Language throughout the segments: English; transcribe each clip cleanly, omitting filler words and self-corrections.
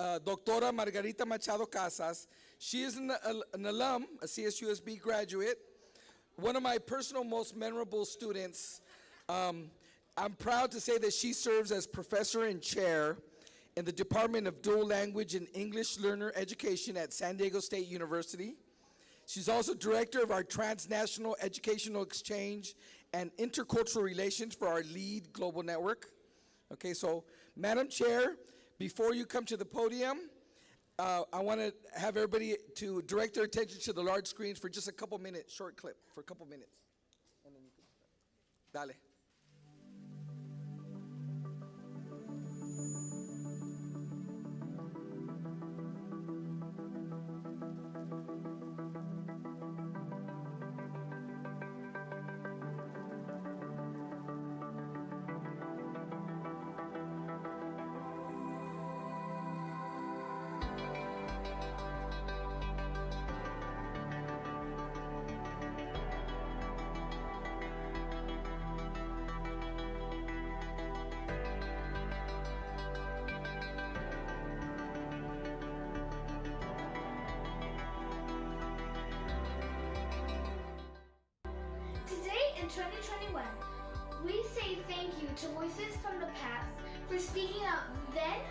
Doctora Margarita Machado Casas. She is an alum, a CSUSB graduate, one of my personal most memorable students. I'm proud to say that she serves as professor and chair in the Department of Dual Language and English Learner Education at San Diego State University. She's also director of our Transnational Educational Exchange and Intercultural Relations for our LEAD Global Network. Okay, so Madam Chair, before you come to the podium, I want to have everybody to direct their attention to the large screens for just a couple minutes, short clip for a couple minutes. And then you can, dale. Today in 2021, we say thank you to Voices from the Past for speaking up then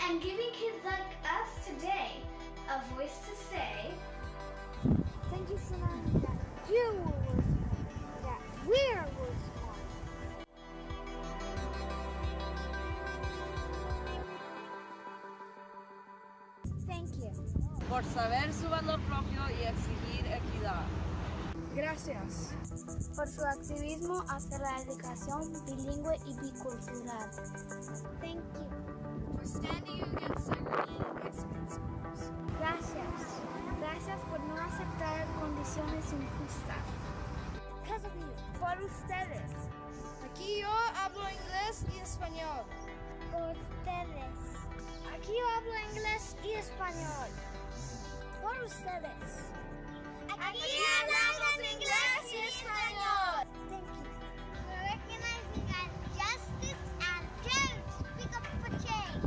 and giving kids like us today a voice to say, thank you for knowing that you were worth more, that we're worth more. Thank you. Por saber su valor propio y exigir equidad. Gracias por su activismo hacia la educación bilingüe y bicultural. Thank you. For standing against segregated Mexican schools. Gracias. Gracias por no aceptar condiciones injustas. Because of you. Por ustedes. Aquí yo hablo inglés y español. Por ustedes. Aquí yo hablo inglés y español. Por ustedes. Aquí hablamos inglés y español. Thank you. For recognizing our justice and dare to speak up for change.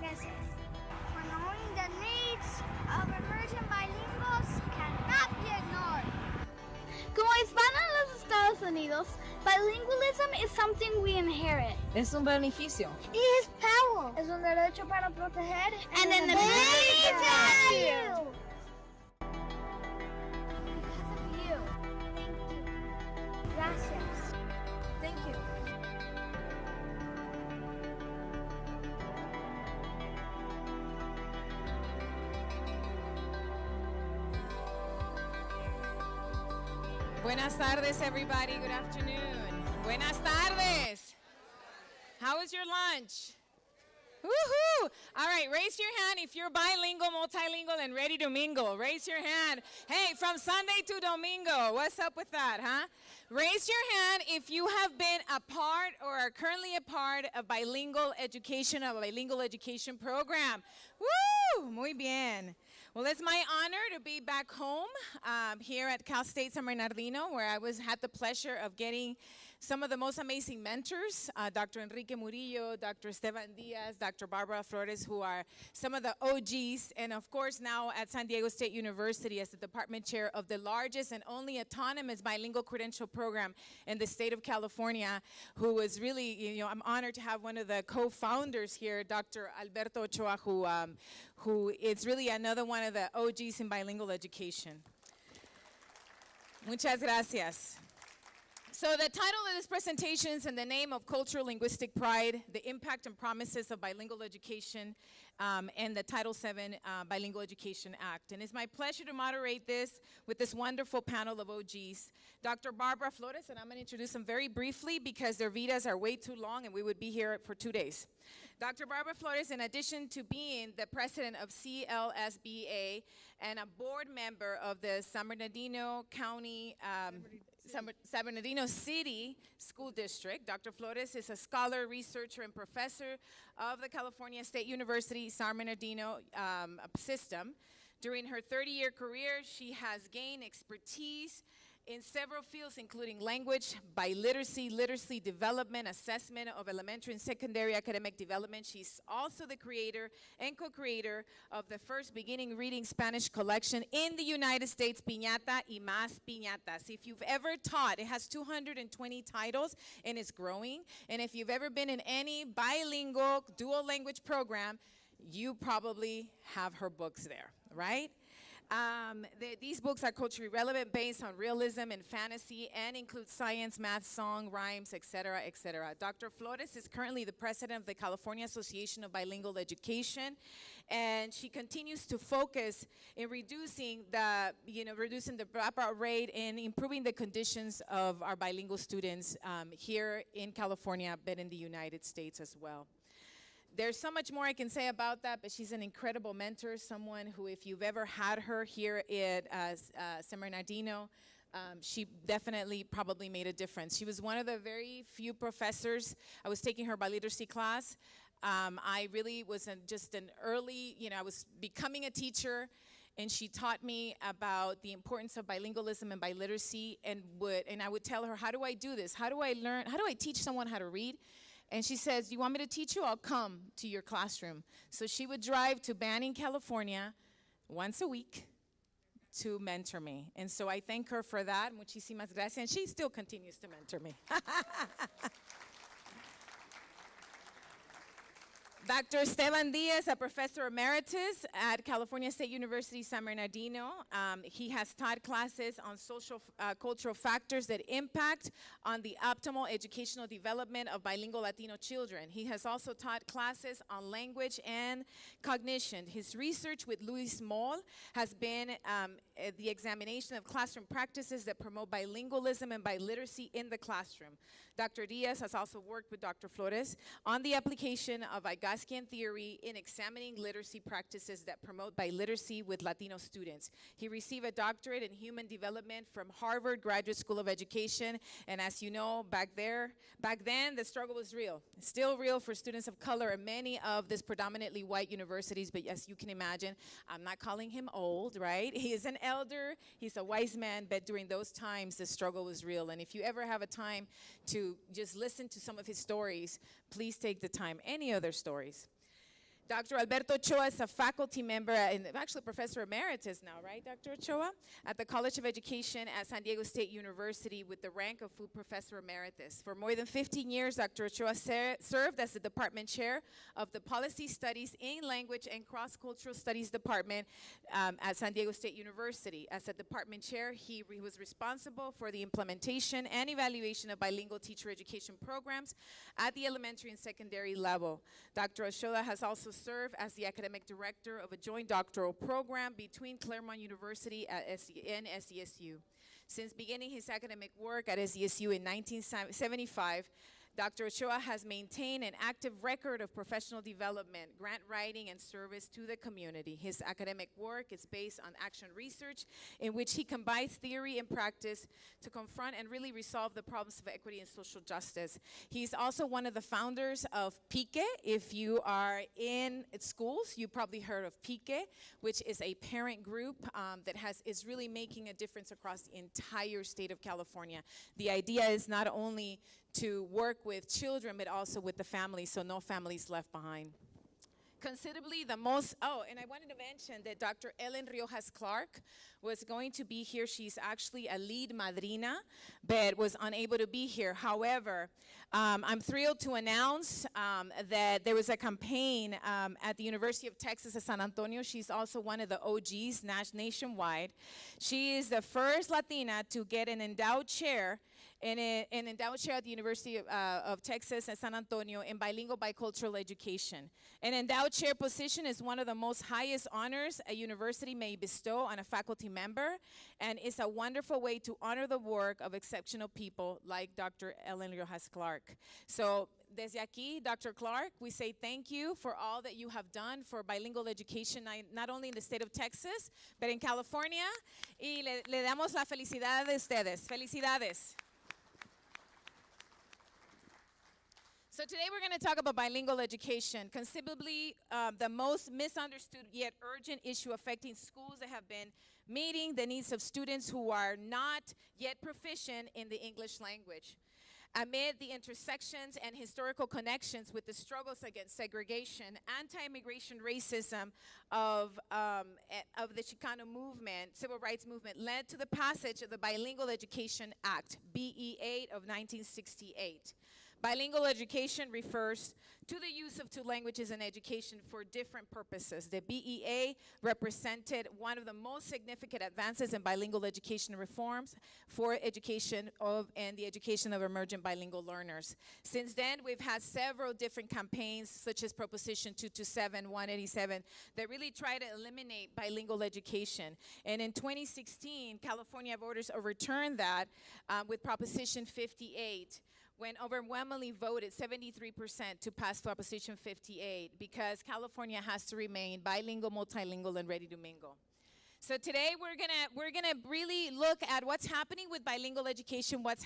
Gracias. For knowing the needs of emerging bilinguals cannot be ignored. Como hispano en los Estados Unidos, bilingualism is something we inherit. Es un beneficio. It is power. Es un derecho para proteger And an ability to value. Because of you. Thank you. Gracias. Thank you. Buenas tardes, everybody. Good afternoon. Buenas tardes. How was your lunch? Woohoo! All right, raise your hand if you're bilingual, multilingual, and ready to mingle. Raise your hand. Hey, from Sunday to Domingo. What's up with that, huh? Raise your hand if you have been a part or are currently a part of bilingual education, a bilingual education program. Woo! Muy bien. Well, it's my honor to be back home here at Cal State San Bernardino, where I had the pleasure of getting some of the most amazing mentors, Dr. Enrique Murillo, Dr. Esteban Diaz, Dr. Barbara Flores, who are some of the OGs, and of course now at San Diego State University as the department chair of the largest and only autonomous bilingual credential program in the state of California, who is really, I'm honored to have one of the co-founders here, Dr. Alberto Ochoa, who is really another one of the OGs in bilingual education. Muchas gracias. So the title of this presentation is in the name of Cultural Linguistic Pride, the Impact and Promises of Bilingual Education, and the Title VII Bilingual Education Act. And it's my pleasure to moderate this with this wonderful panel of OGs. Dr. Barbara Flores, and I'm going to introduce them very briefly because their vidas are way too long and we would be here for 2 days. Dr. Barbara Flores, in addition to being the president of CLSBA and a board member of the San Bernardino County, San Bernardino City School District, Dr. Flores is a scholar, researcher, and professor of the California State University San Bernardino system. During her 30-year career, she has gained expertise in several fields, including language, biliteracy, literacy development, assessment of elementary and secondary academic development. She's also the creator and co-creator of the first beginning reading Spanish collection in the United States, Piñata y Más Piñatas. If you've ever taught, it has 220 titles and it's growing. And if you've ever been in any bilingual dual language program, you probably have her books there, right? These books are culturally relevant, based on realism and fantasy, and include science, math, song, rhymes, etc., etc. Dr. Flores is currently the president of the California Association of Bilingual Education, and she continues to focus in reducing the dropout rate and improving the conditions of our bilingual students here in California, but in the United States as well. There's so much more I can say about that, but she's an incredible mentor, someone who, if you've ever had her here at San Bernardino, she definitely probably made a difference. She was one of the very few professors. I was taking her biliteracy class. I really was just an early, I was becoming a teacher, and she taught me about the importance of bilingualism and biliteracy, and I would tell her, how do I do this? How do I teach someone how to read? And she says, you want me to teach you? I'll come to your classroom. So she would drive to Banning, California once a week to mentor me. And so I thank her for that. Muchísimas gracias. And she still continues to mentor me. Dr. Esteban Diaz, a professor emeritus at California State University, San Bernardino. He has taught classes on social cultural factors that impact on the optimal educational development of bilingual Latino children. He has also taught classes on language and cognition. His research with Luis Moll has been the examination of classroom practices that promote bilingualism and biliteracy in the classroom. Dr. Diaz has also worked with Dr. Flores on the application of Vygotsky theory in examining literacy practices that promote biliteracy with Latino students. He received a doctorate in human development from Harvard Graduate School of Education, and as you know, back then, the struggle was real. It's still real for students of color in many of these predominantly white universities, but as you can imagine, I'm not calling him old, right? He is an elder, he's a wise man, but during those times, the struggle was real, and if you ever have a time to just listen to some of his stories, please take the time. Any other stories? Dr. Alberto Ochoa is a faculty member, and actually Professor Emeritus now, right, Dr. Ochoa? At the College of Education at San Diego State University with the rank of full Professor Emeritus. For more than 15 years, Dr. Ochoa served as the department chair of the Policy Studies in Language and Cross-Cultural Studies Department at San Diego State University. As a department chair, he was responsible for the implementation and evaluation of bilingual teacher education programs at the elementary and secondary level. Dr. Ochoa has also served as the academic director of a joint doctoral program between Claremont University and SDSU. Since beginning his academic work at SDSU in 1975, Dr. Ochoa has maintained an active record of professional development, grant writing, and service to the community. His academic work is based on action research, in which he combines theory and practice to confront and really resolve the problems of equity and social justice. He's also one of the founders of PIQUE. If you are in schools, you probably heard of PIQUE, which is a parent group that is really making a difference across the entire state of California. The idea is not only to work with children, but also with the families, so no families left behind. Considerably the most, and I wanted to mention that Dr. Ellen Riojas Clark was going to be here. She's actually a lead madrina, but was unable to be here. However, I'm thrilled to announce that there was a campaign at the University of Texas at San Antonio. She's also one of the OGs nationwide. She is the first Latina to get an endowed chair an endowed chair at the University of Texas at San Antonio in bilingual bicultural education. An endowed chair position is one of the most highest honors a university may bestow on a faculty member, and it's a wonderful way to honor the work of exceptional people like Dr. Ellen Riojas Clark. So, desde aquí, Dr. Clark, we say thank you for all that you have done for bilingual education, not only in the state of Texas, but in California, y le damos la felicidad de ustedes. Felicidades. So today we're going to talk about bilingual education, conceivably the most misunderstood yet urgent issue affecting schools that have been meeting the needs of students who are not yet proficient in the English language. Amid the intersections and historical connections with the struggles against segregation, anti-immigration racism of the Chicano movement, civil rights movement, led to the passage of the Bilingual Education Act, BE8 of 1968. Bilingual education refers to the use of two languages in education for different purposes. The BEA represented one of the most significant advances in bilingual education reforms for education and the education of emergent bilingual learners. Since then, we've had several different campaigns, such as Proposition 227, 187, that really try to eliminate bilingual education. And in 2016, California voters overturned that with Proposition 58, when overwhelmingly voted 73% to pass Proposition 58, because California has to remain bilingual, multilingual, and ready to mingle. So today we're gonna really look at what's happening with bilingual education, what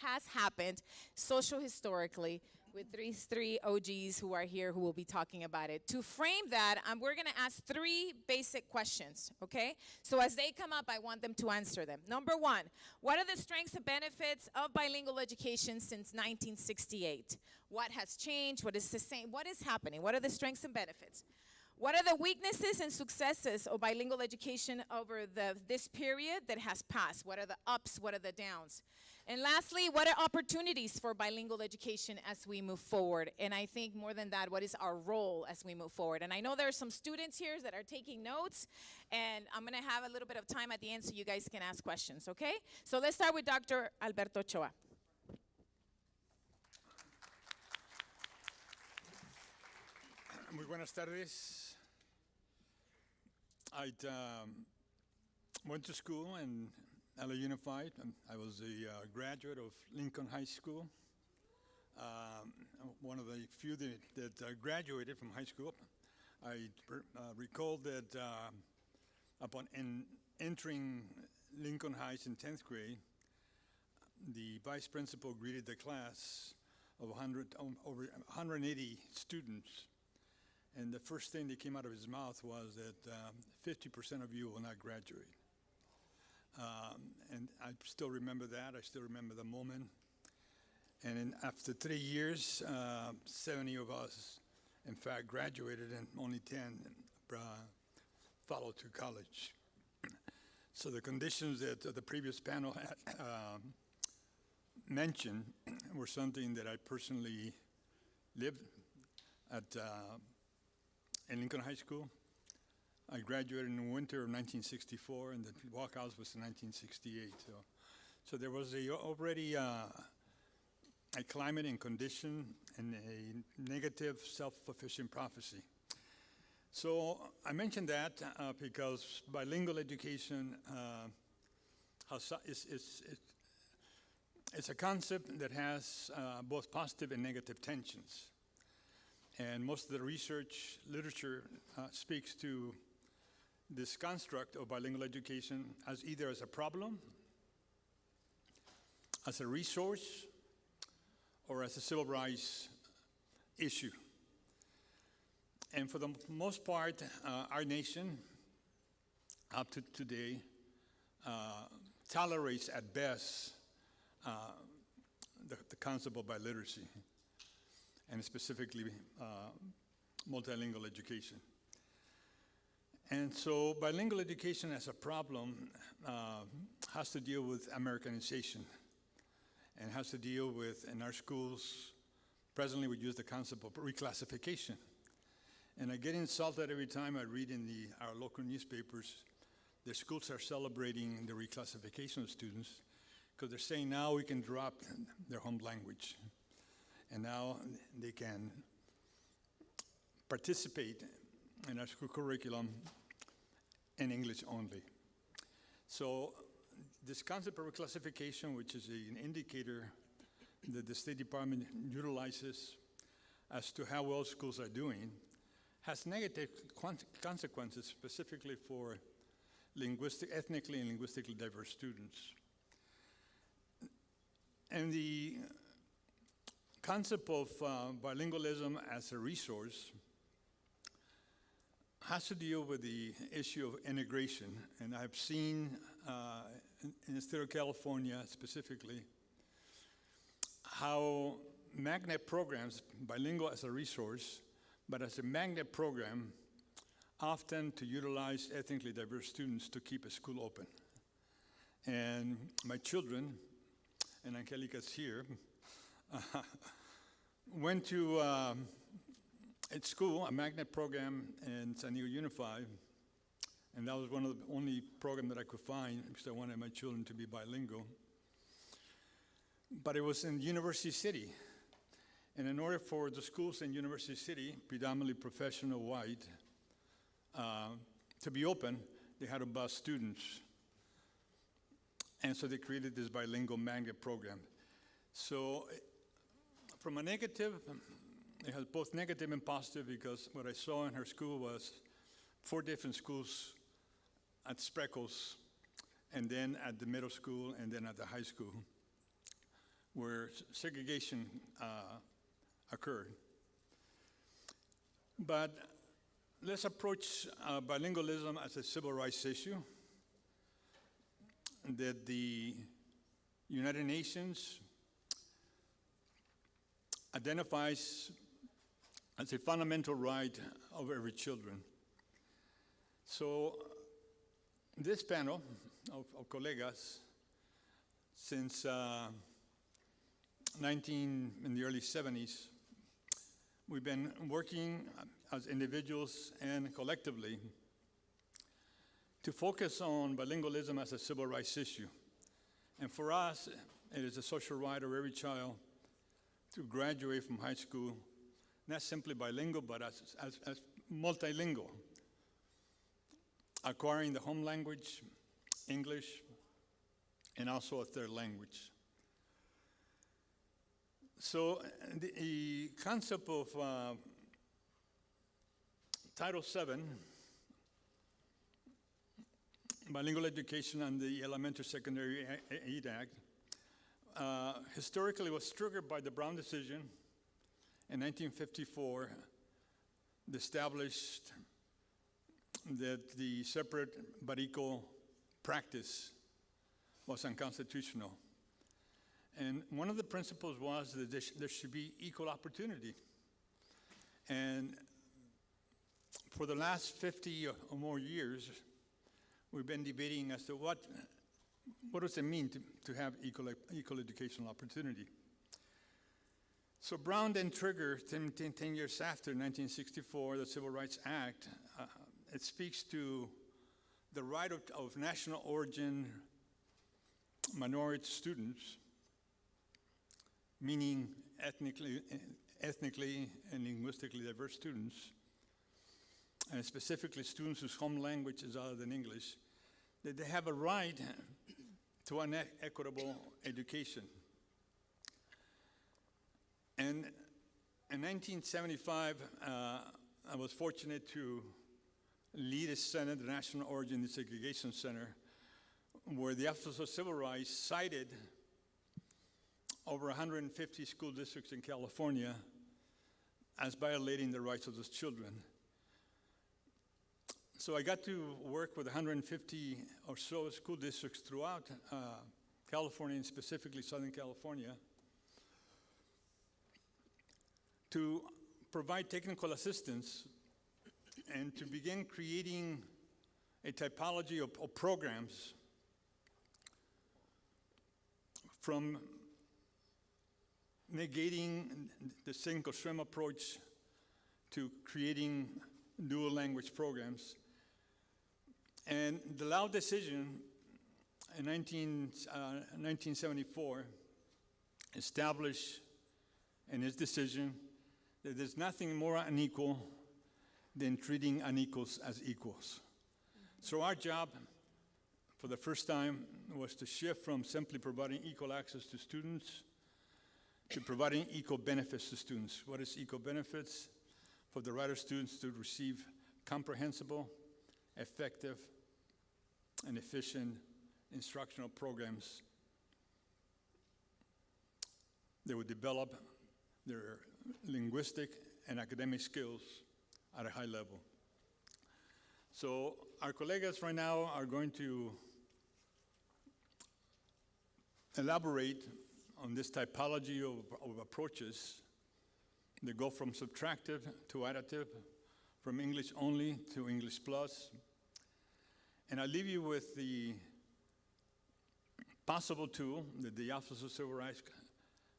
has happened socio-historically, with three OGs who are here who will be talking about it. To frame that, we're gonna ask three basic questions, okay? So as they come up, I want them to answer them. Number one, what are the strengths and benefits of bilingual education since 1968? What has changed? What is the same? What is happening? What are the strengths and benefits? What are the weaknesses and successes of bilingual education over this period that has passed? What are the ups? What are the downs? And lastly, what are opportunities for bilingual education as we move forward? And I think more than that, what is our role as we move forward? And I know there are some students here that are taking notes, and I'm gonna have a little bit of time at the end so you guys can ask questions, okay? So let's start with Dr. Alberto Ochoa. Muy buenas tardes. I went to school in LA Unified, and I was a graduate of Lincoln High School. One of the few that graduated from high school. I recall that upon entering Lincoln Heights in 10th grade, the vice principal greeted the class of over 180 students. And the first thing that came out of his mouth was that 50% of you will not graduate. And I still remember that. I still remember the moment. And after 3 years, 70 of us, in fact, graduated, and only 10 followed to college. So the conditions that the previous panel had mentioned were something that I personally lived at in Lincoln High School. I graduated in the winter of 1964, and the walkouts was in 1968. So there was already a climate and condition and a negative self-fulfilling prophecy. So I mentioned that because bilingual education it's a concept that has both positive and negative tensions. And most of the research literature speaks to this construct of bilingual education as either as a problem, as a resource, or as a civil rights issue. And for the most part, our nation, up to today, tolerates at best the concept of biliteracy, and specifically multilingual education. And so bilingual education as a problem has to deal with Americanization and has to deal with, in our schools, presently we use the concept of reclassification. And I get insulted every time I read in our local newspapers, the schools are celebrating the reclassification of students because they're saying now we can drop their home language. And now they can participate in our school curriculum in English only. So this concept of reclassification, which is an indicator that the State Department utilizes as to how well schools are doing, has negative consequences specifically for ethnically and linguistically diverse students. And the concept of bilingualism as a resource has to deal with the issue of integration. And I've seen in the state of California specifically how magnet programs, bilingual as a resource, but as a magnet program, often to utilize ethnically diverse students to keep a school open. And my children, and Angelica's here, went to at school, a magnet program in San Diego Unified, and that was one of the only program that I could find because I wanted my children to be bilingual. But it was in University City. And in order for the schools in University City, predominantly professional white, to be open, they had to bus students. And so they created this bilingual magnet program. So from a negative, it has both negative and positive because what I saw in her school was 4 different schools at Spreckles, and then at the middle school, and then at the high school, where segregation occurred. But let's approach bilingualism as a civil rights issue that the United Nations identifies as a fundamental right of every children. So this panel of colegas, since in the early 70s, we've been working as individuals and collectively to focus on bilingualism as a civil rights issue. And for us, it is a social right of every child to graduate from high school, not simply bilingual, but as multilingual, acquiring the home language, English, and also a third language. So the concept of Title VII, bilingual education and the Elementary Secondary Aid Act, historically was triggered by the Brown decision in 1954 that established that the separate but equal practice was unconstitutional. And one of the principles was that there should be equal opportunity. And for the last 50 or more years, we've been debating as to what does it mean to have equal educational opportunity. So Brown then triggered 10 years after 1964, the Civil Rights Act. It speaks to the right of national origin minority students, meaning ethnically and linguistically diverse students, and specifically students whose home language is other than English, that they have a right to an equitable education. And in 1975, I was fortunate to lead a center, the National Origin Desegregation Center, where the Office of Civil Rights cited over 150 school districts in California as violating the rights of those children. So I got to work with 150 or so school districts throughout California, and specifically Southern California, to provide technical assistance and to begin creating a typology of programs from negating the sink or swim approach to creating dual language programs. And the Lau decision in 1974 established in his decision that there's nothing more unequal than treating unequals as equals. So our job for the first time was to shift from simply providing equal access to students to providing equal benefits to students. What is equal benefits? For the right of students to receive comprehensible, effective, and efficient instructional programs that would develop their linguistic and academic skills at a high level. So our colleagues right now are going to elaborate on this typology of approaches that go from subtractive to additive, from English only to English plus. And I leave you with the possible tool that the Office of Civil Rights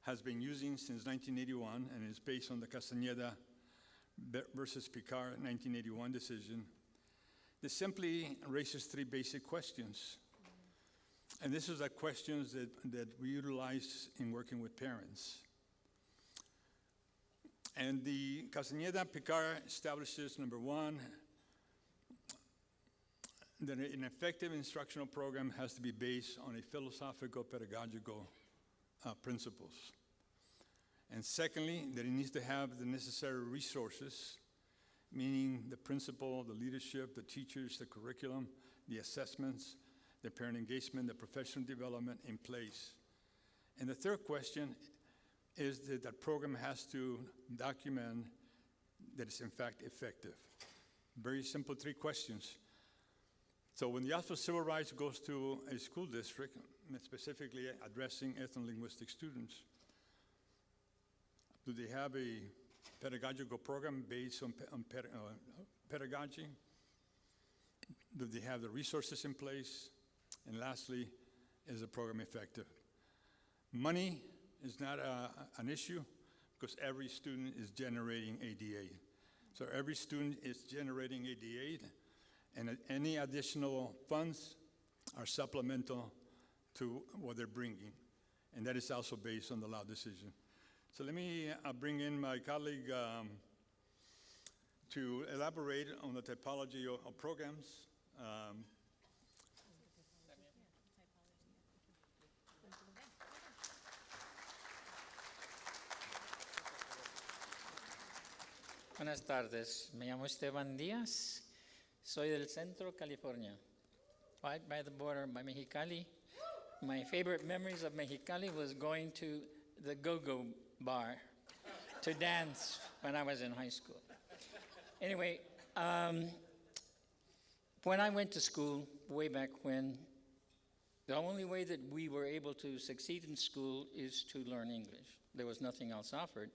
has been using since 1981, and is based on the Castañeda versus Picard 1981 decision. This simply raises three basic questions. And this is the questions that we utilize in working with parents. And the Castañeda-Picard establishes, number one, that an effective instructional program has to be based on a philosophical pedagogical principles. And secondly, that it needs to have the necessary resources, meaning the principal, the leadership, the teachers, the curriculum, the assessments, the parent engagement, the professional development in place. And the third question is that that program has to document that it's in fact effective. Very simple three questions. So when the Office of Civil Rights goes to a school district, specifically addressing ethno-linguistic students, do they have a pedagogical program based on pedagogy? Do they have the resources in place? And lastly, is the program effective? Money is not an issue because every student is generating ADA. So every student is generating ADA, and any additional funds are supplemental to what they're bringing. And that is also based on the law decision. So let me bring in my colleague to elaborate on the typology of programs. Buenas tardes, me llamo Esteban Díaz, soy del Centro, California, right by the border by Mexicali. My favorite memories of Mexicali was going to the go-go bar to dance when I was in high school. Anyway, when I went to school, way back when, the only way that we were able to succeed in school is to learn English. There was nothing else offered.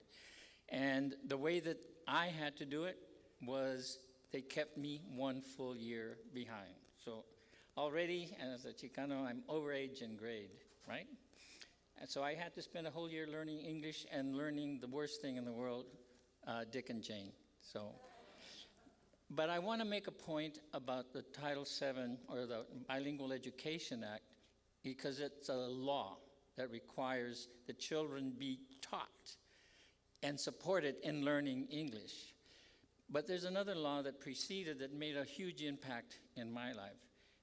And the way that I had to do it was they kept me one full year behind. So already, as a Chicano, I'm overage in grade, right? And so I had to spend a whole year learning English and learning the worst thing in the world, Dick and Jane. So, but I want to make a point about the Title VII, or the Bilingual Education Act, because it's a law that requires that children be taught and supported in learning English. But there's another law that preceded that made a huge impact in my life,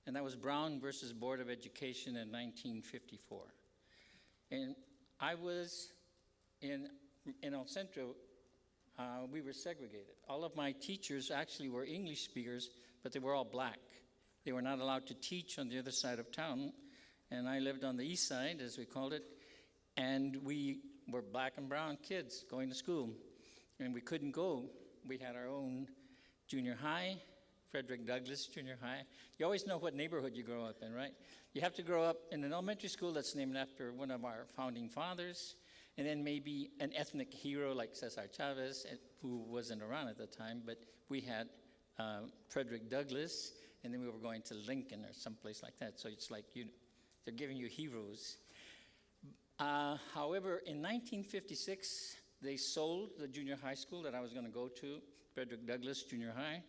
and that was Brown versus Board of Education in 1954. And I was in El Centro, we were segregated. All of my teachers actually were English speakers, but they were all black. They were not allowed to teach on the other side of town, and I lived on the east side, as we called it, and we were black and brown kids going to school, and we couldn't go. We had our own junior high, Frederick Douglass Junior High. You always know what neighborhood you grow up in, right? You have to grow up in an elementary school that's named after one of our founding fathers, and then maybe an ethnic hero like Cesar Chavez, who wasn't around at the time, but we had Frederick Douglass, and then we were going to Lincoln or someplace like that. So it's like they're giving you heroes. However, in 1956, they sold the junior high school that I was going to go to, Frederick Douglass Junior High,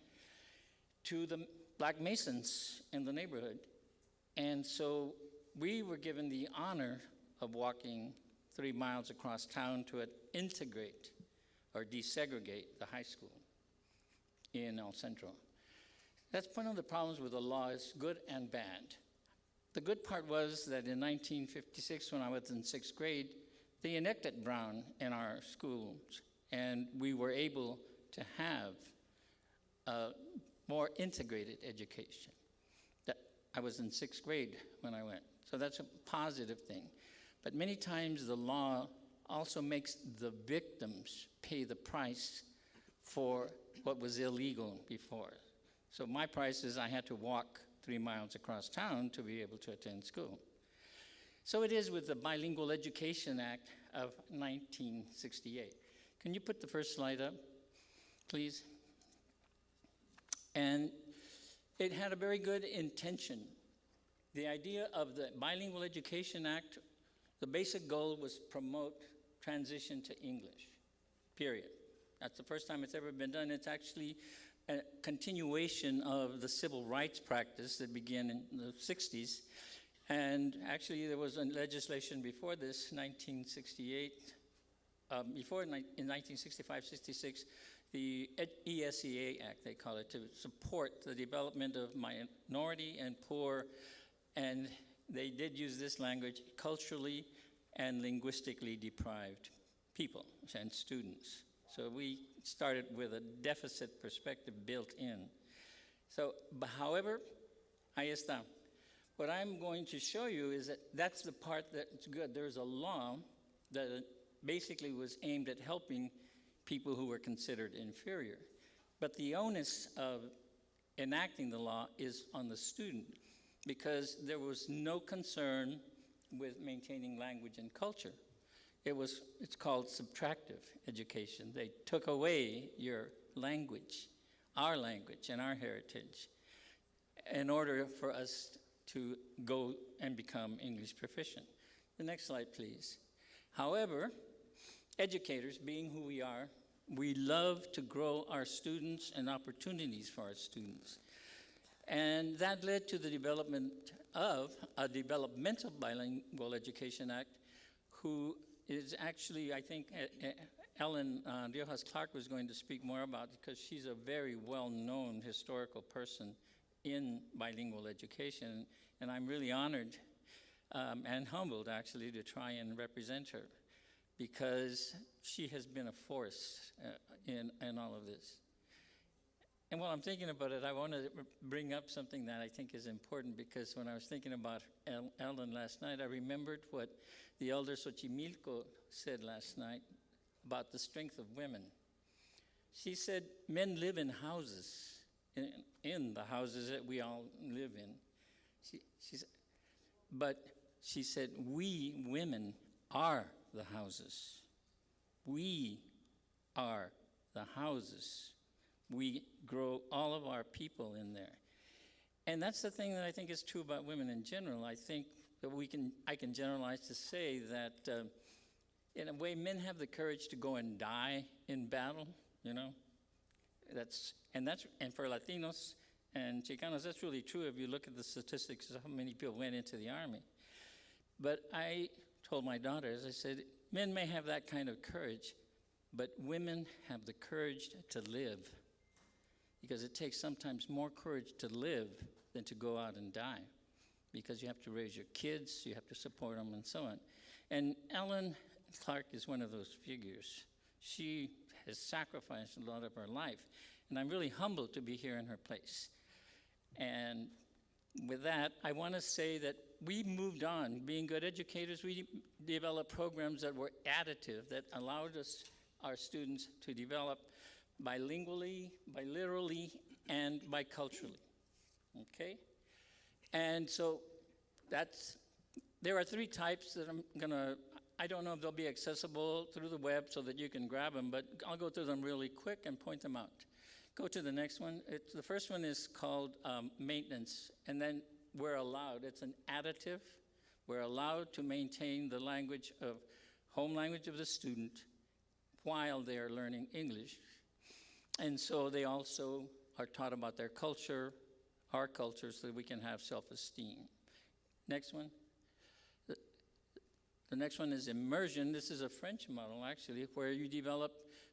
to the Black Masons in the neighborhood. And so we were given the honor of walking 3 miles across town to integrate or desegregate the high school in El Centro. That's one of the problems with the law, is good and bad. The good part was that in 1956, when I was in 6th grade, they enacted Brown in our schools, and we were able to have a more integrated education. I was in 6th grade when I went, so that's a positive thing. But many times the law also makes the victims pay the price for what was illegal before. So my price is I had to walk 3 miles across town to be able to attend school. So it is with the Bilingual Education Act of 1968. Can you put the first slide up, please? And it had a very good intention. The idea of the Bilingual Education Act, the basic goal was promote transition to English, period. That's the first time it's ever been done. It's actually a continuation of the civil rights practice that began in the 60s. And actually, there was a legislation before this, 1968, in 1965, 66, the ESEA Act, they call it, to support the development of minority and poor, and they did use this language, culturally and linguistically deprived people and students. So we started with a deficit perspective built in. So, however, ahí está. What I'm going to show you is that that's the part that's good. There's a law that basically was aimed at helping people who were considered inferior. But the onus of enacting the law is on the student because there was no concern with maintaining language and culture. It's called subtractive education. They took away your language, our language and our heritage in order for us to go and become English proficient. The next slide, please. However, educators, being who we are, we love to grow our students and opportunities for our students. And that led to the development of a Developmental Bilingual Education Act, who is actually, I think, Ellen Riojas Clark was going to speak more about because she's a very well-known historical person in bilingual education, and I'm really honored and humbled, actually, to try and represent her because she has been a force in all of this. And while I'm thinking about it, I want to bring up something that I think is important because when I was thinking about Ellen last night, I remembered what the elder Xochimilco said last night about the strength of women. She said, men live in houses, in the houses that we all live in. But she said, we women are the houses. We are the houses. We grow all of our people in there. And that's the thing that I think is true about women in general. I think that I can generalize to say that in a way, men have the courage to go and die in battle, you know. And for Latinos and Chicanos, that's really true if you look at the statistics of how many people went into the army. But I told my daughters, I said, men may have that kind of courage, but women have the courage to live. Because it takes sometimes more courage to live than to go out and die. Because you have to raise your kids, you have to support them, and so on. And Ellen Clark is one of those figures. She has sacrificed a lot of her life. And I'm really humbled to be here in her place. And with that, I want to say that we moved on. Being good educators, we developed programs that were additive, that allowed our students to develop bilingually, biliterally, and biculturally, okay? And so there are 3 types that I don't know if they'll be accessible through the web so that you can grab them, but I'll go through them really quick and point them out. Go to the next one. The first one is called maintenance, and then we're allowed. It's an additive. We're allowed to maintain the language of home language of the student while they are learning English. And so they also are taught about their culture, our culture, so that we can have self-esteem. Next one. The next one is immersion. This is a French model, actually, where you develop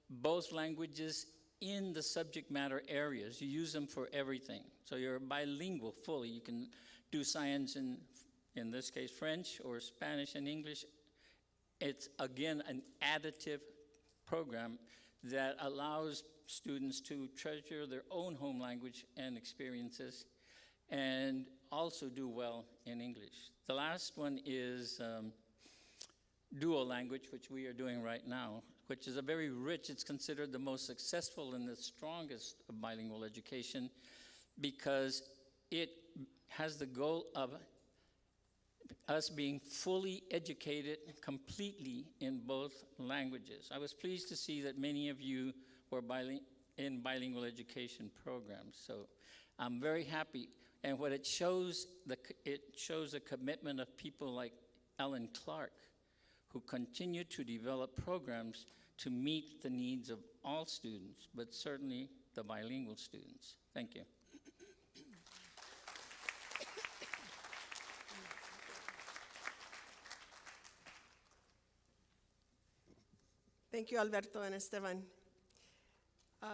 both languages in the subject matter areas. You use them for everything. So you're bilingual fully. You can do science in this case, French, or Spanish and English. It's, again, an additive program that allows students to treasure their own home language and experiences and also do well in English. The last one is dual language, which we are doing right now, which is a very rich, it's considered the most successful and the strongest of bilingual education because it has the goal of us being fully educated completely in both languages. I was pleased to see that many of you were in bilingual education programs, so I'm very happy. And what it shows a commitment of people like Ellen Clark, who continue to develop programs to meet the needs of all students, but certainly the bilingual students. Thank you. Thank you, Alberto and Esteban.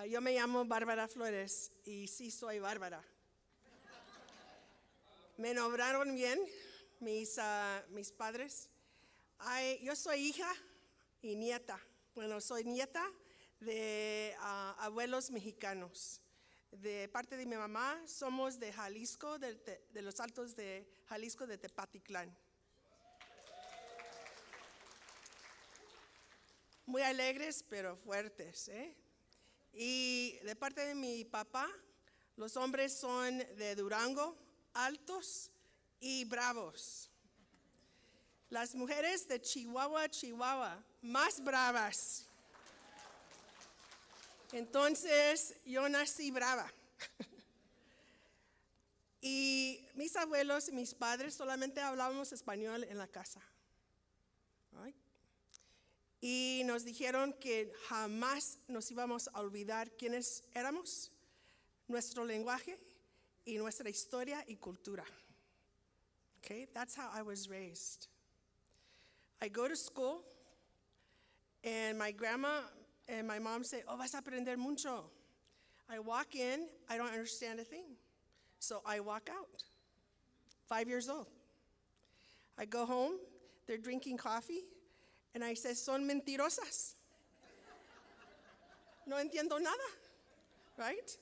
Yo me llamo Bárbara Flores y sí soy Bárbara. Me nombraron bien mis padres. Yo soy hija y nieta. Bueno, soy nieta de abuelos mexicanos. De parte de mi mamá, somos de Jalisco, de los Altos de Jalisco, de Tepatitlán. Muy alegres, pero fuertes, ¿eh? Y de parte de mi papá, los hombres son de Durango, altos y bravos. Las mujeres de Chihuahua, más bravas. Entonces, yo nací brava. Y mis abuelos y mis padres solamente hablábamos español en la casa. Right? Y nos dijeron que jamás nos íbamos a olvidar quiénes éramos, nuestro lenguaje y nuestra historia y cultura. Okay, that's how I was raised. I go to school, and my grandma and my mom say, "Oh, vas a aprender mucho." I walk in, I don't understand a thing. So I walk out, 5 years old. I go home, they're drinking coffee, and I say, "Son mentirosas." No entiendo nada, right?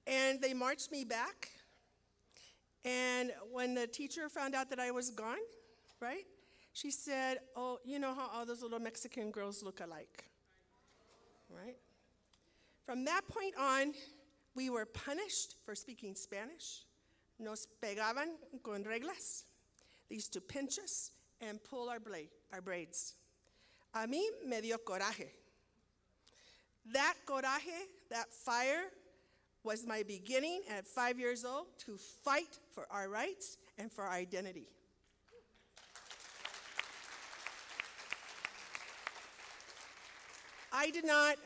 And they marched me back. And when the teacher found out that I was gone, right, she said, "Oh, you know how all those little Mexican girls look alike," right? From that point on, we were punished for speaking Spanish. Nos pegaban con reglas. They used to pinch us and pull our braids. A mí me dio coraje. That coraje, that fire, was my beginning at 5 years old to fight for our rights and for our identity. I did not,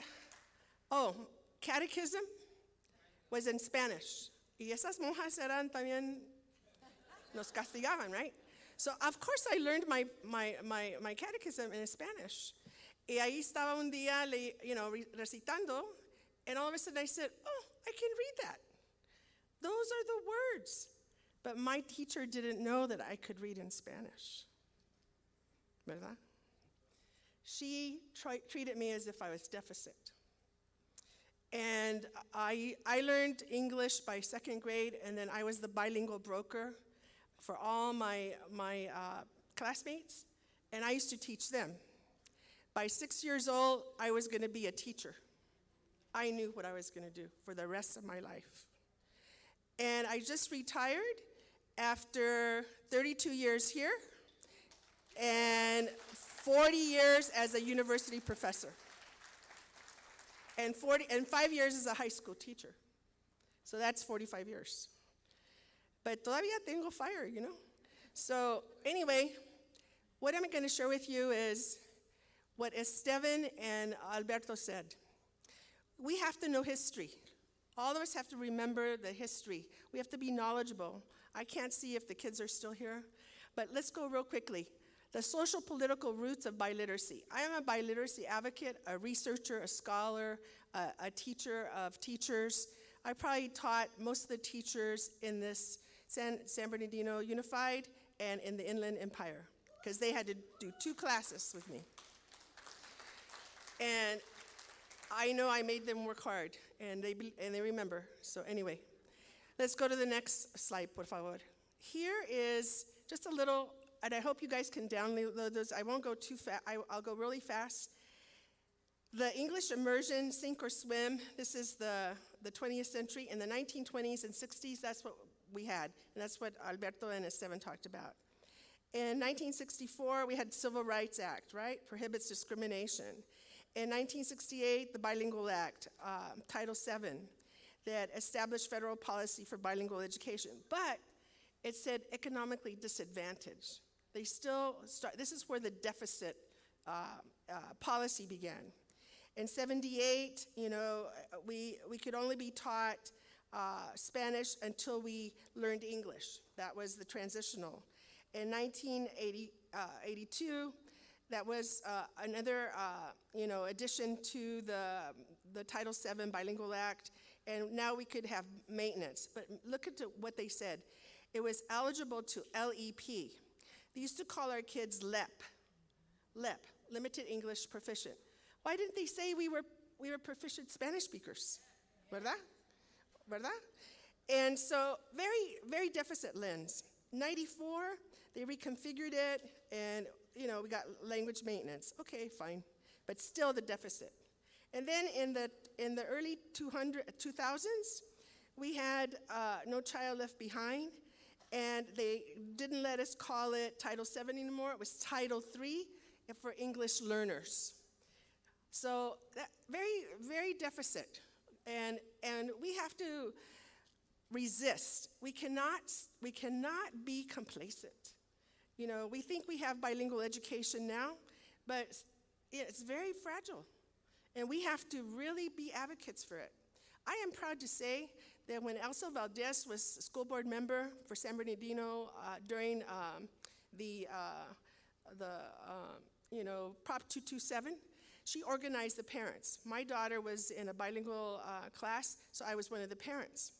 catechism was in Spanish. Y esas monjas eran también, nos castigaban, right? So of course I learned my catechism in Spanish. Y ahí estaba un día, recitando, and all of a sudden I said, "Oh, I can read that. Those are the words." But my teacher didn't know that I could read in Spanish. ¿Verdad? She treated me as if I was deficit. And I learned English by second grade, and then I was the bilingual broker for all my classmates, and I used to teach them. By 6 years old, I was going to be a teacher. I knew what I was going to do for the rest of my life. And I just retired after 32 years here and 40 years as a university professor. And 5 years as a high school teacher. So that's 45 years. But todavía tengo fire, So anyway, what I'm going to share with you is what Esteban and Alberto said. We have to know history. All of us have to remember the history. We have to be knowledgeable. I can't see if the kids are still here, but let's go real quickly. The social political roots of biliteracy. I am a biliteracy advocate, a researcher, a scholar, a teacher of teachers. I probably taught most of the teachers in this San Bernardino Unified and in the Inland Empire, because they had to do 2 classes with me. And I know I made them work hard, and they remember. So anyway, let's go to the next slide, por favor. Here is just a little and I hope you guys can download those. I won't go too fast. I'll go really fast. The English immersion, sink or swim, this is the 20th century. In the 1920s and 60s, that's what we had. And that's what Alberto and Esteban talked about. In 1964, we had Civil Rights Act, right? Prohibits discrimination. In 1968, the Bilingual Act, Title VII, that established federal policy for bilingual education. But it said economically disadvantaged. They still start, this is where the deficit policy began. In 78, we could only be taught Spanish until we learned English. That was the transitional. In 1982, that was another addition to the Title VII Bilingual Act, and now we could have maintenance. But look at what they said. It was eligible to LEP. They used to call our kids LEP, Limited English Proficient. Why didn't they say we were proficient Spanish speakers? ¿Verdad? And so very, very deficit lens. 94, they reconfigured it, and we got language maintenance. Okay, fine, but still the deficit. And then in the early 2000s, we had No Child Left Behind, and they didn't let us call it Title VII anymore. It was Title III for English learners. So that very, very deficit, and we have to resist. We cannot be complacent. We think we have bilingual education now, but it's very fragile, and we have to really be advocates for it. I am proud to say that when Elsa Valdez was a school board member for San Bernardino during the Prop 227, she organized the parents. My daughter was in a bilingual class, so I was one of the parents.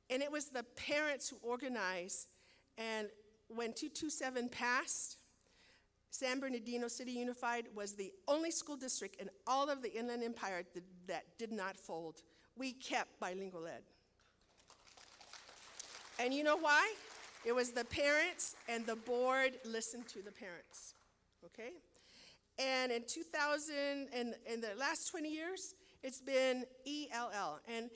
And it was the parents who organized, and when 227 passed, San Bernardino City Unified was the only school district in all of the Inland Empire that did not fold. We kept bilingual ed. And you know why? It was the parents, and the board listened to the parents, okay? And in 2000, in the last 20 years, it's been ELL. And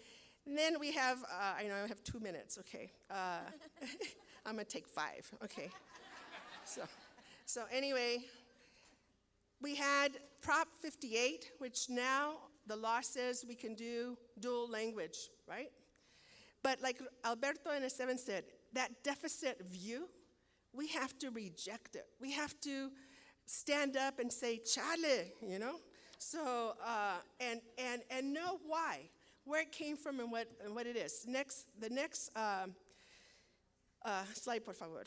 then we have, I know I have 2 minutes, okay. I'm gonna take 5, okay. So anyway, we had Prop 58, which now the law says we can do dual language, right? But like Alberto and Esteban said, that deficit view, we have to reject it. We have to stand up and say, chale, So, and know why, where it came from and what it is. The next slide, por favor.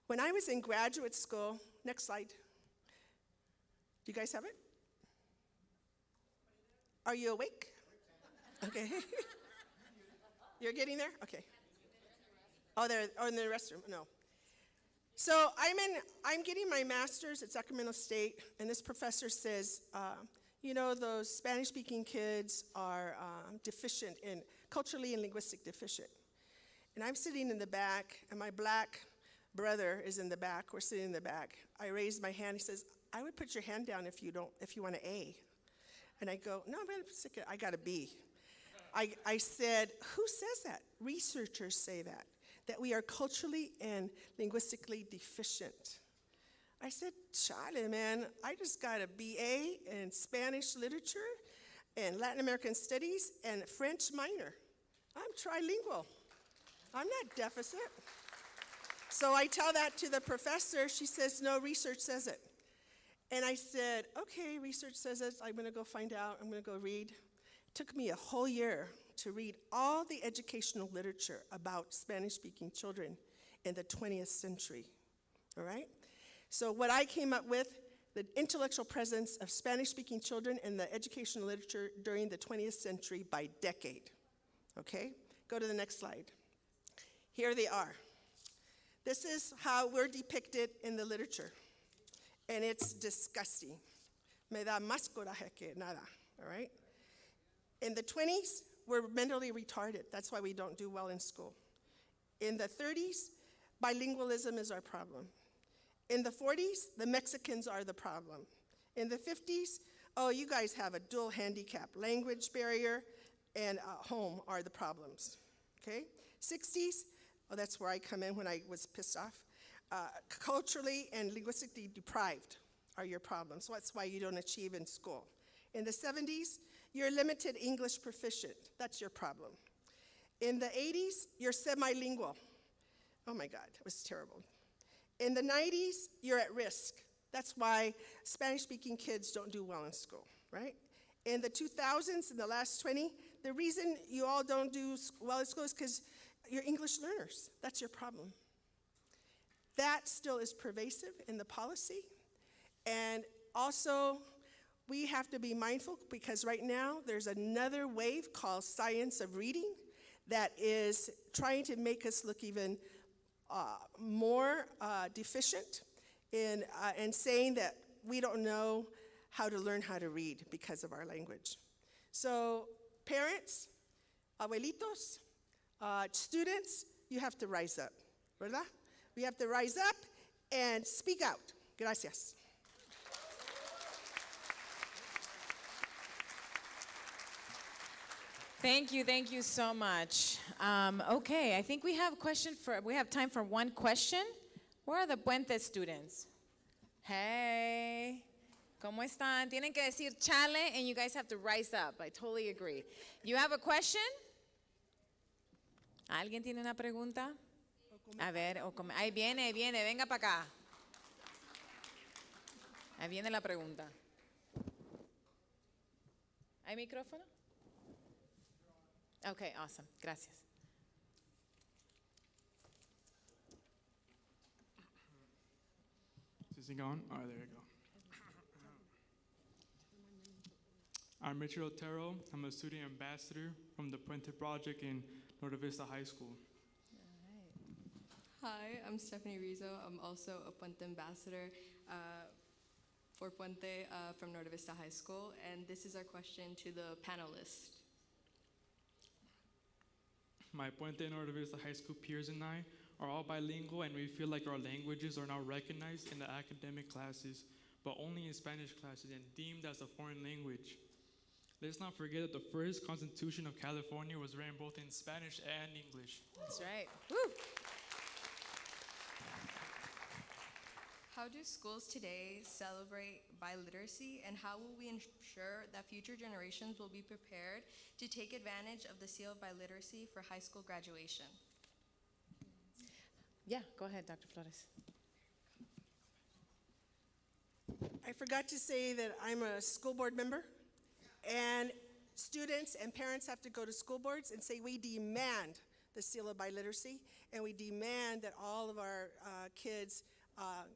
When I was in graduate school, next slide. Do you guys have it? Are you awake? Okay. You're getting there? Okay. Oh, they're in the restroom. No. So I'm getting my master's at Sacramento State, and this professor says, those Spanish-speaking kids are deficient in, culturally and linguistic deficient. And I'm sitting in the back, and my black brother is in the back. We're sitting in the back. I raised my hand. He says, I would put your hand down if you want an A. And I go, no, I got a B. I said, who says that? Researchers say that we are culturally and linguistically deficient. I said, Charlie, man, I just got a BA in Spanish literature and Latin American studies and French minor. I'm trilingual. I'm not deficit. So I tell that to the professor. She says, no, research says it. And I said, okay, research says it. I'm going to go find out. I'm going to go read. It took me a whole year to read all the educational literature about Spanish-speaking children in the 20th century, all right? So what I came up with, the intellectual presence of Spanish-speaking children in the educational literature during the 20th century by decade, okay? Go to the next slide. Here they are. This is how we're depicted in the literature, and it's disgusting. Me da más coraje que nada, all right? In the 20s, we're mentally retarded. That's why we don't do well in school. In the 30s, bilingualism is our problem. In the 40s, the Mexicans are the problem. In the 50s, oh, you guys have a dual handicap. Language barrier and home are the problems, okay? 60s, oh, that's where I come in when I was pissed off. Culturally and linguistically deprived are your problems. So that's why you don't achieve in school. In the 70s, you're limited English proficient. That's your problem. In the 80s, you're semi-lingual. Oh my God, it was terrible. In the 90s, you're at risk. That's why Spanish-speaking kids don't do well in school, right? In the 2000s, in the last 20, the reason you all don't do well in school is because you're English learners. That's your problem. That still is pervasive in the policy. And also, we have to be mindful because right now there's another wave called science of reading that is trying to make us look even more deficient in saying that we don't know how to learn how to read because of our language. So parents, abuelitos, students, you have to rise up, ¿verdad? We have to rise up and speak out. Gracias. Thank you so much. Okay, I think we have time for one question. Where are the Puente students? Hey, ¿cómo están? Tienen que decir chale, and you guys have to rise up. I totally agree. You have a question? ¿Alguien tiene una pregunta? A ver, ahí viene, venga para acá. Ahí viene la pregunta. ¿Hay micrófono? Okay, awesome. Gracias. Is it going? Oh, there you go. I'm Richard Otero. I'm a student ambassador from the Puente Project in Norte Vista High School. Hi, I'm Stephanie Rizzo. I'm also a Puente ambassador for Puente from Norte Vista High School. And this is our question to the panelists. My Puente Norte Vista High School peers and I are all bilingual, and we feel like our languages are now recognized in the academic classes, but only in Spanish classes and deemed as a foreign language. Let's not forget that the first Constitution of California was written both in Spanish and English. That's right. Woo! How do schools today celebrate biliteracy, and how will we ensure that future generations will be prepared to take advantage of the seal of biliteracy for high school graduation? Yeah, go ahead, Dr. Flores. I forgot to say that I'm a school board member, and students and parents have to go to school boards and say we demand the seal of biliteracy, and we demand that all of our kids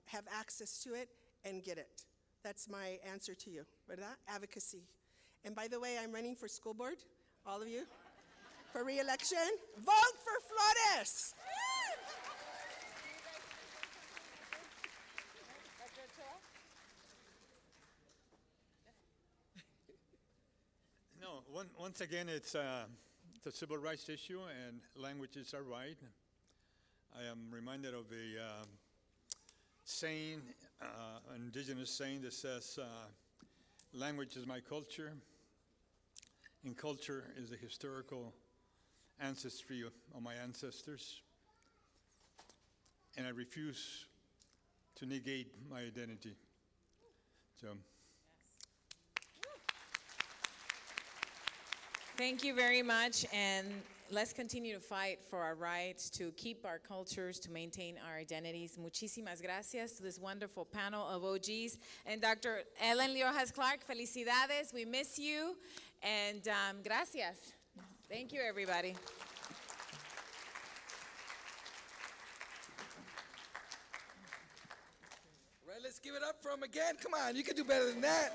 have access to it and get it. That's my answer to you, ¿verdad? Advocacy. And by the way, I'm running for school board, all of you, for re-election. Vote for Flores! No, once again, it's a civil rights issue, and languages are right. I am reminded of a saying, an indigenous saying that says, language is my culture, and culture is the historical ancestry of my ancestors, and I refuse to negate my identity. So. Thank you very much, and let's continue to fight for our rights, to keep our cultures, to maintain our identities. Muchísimas gracias to this wonderful panel of OGs. And Dr. Ellen Liojas Clark, felicidades. We miss you, and gracias. Thank you, everybody. Right, let's give it up for him again. Come on, you can do better than that.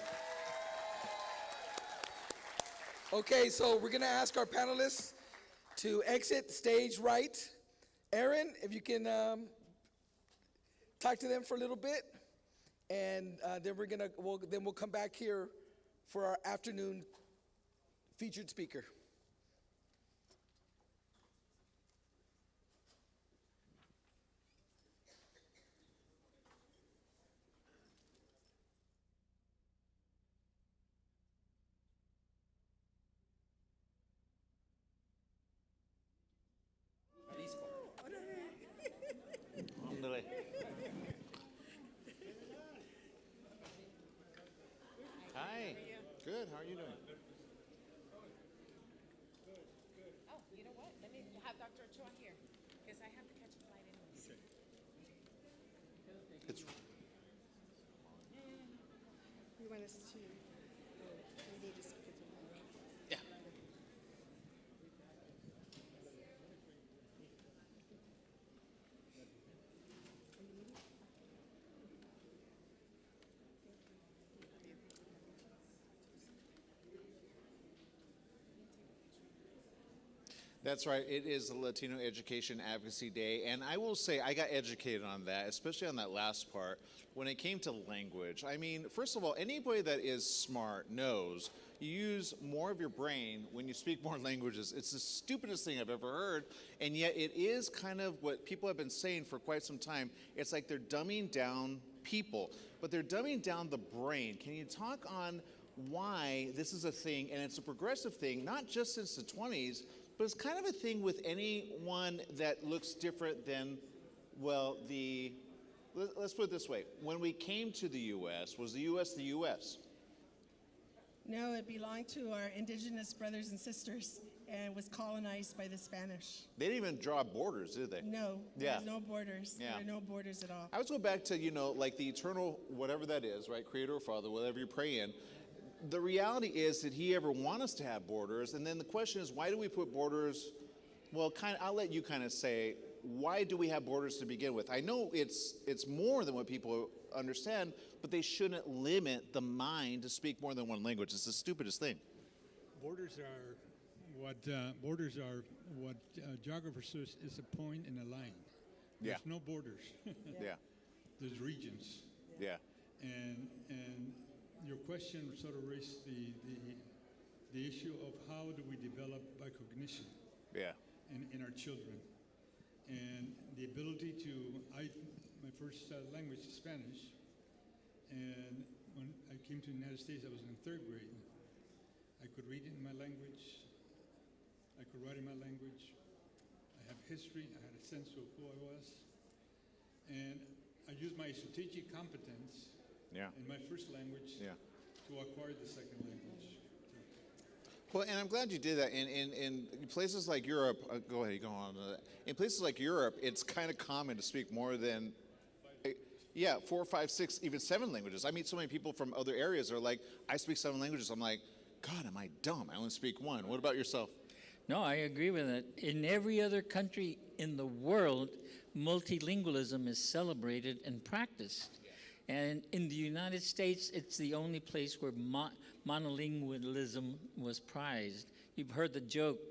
Okay, so we're gonna ask our panelists to exit stage right. Aaron, if you can talk to them for a little bit, and then we'll come back here for our afternoon featured speaker. Good. How are you doing? Oh, you know what? Let me have Dr. Ochoa here, because I have to catch a flight anyways. It's You want us to, we need to speak into the mic. yeah. That's right. It is the Latino Education Advocacy Day. And I will say, I got educated on that, especially on that last part, when it came to language. I mean, first of all, anybody that is smart knows you use more of your brain when you speak more languages. It's the stupidest thing I've ever heard. And yet, it is kind of what people have been saying for quite some time. It's like they're dumbing down people, but they're dumbing down the brain. Can you talk on why this is a thing, and it's a progressive thing, not just since the 20s, but it's kind of a thing with anyone that looks different than, well, let's put it this way. When we came to the U.S., was the U.S. the U.S.? No, it belonged to our indigenous brothers and sisters and was colonized by the Spanish. They didn't even draw borders, did they? No, Yeah. there's no borders. Yeah. There are no borders at all. I was going back to, like the eternal, whatever that is, right? Creator or Father, whatever you pray in. The reality is, did he ever want us to have borders? And then the question is, why do we put borders? Well, I'll let you kind of say, why do we have borders to begin with? I know it's more than what people understand, but they shouldn't limit the mind to speak more than one language. It's the stupidest thing. Borders are what geographers says is a point in a line. There's Yeah. no borders. Yeah. There's regions. Yeah. And your question sort of raised the issue of how do we develop by cognition Yeah. in our children, and the ability to. My first language is Spanish, and when I came to the United States, I was in third grade. I could read in my language. I could write in my language. I have history. I had a sense of who I was, and I used my strategic competence Yeah. in my first language Yeah. to acquire the second language. Well, and I'm glad you did that. In places like Europe, go ahead, go on. In places like Europe, it's kind of common to speak more than, 4, 5, 6, even 7 languages. I meet so many people from other areas that are like, I speak 7 languages. I'm like, God, am I dumb? I only speak 1. What about yourself? No, I agree with it. In every other country in the world, multilingualism is celebrated and practiced. And in the United States, it's the only place where monolingualism was prized. You've heard the joke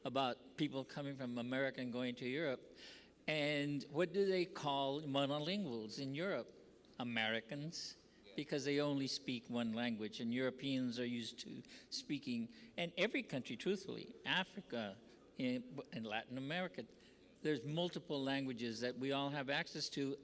about people coming from America and going to Europe. And what do they call monolinguals in Europe? Americans, because they only speak one language. And Europeans are used to speaking, and every country, truthfully, Africa and Latin America, there's multiple languages that we all have access to.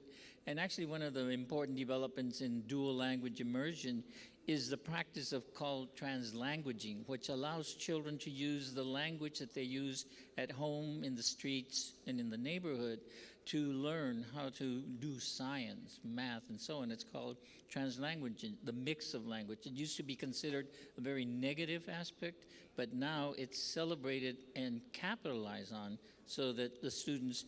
And actually, one of the important developments in dual language immersion is the practice of called translanguaging, which allows children to use the language that they use at home, in the streets, and in the neighborhood to learn how to do science, math, and so on. It's called translanguaging, the mix of language. It used to be considered a very negative aspect, but now it's celebrated and capitalized on so that the students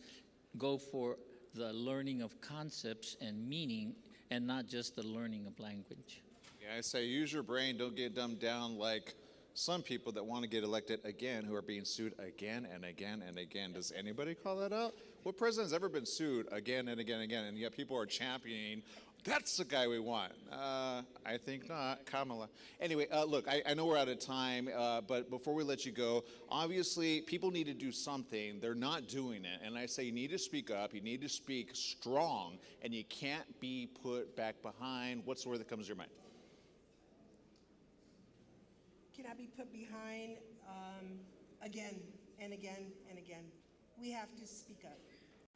go for the learning of concepts and meaning and not just the learning of language. Yeah, I say use your brain, don't get dumbed down like some people that want to get elected again who are being sued again and again and again. Does anybody call that out? What president's ever been sued again and again and again, and yet people are championing, that's the guy we want? I think not. Kamala. Anyway, look, I know we're out of time, but before we let you go, obviously people need to do something. They're not doing it. And I say you need to speak up, you need to speak strong, and you can't be put back behind. What's the word that comes to your mind? Cannot be put behind again and again and again. We have to speak up,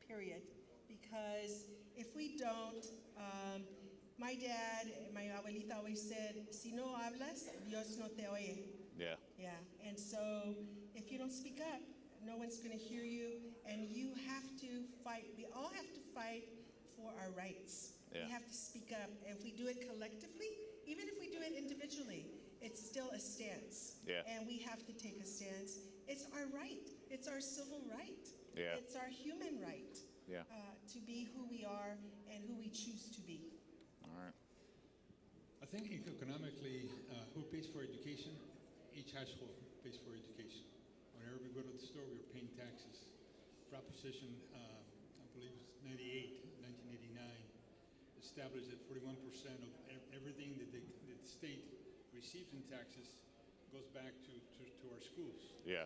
period. Because if we don't, my dad, my abuelita always said, si no hablas, Dios no te oye. Yeah. Yeah, and so if you don't speak up, no one's going to hear you, and you have to fight. We all have to fight for our rights. Yeah. We have to speak up, and if we do it collectively, even if we do it individually, it's still a stance. Yeah. And we have to take a stance. It's our right. It's our civil right. Yeah. It's our human right Yeah. to be who we are and who we choose to be. All right. I think economically, who pays for education? Each household pays for education. Whenever we go to the store, we're paying taxes. Proposition, I believe it's 1989, established that 41% of everything that the state receives in taxes goes back to our schools. Yeah.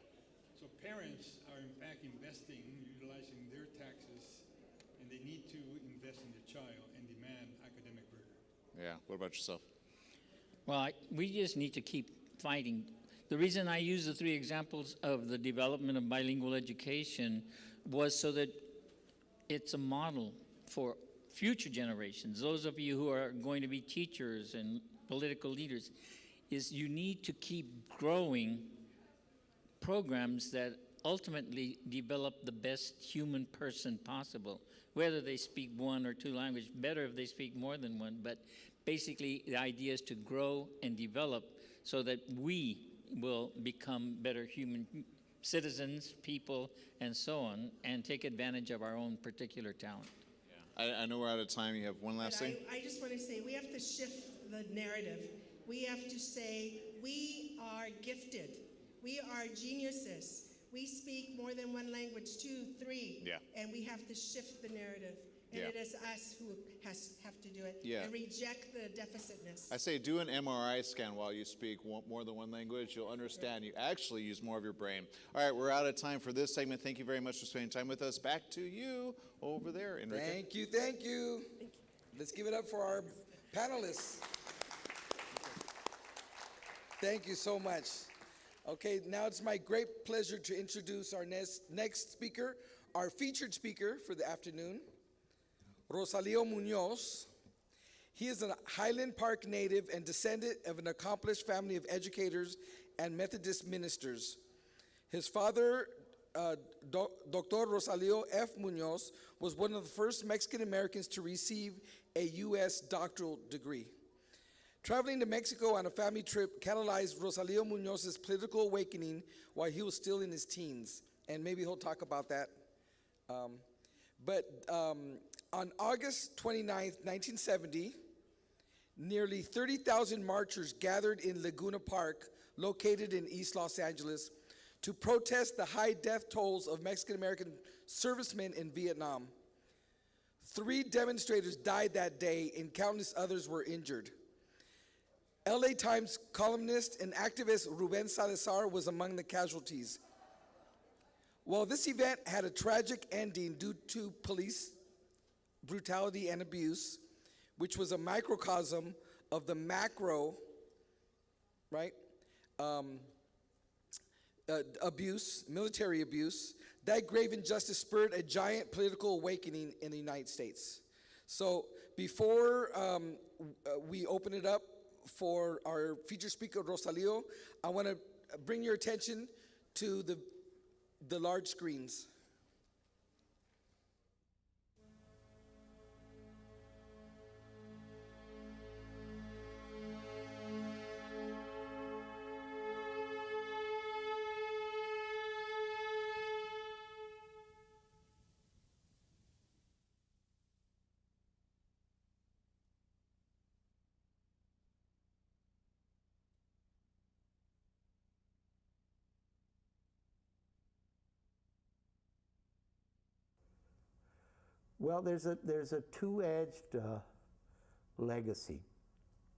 So parents are in fact investing, utilizing their taxes, and they need to invest in their child and demand academic rigor. Yeah. What about yourself? Well, we just need to keep fighting. The reason I use the three examples of the development of bilingual education was so that it's a model for future generations. Those of you who are going to be teachers and political leaders, is you need to keep growing programs that ultimately develop the best human person possible. Whether they speak one or two languages, better if they speak more than one, but basically the idea is to grow and develop so that we will become better human citizens, people, and so on, and take advantage of our own particular talent. I know we're out of time. You have one last But thing? I just want to say we have to shift the narrative. We have to say we are gifted. We are geniuses. We speak more than one language, 2, 3. Yeah. And we have to shift the narrative. And Yeah. it is us who have to do it. Yeah. And reject the deficitness. I say do an MRI scan while you speak more than one language. You'll understand. You actually use more of your brain. All right, we're out of time for this segment. Thank you very much for spending time with us. Back to you over there, Enrique. Thank you, thank you. Let's give it up for our panelists. Thank you so much. Okay, now it's my great pleasure to introduce our next speaker, our featured speaker for the afternoon, Rosalio Munoz. He is a Highland Park native and descendant of an accomplished family of educators and Methodist ministers. His father, Dr. Rosalio F. Munoz, was one of the first Mexican Americans to receive a U.S. doctoral degree. Traveling to Mexico on a family trip catalyzed Rosalio Munoz's political awakening while he was still in his teens, and maybe he'll talk about that. On August 29th, 1970, nearly 30,000 marchers gathered in Laguna Park, located in East Los Angeles, to protest the high death tolls of Mexican-American servicemen in Vietnam. 3 demonstrators died that day, and countless others were injured. LA Times columnist and activist Ruben Salazar was among the casualties. While this event had a tragic ending due to police brutality and abuse, which was a microcosm of the macro, right, abuse, military abuse, that grave injustice spurred a giant political awakening in the United States. So before we open it up for our featured speaker, Rosalio, I want to bring your attention to the large screens. Well, there's a two-edged legacy.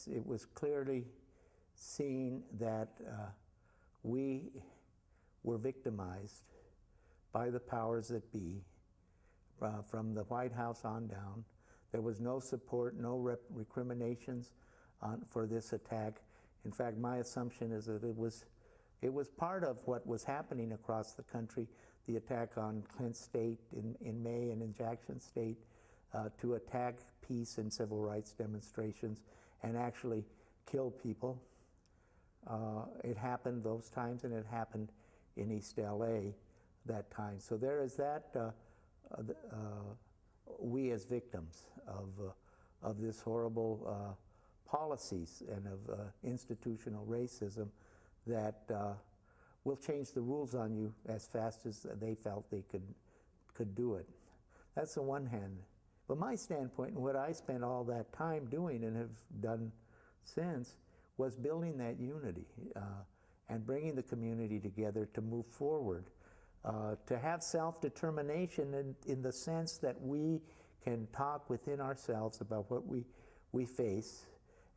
It was clearly seen that we were victimized by the powers that be from the White House on down. There was no support, no recriminations for this attack. In fact, my assumption is that it was part of what was happening across the country, the attack on Clint State in May and in Jackson State to attack peace and civil rights demonstrations and actually kill people. It happened those times, and it happened in East LA that time. So there is that, we as victims of this horrible policies and of institutional racism that will change the rules on you as fast as they felt they could do it. That's the one hand. But my standpoint, and what I spent all that time doing and have done since, was building that unity and bringing the community together to move forward, to have self-determination in the sense that we can talk within ourselves about what we face,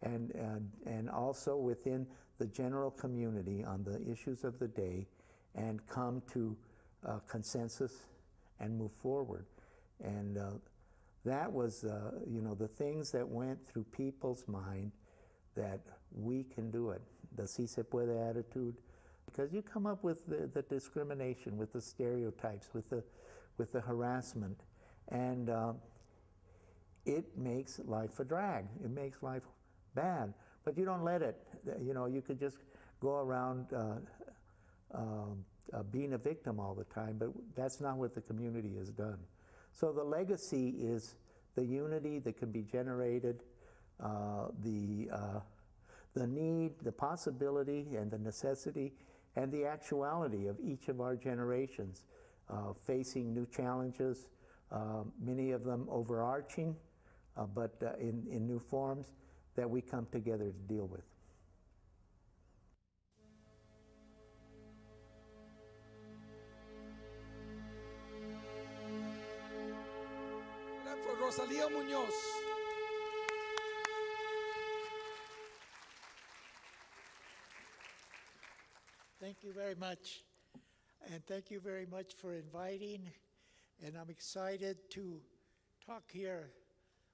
and also within the general community on the issues of the day, and come to consensus and move forward. And that was, the things that went through people's mind, that we can do it. The si se puede attitude. Because you come up with the discrimination, with the stereotypes, with the harassment, and it makes life a drag. It makes life bad. But you don't let it. You could just go around being a victim all the time, but that's not what the community has done. So the legacy is the unity that can be generated, the need, the possibility, and the necessity, and the actuality of each of our generations facing new challenges, many of them overarching, but in new forms that we come together to deal with. For Rosalía Muñoz. Thank you very much. And thank you very much for inviting. And I'm excited to talk here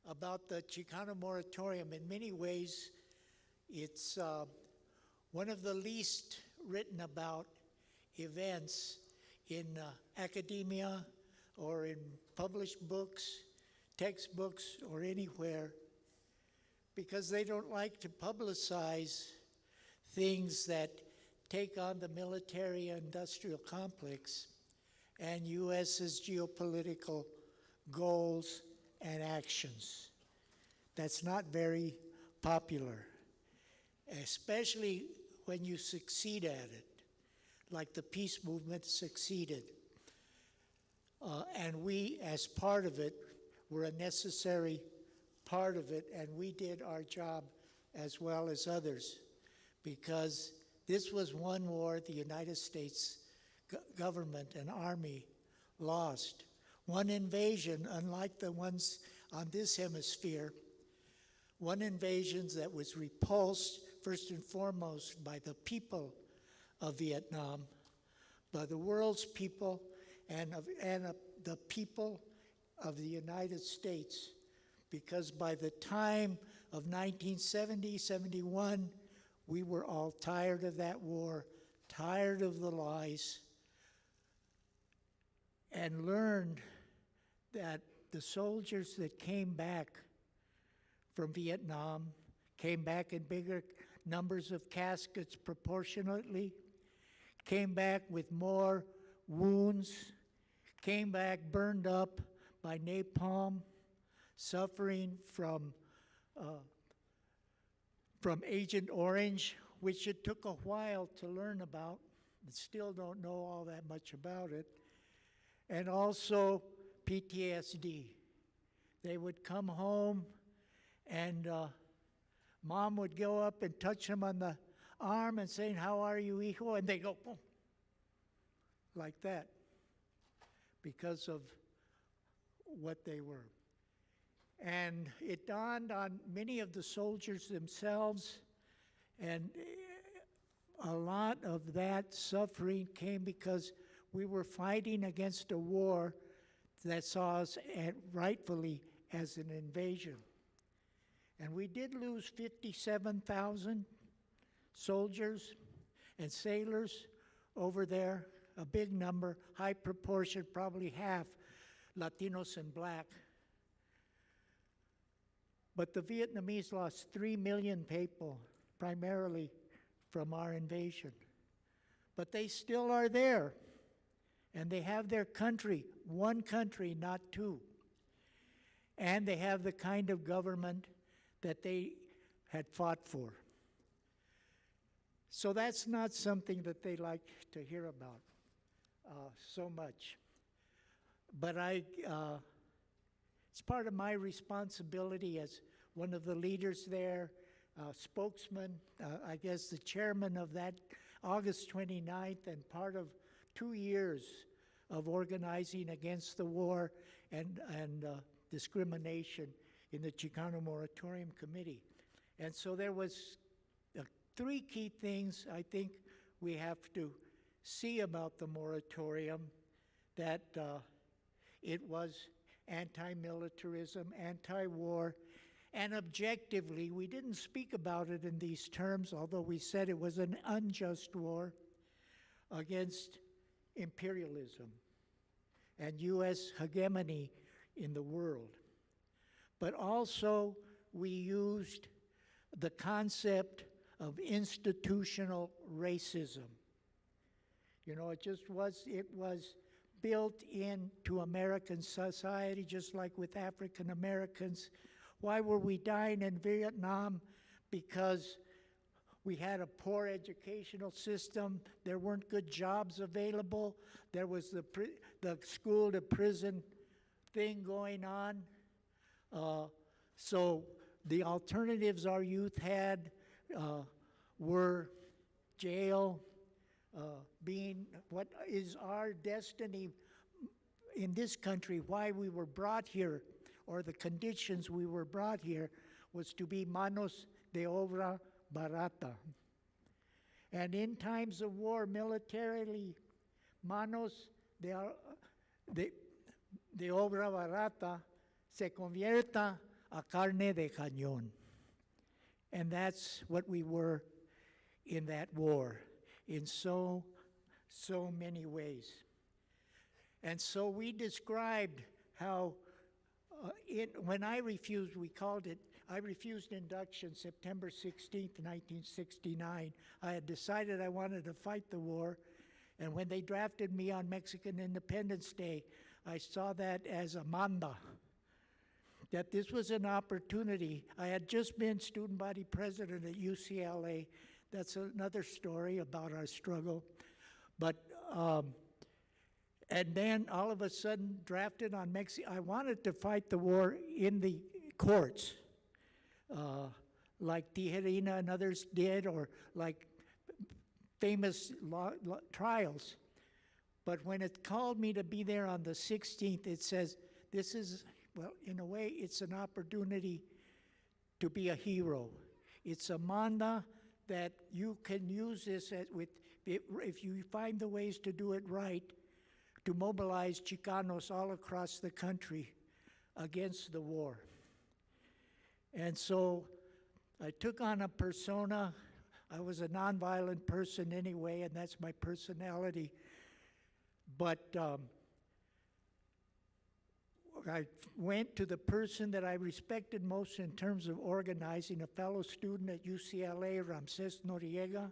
about the Chicano moratorium. In many ways, it's one of the least written about events in academia or in published books, textbooks, or anywhere, because they don't like to publicize things that take on the military-industrial complex and U.S.'s geopolitical goals and actions. That's not very popular, especially when you succeed at it, like the peace movement succeeded. And we, as part of it, were a necessary part of it, and we did our job as well as others, because this was one war the United States government and army lost. One invasion, unlike the ones on this hemisphere, one invasion that was repulsed first and foremost by the people of Vietnam, by the world's people, and the people of the United States, because by the time of 1970, 71, we were all tired of that war, tired of the lies, and learned that the soldiers that came back from Vietnam came back in bigger numbers of caskets proportionately, came back with more wounds, came back burned up by napalm, suffering from Agent Orange, which it took a while to learn about, and still don't know all that much about it, and also PTSD. They would come home and mom would go up and touch them on the arm and saying, "How are you, hijo?" And they go, boom, like that, because of what they were. And it dawned on many of the soldiers themselves, and a lot of that suffering came because we were fighting against a war that saw us rightfully as an invasion. And we did lose 57,000 soldiers and sailors over there, a big number, high proportion, probably half Latinos and black. But the Vietnamese lost 3 million people, primarily from our invasion. But they still are there, and they have their country, one country, not two. And they have the kind of government that they had fought for. So that's not something that they like to hear about so much. But it's part of my responsibility as one of the leaders there, spokesman, I guess the chairman of that August 29th, and part of 2 years of organizing against the war and discrimination in the Chicano Moratorium Committee. And so there was 3 key things I think we have to see about the moratorium, that it was anti-militarism, anti-war, and objectively, we didn't speak about it in these terms, although we said it was an unjust war against imperialism and U.S. hegemony in the world. But also, we used the concept of institutional racism. You know, it was built into American society, just like with African Americans. Why were we dying in Vietnam? Because we had a poor educational system. There weren't good jobs available. There was the school to prison thing going on. So the alternatives our youth had were jail, being what is our destiny in this country, why we were brought here, or the conditions we were brought here, was to be manos de obra barata. And in times of war, militarily, manos de obra barata se convierta a carne de cañón. And that's what we were in that war, in so many ways. And so we described how, when I refused, I refused induction September 16th, 1969. I had decided I wanted to fight the war, and when they drafted me on Mexican Independence Day, I saw that as a manda, that this was an opportunity. I had just been student body president at UCLA. That's another story about our struggle. But, and then all of a sudden, drafted on Mexico. I wanted to fight the war in the courts, like Tijerina and others did, or like famous trials. But when it called me to be there on the 16th, it says, this is, well, in a way, it's an opportunity to be a hero. It's a manda that you can use this if you find the ways to do it right, to mobilize Chicanos all across the country against the war. And so I took on a persona. I was a nonviolent person anyway, and that's my personality. But I went to the person that I respected most in terms of organizing, a fellow student at UCLA, Ramses Noriega,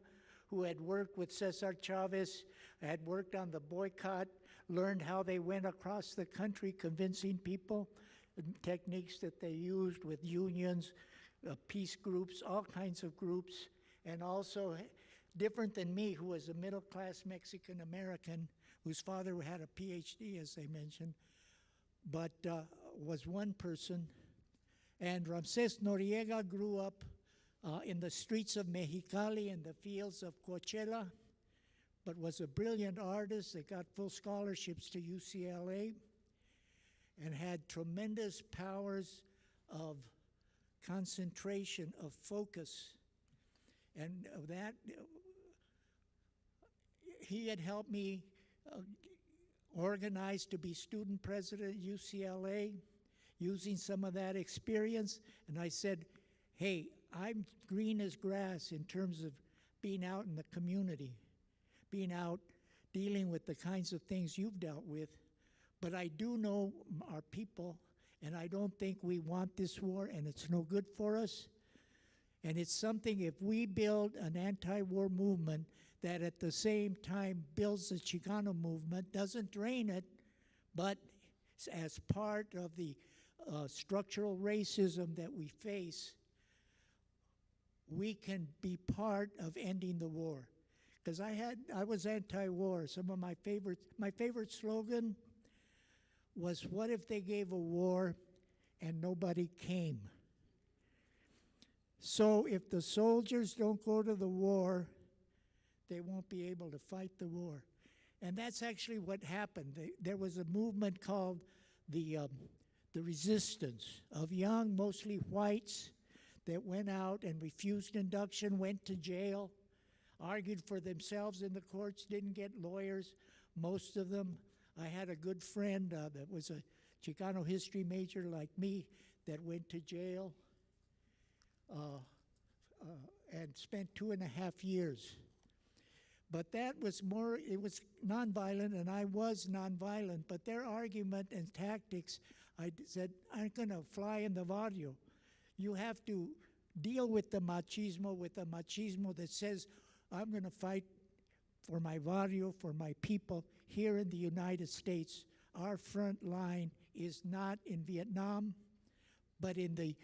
who had worked with Cesar Chavez, had worked on the boycott, learned how they went across the country convincing people, techniques that they used with unions, peace groups, all kinds of groups, and also different than me, who was a middle-class Mexican-American whose father had a PhD, as they mentioned, but was one person. And Ramses Noriega grew up in the streets of Mexicali and the fields of Coachella, but was a brilliant artist that got full scholarships to UCLA and had tremendous powers of concentration, of focus. And that, he had helped me organize to be student president at UCLA, using some of that experience. And I said, hey, I'm green as grass in terms of being out in the community, being out dealing with the kinds of things you've dealt with. But I do know our people, and I don't think we want this war, and it's no good for us. And it's something, if we build an anti-war movement that at the same time builds the Chicano movement, doesn't drain it, but as part of the structural racism that we face, we can be part of ending the war. Because I was anti-war. Some of my favorite slogan was, what if they gave a war and nobody came? So if the soldiers don't go to the war, they won't be able to fight the war. And that's actually what happened. There was a movement called the resistance of young, mostly whites, that went out and refused induction, went to jail, argued for themselves in the courts, didn't get lawyers, most of them. I had a good friend that was a Chicano history major like me that went to jail and spent 2.5 years. But that was more, it was nonviolent, and I was nonviolent, but their argument and tactics, I said, aren't going to fly in the barrio. You have to deal with the machismo that says, I'm going to fight for my barrio, for my people here in the United States. Our front line is not in Vietnam, but in the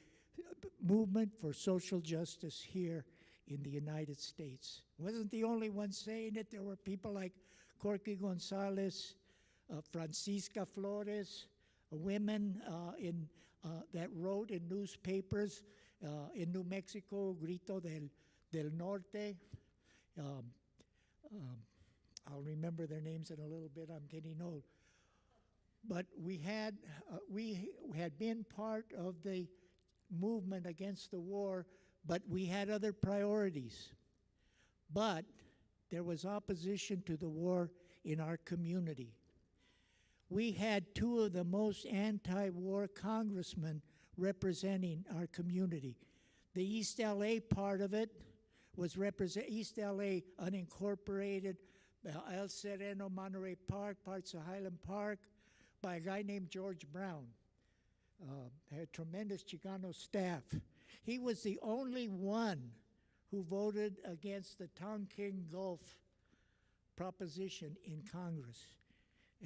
movement for social justice here in the United States. Wasn't the only one saying it. There were people like Corky Gonzalez, Francisca Flores, women that wrote in newspapers in New Mexico, Grito del Norte. I'll remember their names in a little bit. I'm getting old. But we had been part of the movement against the war, but we had other priorities. But there was opposition to the war in our community. We had two of the most anti-war congressmen representing our community. The East LA part of it was East LA unincorporated, El Sereno, Monterey Park, parts of Highland Park, by a guy named George Brown. Had tremendous Chicano staff. He was the only one who voted against the Tonkin Gulf proposition in Congress.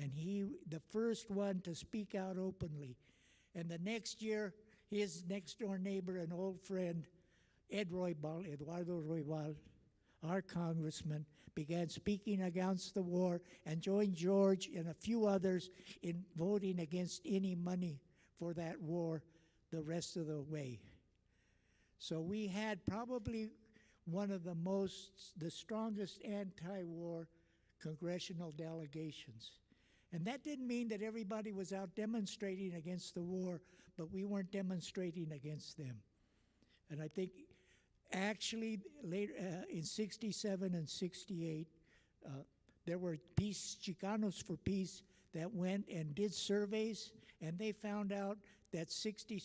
And he, the first one to speak out openly. And the next year, his next door neighbor and old friend, Eduardo Roybal, our congressman, began speaking against the war and joined George and a few others in voting against any money for that war the rest of the way. So we had probably one of the strongest anti-war congressional delegations. And that didn't mean that everybody was out demonstrating against the war, but we weren't demonstrating against them. And I think actually later in 67 and 68, there were Chicanos for Peace that went and did surveys, and they found out that 60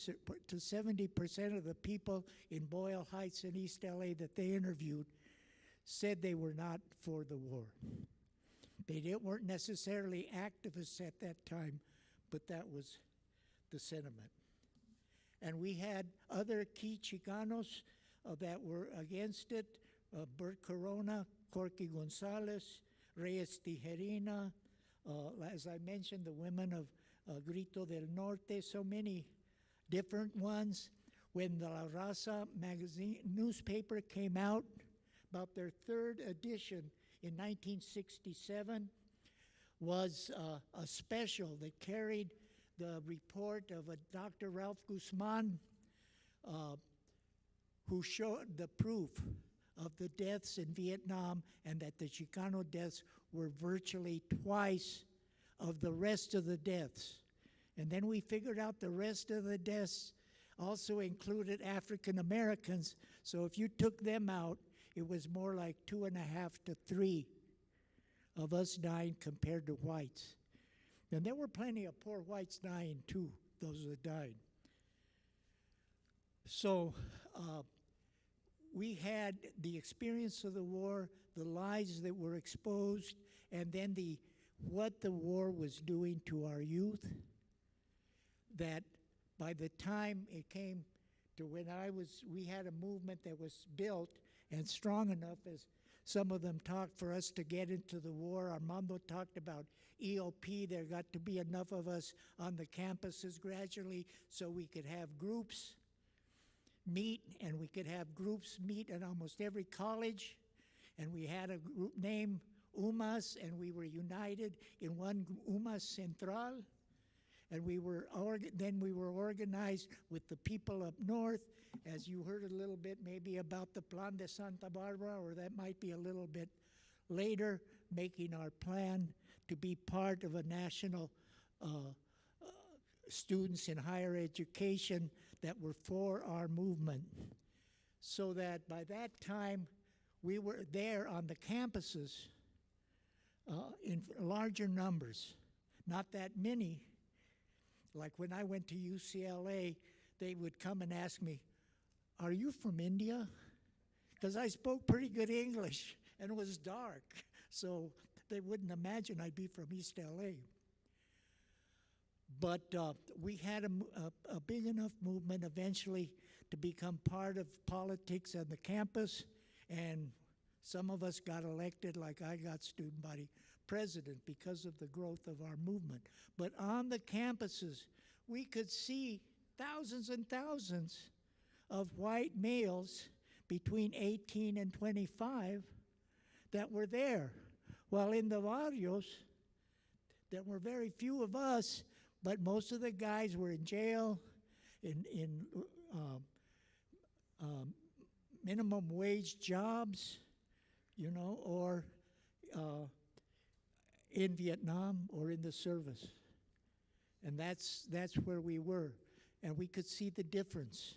to 70% of the people in Boyle Heights and East LA that they interviewed said they were not for the war. They weren't necessarily activists at that time, but that was the sentiment. And we had other key Chicanos that were against it, Bert Corona, Corky Gonzalez, Reyes Tijerina, as I mentioned, the women of Grito del Norte, so many different ones. When the La Raza magazine newspaper came out, about their third edition in 1967, was a special that carried the report of a Dr. Ralph Guzman, who showed the proof of the deaths in Vietnam, and that the Chicano deaths were virtually twice of the rest of the deaths. And then we figured out the rest of the deaths also included African Americans, so if you took them out, it was more like 2.5 to 3 of us dying compared to whites. And there were plenty of poor whites dying too, those that died. So we had the experience of the war, the lies that were exposed, and then what the war was doing to our youth, that by the time it came to when we had a movement that was built and strong enough, as some of them talked, for us to get into the war. Armando talked about EOP. There got to be enough of us on the campuses gradually so we could have groups. meet, and we could have groups meet at almost every college. And we had a group named UMAS, and we were united in one UMAS Central. And then we were organized with the people up north, as you heard a little bit maybe about the Plan de Santa Barbara, or that might be a little bit later, making our plan to be part of a national students in higher education that were for our movement. So that by that time, we were there on the campuses in larger numbers, not that many. Like when I went to UCLA, they would come and ask me, "Are you from India?" Because I spoke pretty good English and it was dark, so they wouldn't imagine I'd be from East LA. But we had a big enough movement eventually to become part of politics on the campus, and some of us got elected, like I got student body president because of the growth of our movement. But on the campuses, we could see thousands and thousands of white males between 18 and 25 that were there. While in the barrios, there were very few of us, but most of the guys were in jail, in minimum wage jobs, or in Vietnam or in the service. And that's where we were. And we could see the difference.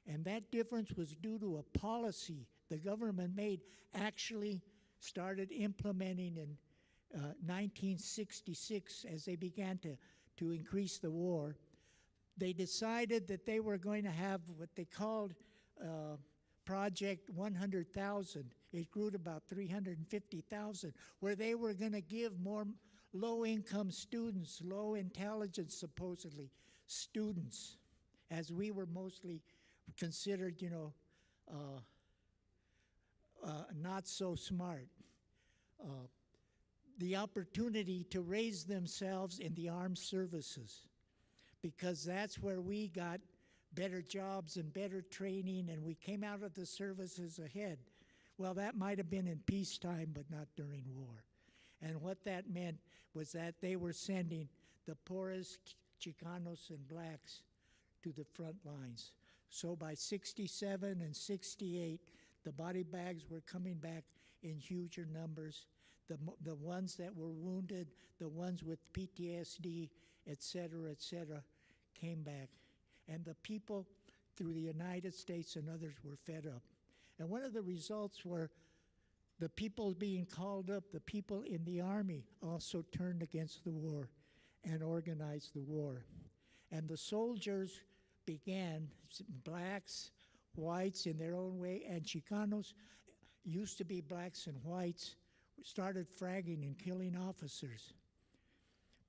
And that difference was due to a policy the government made, actually started implementing in 1966 as they began to increase the war. They decided that they were going to have what they called Project 100,000. It grew to about 350,000, where they were going to give more low-income students, low intelligence, supposedly, students, as we were mostly considered, not so smart, the opportunity to raise themselves in the armed services, because that's where we got better jobs and better training, and we came out of the services ahead. Well, that might have been in peacetime, but not during war. And what that meant was that they were sending the poorest Chicanos and blacks to the front lines. So by 67 and 68, the body bags were coming back in huger numbers. The ones that were wounded, the ones with PTSD, et cetera, came back. And the people through the United States and others were fed up. And one of the results were the people being called up, the people in the army also turned against the war and organized the war. And the soldiers began, blacks, whites in their own way, and Chicanos, used to be blacks and whites, started fragging and killing officers.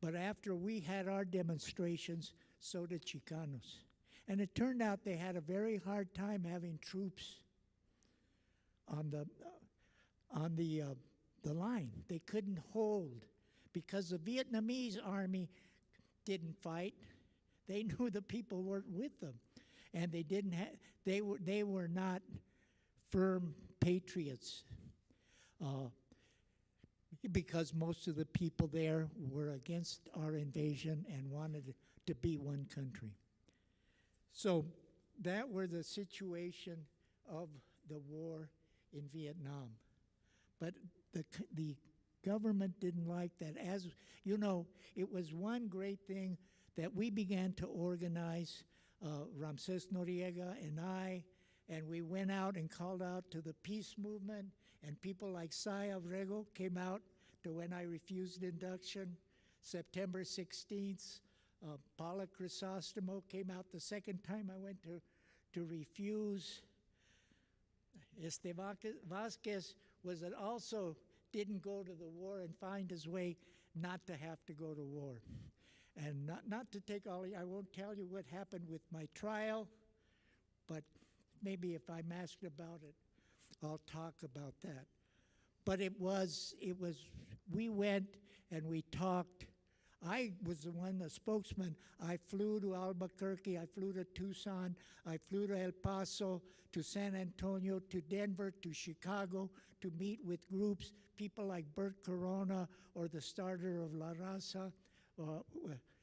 But after we had our demonstrations, so did Chicanos. And it turned out they had a very hard time having troops on the line. They couldn't hold because the Vietnamese army didn't fight. They knew the people weren't with them, and they were not firm patriots, because most of the people there were against our invasion and wanted to be one country. So that were the situation of the war in Vietnam. But the government didn't like that. As you know, it was one great thing that we began to organize, Ramses Noriega and I, and we went out and called out to the peace movement, and people like Sai Abrego came out to when I refused induction. September 16th, Paula Crisostomo came out the second time I went to refuse. Vasquez also didn't go to the war and find his way not to have to go to war. And not to take I won't tell you what happened with my trial, but maybe if I'm asked about it, I'll talk about that. But we went and we talked I was the one, the spokesman. I flew to Albuquerque, I flew to Tucson, I flew to El Paso, to San Antonio, to Denver, to Chicago, to meet with groups, people like Bert Corona or the starter of La Raza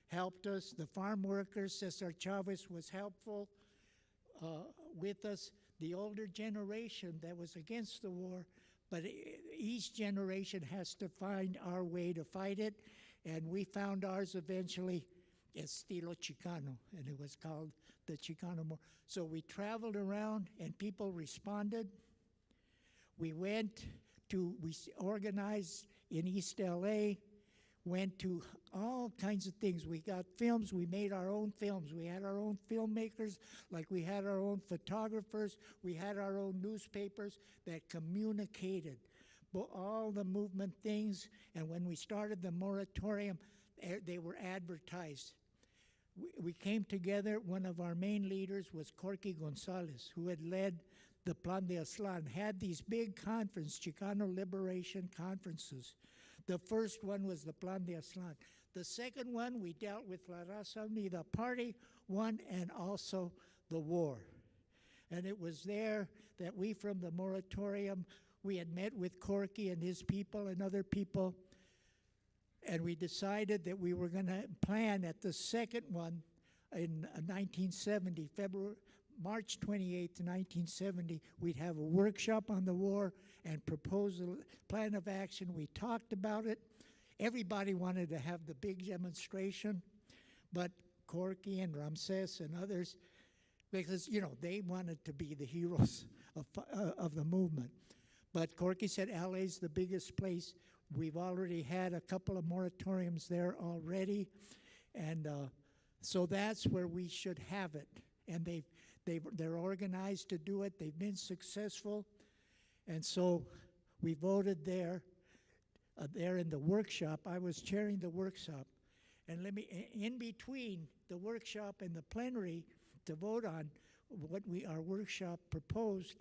helped us. The farm workers, Cesar Chavez was helpful with us. The older generation that was against the war, but each generation has to find our way to fight it, and we found ours eventually, Estilo Chicano, and it was called the Chicano War. So we traveled around, and people responded. We organized in East LA, went to all kinds of things. We got films, we made our own films. We had our own filmmakers, like we had our own photographers, we had our own newspapers that communicated all the movement things. And when we started the moratorium, they were advertised. We came together. One of our main leaders was Corky Gonzalez, who had led the Plan de Aztlan, had these big conferences, Chicano Liberation Conferences. The first one was the Plan de Aztlan. The second one, we dealt with La Raza Unida Party, one, and also the war. And it was there that we, from the moratorium, we had met with Corky and his people and other people, and we decided that we were going to plan at the second one in 1970, March 28th, 1970, we'd have a workshop on the war and propose a plan of action. We talked about it. Everybody wanted to have the big demonstration, but Corky and Ramses and others, because, you know, they wanted to be the heroes of the movement. But Corky said, LA's the biggest place. We've already had a couple of moratoriums there already, and so that's where we should have it. And they're organized to do it. They've been successful. And so we voted there in the workshop. I was chairing the workshop. And in between the workshop and the plenary to vote on what our workshop proposed,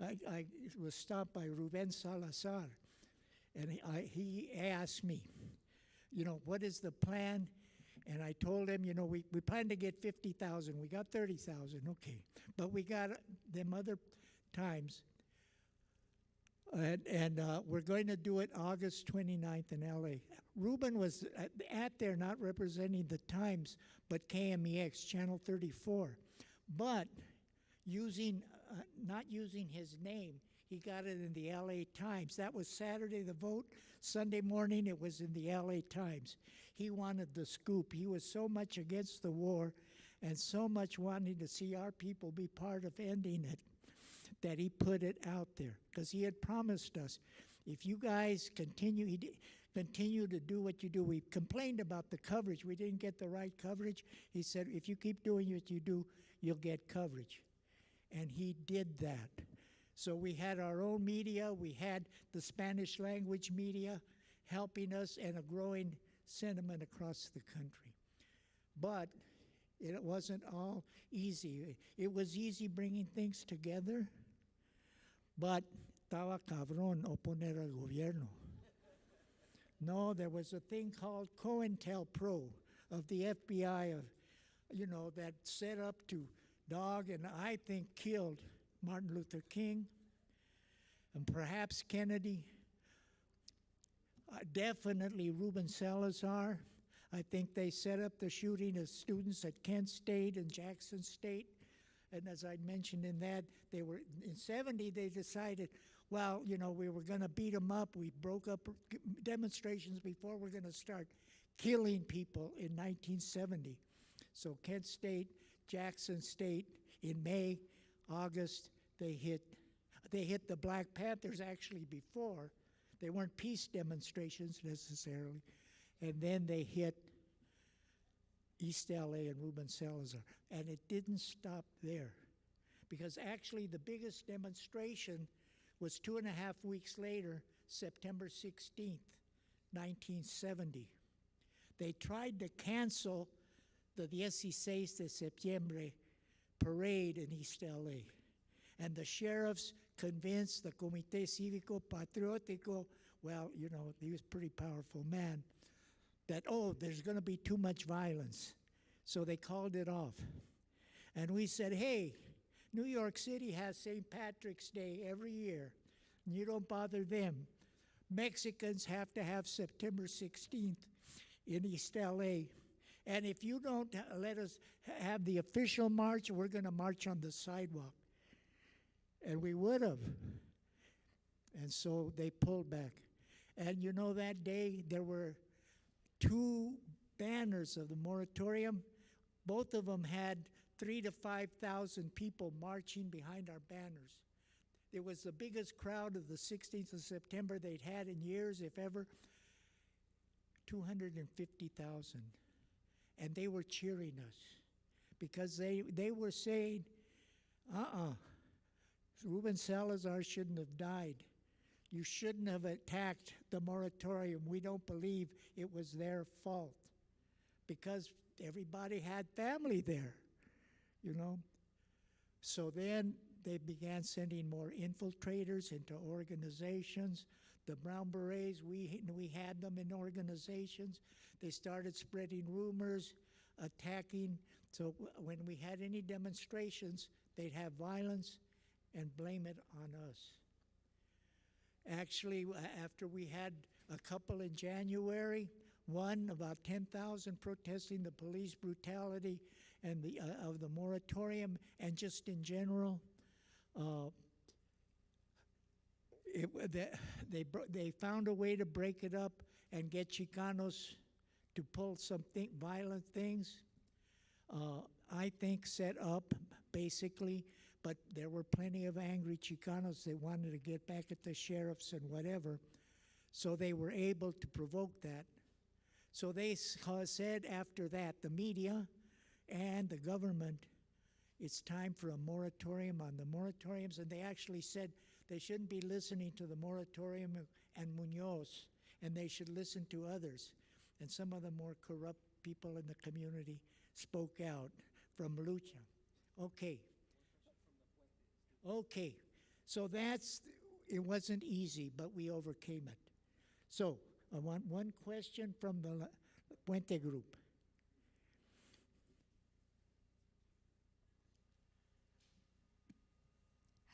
I was stopped by Ruben Salazar. And he asked me, you know, what is the plan? And I told him, you know, we planned to get 50,000. We got 30,000, okay. But we got them other times. And we're going to do it August 29th in LA. Ruben was at there not representing the Times, but KMEX, Channel 34. But not using his name, he got it in the LA Times. That was Saturday, the vote. Sunday morning, it was in the LA Times. He wanted the scoop. He was so much against the war and so much wanting to see our people be part of ending it that he put it out there. Because he had promised us, if you guys continue to do what you do, we complained about the coverage. We didn't get the right coverage. He said, if you keep doing what you do, you'll get coverage. And he did that. So we had our own media, we had the Spanish language media helping us, and a growing sentiment across the country. But it wasn't all easy. It was easy bringing things together, but estaba cabrón oponer al gobierno. No, there was a thing called COINTELPRO of the FBI, that set up to dog and I think killed Martin Luther King, and perhaps Kennedy, definitely Ruben Salazar. I think they set up the shooting of students at Kent State and Jackson State. And as I mentioned in that, in 70, they decided, well, we were going to beat them up. We broke up demonstrations before we're going to start killing people in 1970. So Kent State, Jackson State, in May, August, they hit the Black Panthers actually before. They weren't peace demonstrations necessarily. And then they hit East LA and Ruben Salazar. And it didn't stop there. Because actually the biggest demonstration was 2.5 weeks later, September 16th, 1970. They tried to cancel the 16 de septiembre parade in East LA. And the sheriffs convinced the Comité Cívico Patriótico, well, he was a pretty powerful man, that, oh, there's going to be too much violence. So they called it off. And we said, hey, New York City has St. Patrick's Day every year. And you don't bother them. Mexicans have to have September 16th in East LA. And if you don't let us have the official march, we're going to march on the sidewalk. And we would have. And so they pulled back. And you know, that day there were 2 banners of the moratorium. Both of them had 3,000 to 5,000 people marching behind our banners. It was the biggest crowd of the 16th of September they'd had in years, if ever. 250,000. And they were cheering us because they were saying, Ruben Salazar shouldn't have died. You shouldn't have attacked the moratorium. We don't believe it was their fault because everybody had family there, you know. So then they began sending more infiltrators into organizations. The Brown Berets, we had them in organizations. They started spreading rumors, attacking. So when we had any demonstrations, they'd have violence and blame it on us. Actually, after we had a couple in January, one, about 10,000 protesting the police brutality and of the moratorium, and just in general, they found a way to break it up and get Chicanos to pull some violent things. I think set up, basically, but there were plenty of angry Chicanos that wanted to get back at the sheriffs and whatever, so they were able to provoke that. So they said after that, the media and the government, it's time for a moratorium on the moratoriums, and they actually said they shouldn't be listening to the moratorium and Munoz, and they should listen to others. And some of the more corrupt people in the community spoke out from Lucha. Okay, so it wasn't easy, but we overcame it. So I want one question from the Puente group.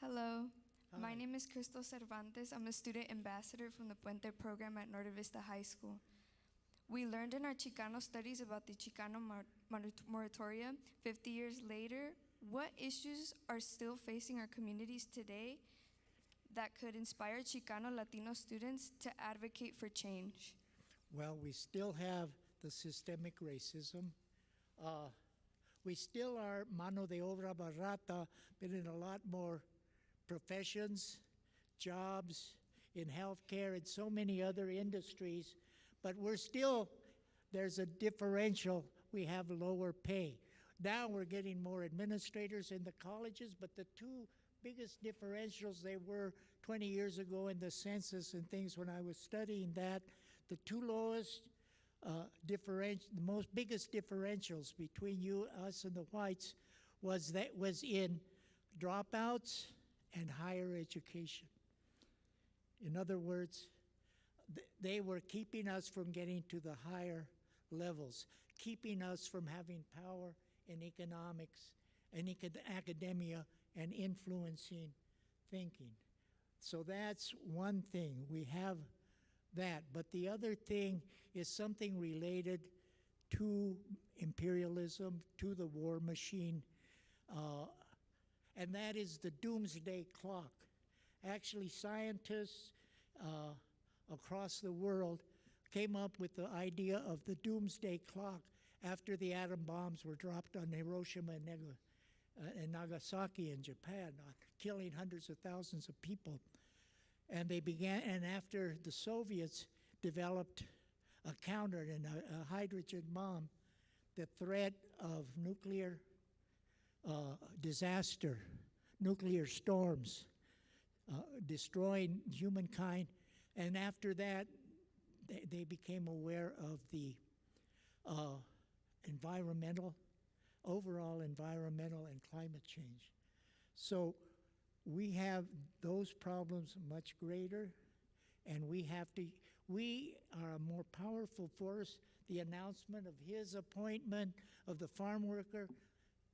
Hello, my name is Crystal Cervantes. I'm a student ambassador from the Puente program at Norte Vista High School. We learned in our Chicano studies about the Chicano moratorium 50 years later. What issues are still facing our communities today that could inspire Chicano Latino students to advocate for change? Well, we still have the systemic racism. We still are mano de obra barata, but in a lot more professions, jobs, in healthcare, and so many other industries. But there's a differential. We have lower pay. Now we're getting more administrators in the colleges, but the 2 biggest differentials, they were 20 years ago in the census and things when I was studying that, the 2 lowest the most biggest differentials between us and the whites was in dropouts and higher education. In other words, they were keeping us from getting to the higher levels, keeping us from having power in economics and academia and influencing thinking. So that's one thing. We have that. But the other thing is something related to imperialism, to the war machine, and that is the doomsday clock. Actually, scientists across the world came up with the idea of the doomsday clock after the atom bombs were dropped on Hiroshima and Nagasaki in Japan, killing hundreds of thousands of people. And after the Soviets developed a counter and a hydrogen bomb, the threat of nuclear disaster, nuclear storms, destroying humankind. And after that, they became aware of the overall environmental and climate change. So we have those problems much greater, and we we are a more powerful force. The announcement of his appointment of the farm worker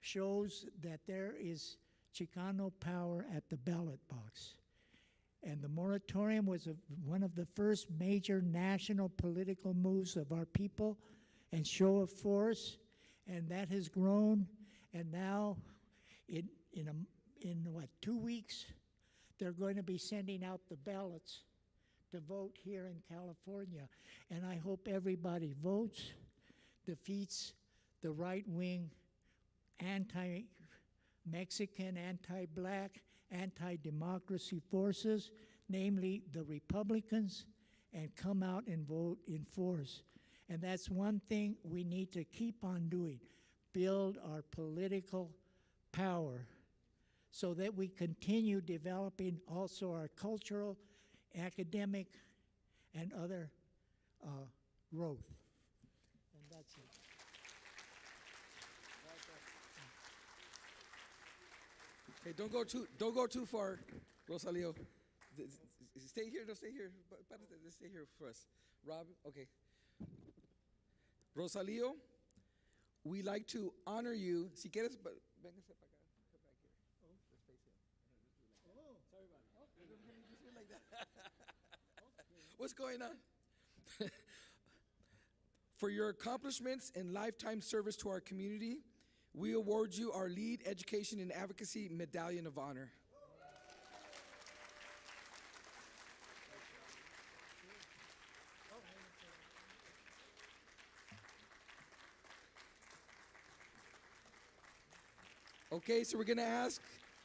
shows that there is Chicano power at the ballot box. And the moratorium was one of the first major national political moves of our people and show of force, and that has grown. And now, in 2 weeks, they're going to be sending out the ballots to vote here in California. And I hope everybody votes, defeats the right-wing, anti-Mexican, anti-black, anti-democracy forces, namely the Republicans, and come out and vote in force. And that's one thing we need to keep on doing, build our political power so that we continue developing also our cultural, academic, and other growth. And that's it. Hey, don't go too far, Rosalio. Stay here, no, stay here. Stay here for us. Rob, okay. Rosalio, we like to honor you. Si quieres, véngase para acá. Come back here. Oh, let's face it. Oh, sorry about it. Just like that. What's going on? For your accomplishments and lifetime service to our community, we award you our Lead Education and Advocacy Medallion of Honor. Okay, so we're gonna ask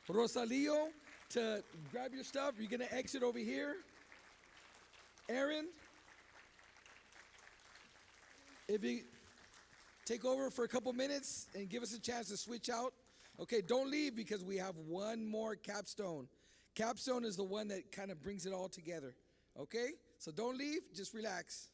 Rosalio to grab your stuff. You're gonna exit over here. Aaron, if you take over for a couple minutes and give us a chance to switch out. Okay, don't leave because we have one more capstone. Capstone is the one that kind of brings it all together. Okay, so don't leave, just relax.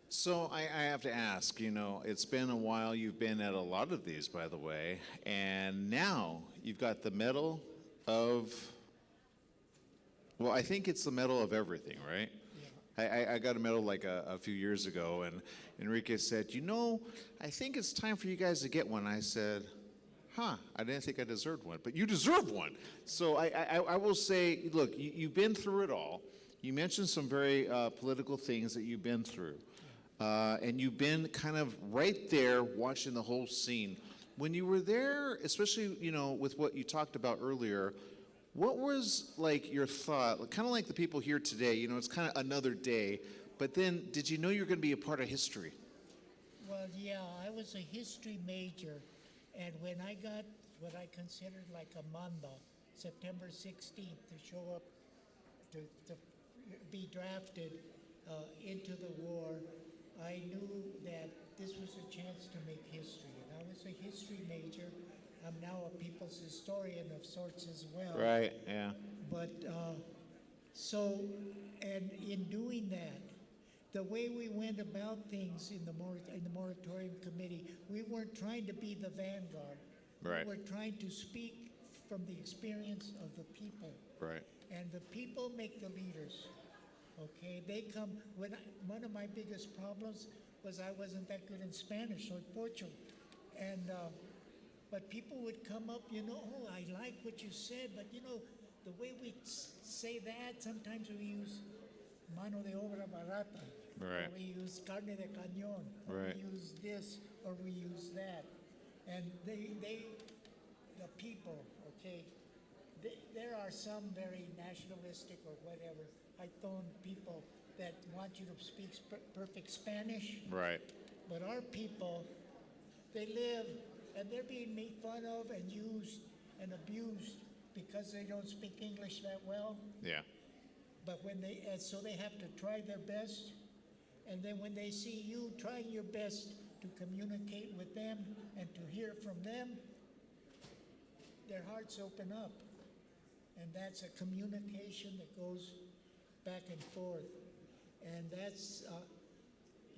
So I have to ask, it's been a while. You've been at a lot of these, by the way, and now you've got the medal of, well, I think it's the medal of everything, right? Yeah. I got a medal like a few years ago, and Enrique said, I think it's time for you guys to get one. I said, I didn't think I deserved one, but you deserve one. So I will say, look, you've been through it all. You mentioned some very political things that you've been through. And you've been kind of right there watching the whole scene. When you were there, especially, with what you talked about earlier, what was like your thought? Kind of like the people here today, it's kind of another day, but then did you know you were going to be a part of history? Well, yeah, I was a history major, and when I got what I considered like a manda, September 16th, to show up, to be drafted into the war, I knew that this was a chance to make history. And I was a history major. I'm now a people's historian of sorts as well. Right, yeah. But and in doing that, the way we went about things in the moratorium committee, we weren't trying to be the vanguard. Right. We were trying to speak from the experience of the people. Right. And the people make the leaders. Okay, they come, one of my biggest problems was I wasn't that good in Spanish or Portuguese. And, but people would come up, oh, I like what you said, but the way we say that, sometimes we use mano de obra barata. Right. Or we use carne de cañón. Right. Or we use this, or we use that. And the people, okay, there are some very nationalistic or whatever, Python people that want you to speak perfect Spanish. Right. But our people, they live and they're being made fun of and used and abused because they don't speak English that well. Yeah. But so they have to try their best. And then when they see you trying your best to communicate with them and to hear from them, their hearts open up. And that's a communication that goes back and forth. And that's,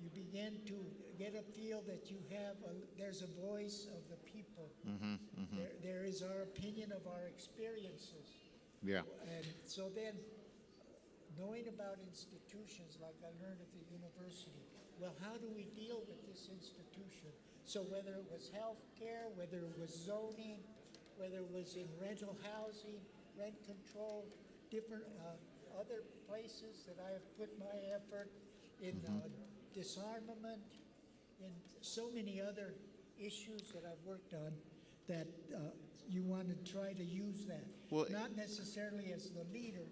you begin to get a feel that you have, there's a voice of the people. There is our opinion of our experiences. Yeah. And so then, knowing about institutions like I learned at the university, well, how do we deal with this institution? So whether it was healthcare, whether it was zoning, whether it was in rental housing, rent control, different other places that I have put my effort in disarmament, in so many other issues that I've worked on, that you want to try to use that. Well, not necessarily as the leader,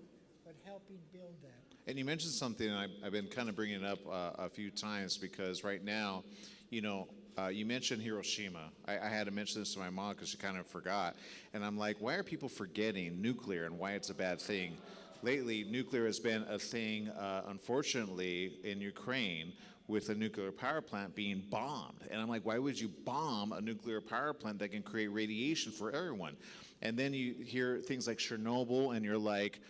but helping build that. And you mentioned something, and I've been kind of bringing it up a few times, because right now, you know, you mentioned Hiroshima. I had to mention this to my mom because she kind of forgot. And I'm like, why are people forgetting nuclear and why it's a bad thing? Lately, nuclear has been a thing, unfortunately, in Ukraine, with a nuclear power plant being bombed. And I'm like, why would you bomb a nuclear power plant that can create radiation for everyone? And then you hear things like Chernobyl, and you're like,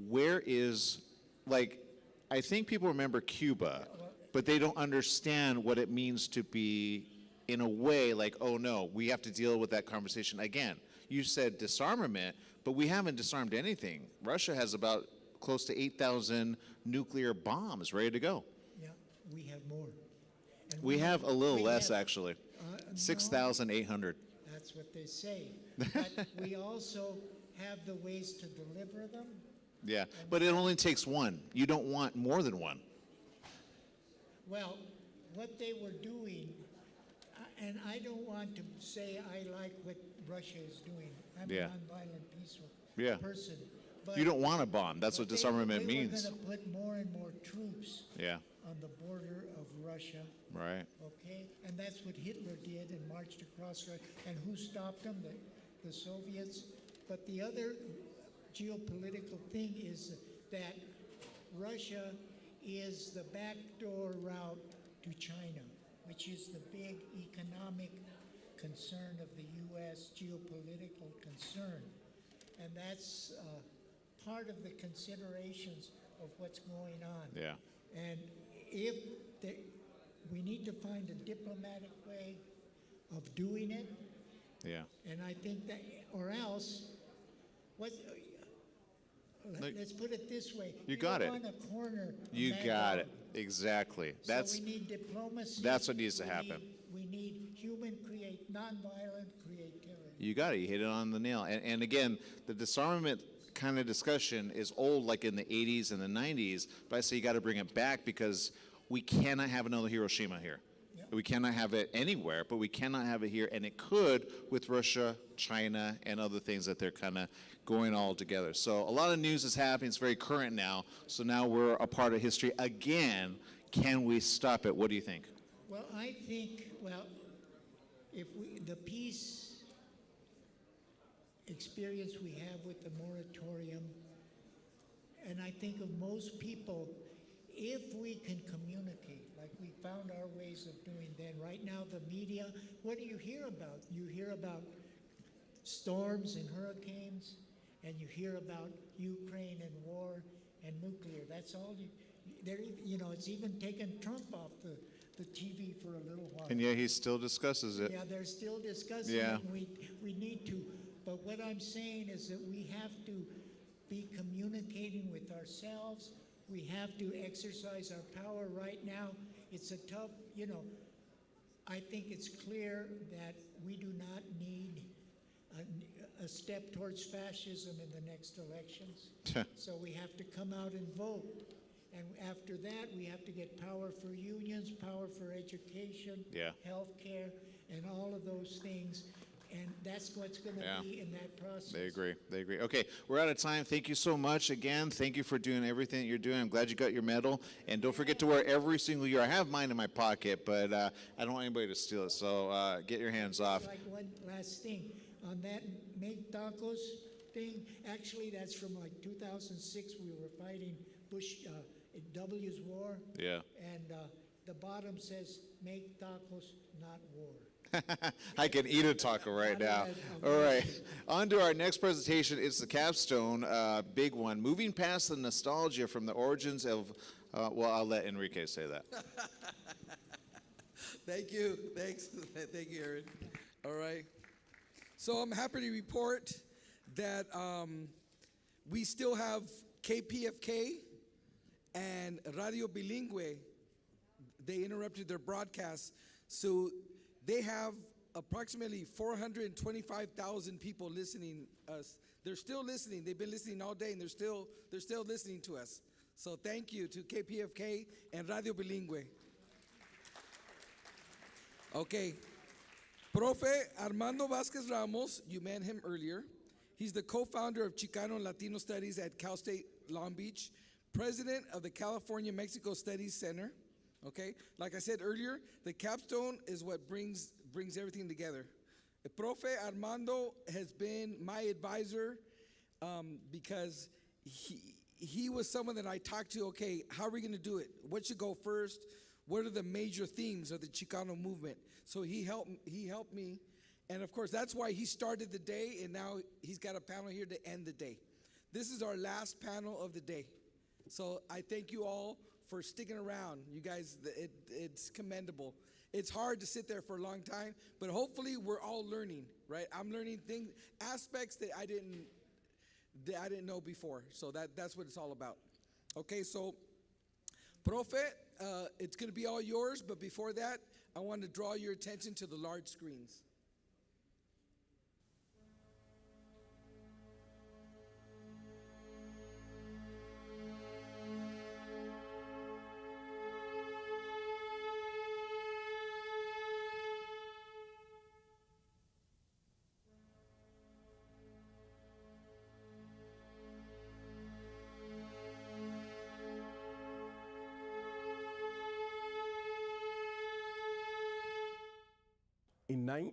where is, like, I think people remember Cuba, but they don't understand what it means to be, in a way, like, oh no, we have to deal with that conversation again. You said disarmament, but we haven't disarmed anything. Russia has about close to 8,000 nuclear bombs ready to go. Yeah, we have more. And We have a little we less, have- actually. no, 6,800. That's what they say. But we also have the ways to deliver them. Yeah, but it only takes one. You don't want more than one. Well, what they were doing, and I don't want to say I like what Russia is doing. I'm Yeah. a nonviolent, peaceful Yeah. person. But You don't want a bomb. That's what they- disarmament They means. were going to put more and more troops Yeah, on the border of Russia. right. Okay, and that's what Hitler did and marched across Russia. And who stopped him? The Soviets. But the other geopolitical thing is that Russia is the backdoor route to China, which is the big economic concern of the U.S., geopolitical concern. And that's part of the considerations of what's going on. Yeah. And if we need to find a diplomatic way of doing it, Yeah. and I think that, or else, let's put it this way. You got don't it. want to corner a You mad got dog. it. Exactly. So That's we need diplomacy. that's what needs to We happen. We need nonviolent creativity. You got it. You hit it on the nail. And again, the disarmament kind of discussion is old, like in the 80s and the 90s. But I say you got to bring it back, because we cannot have another Hiroshima here. We cannot have it anywhere, but we cannot have it here. And it could with Russia, China, and other things that they're kind of going all together. So a lot of news is happening. It's very current now. So now we're a part of history again. Can we stop it? What do you think? Well, I think, if the peace experience we have with the moratorium, and I think of most people, if we can communicate, like we found our ways of doing then. Right now, the media, what do you hear about? You hear about storms and hurricanes, and you hear about Ukraine and war and nuclear. That's all it's even taken Trump off the TV for a little while. And yet he still discusses it. Yeah, they're still discussing Yeah. it. And we need to. But what I'm saying is that we have to be communicating with ourselves. We have to exercise our power right now. It's a tough, I think it's clear that we do not need a step towards fascism in the next elections. So we have to come out and vote. And after that, we have to get power for unions, power for education, Yeah. health care, and all of those things. And that's what's going to Yeah. be in that process. They agree. They agree. Okay, we're out of time. Thank you so much again. Thank you for doing everything that you're doing. I'm glad you got your medal. And don't forget to wear it every single year. I have mine in my pocket, but I don't want anybody to steal it. So get your hands off. Like one last thing on that make tacos thing. Actually, that's from like 2006. We were fighting W's war. Yeah. And the bottom says make tacos, not war. I can eat a taco right now. All right, on to our next presentation. It's the capstone, big one. Moving past the nostalgia from the origins of, well, I'll let Enrique say that. Thank you. Thanks. Thank you, Aaron. All right. So I'm happy to report that we still have KPFK and Radio Bilingüe. They interrupted their broadcast. So they have approximately 425,000 people listening us. They're still listening. They've been listening all day, and they're still listening to us. So thank you to KPFK and Radio Bilingüe. Okay. Profe Armando Vázquez Ramos, you met him earlier. He's the co-founder of Chicano and Latino Studies at Cal State Long Beach, president of the California Mexico Studies Center. Okay, like I said earlier, the capstone is what brings everything together. Profe Armando has been my advisor because he was someone that I talked to. Okay, how are we going to do it? What should go first? What are the major themes of the Chicano movement? So he helped me, and of course that's why he started the day, and now he's got a panel here to end the day. This is our last panel of the day, so I thank you all for sticking around. You guys, it's commendable. It's hard to sit there for a long time, but hopefully we're all learning, right? I'm learning aspects that I didn't know before. So that's what it's all about. Okay, so Profe, it's going to be all yours, but before that, I want to draw your attention to the large screens.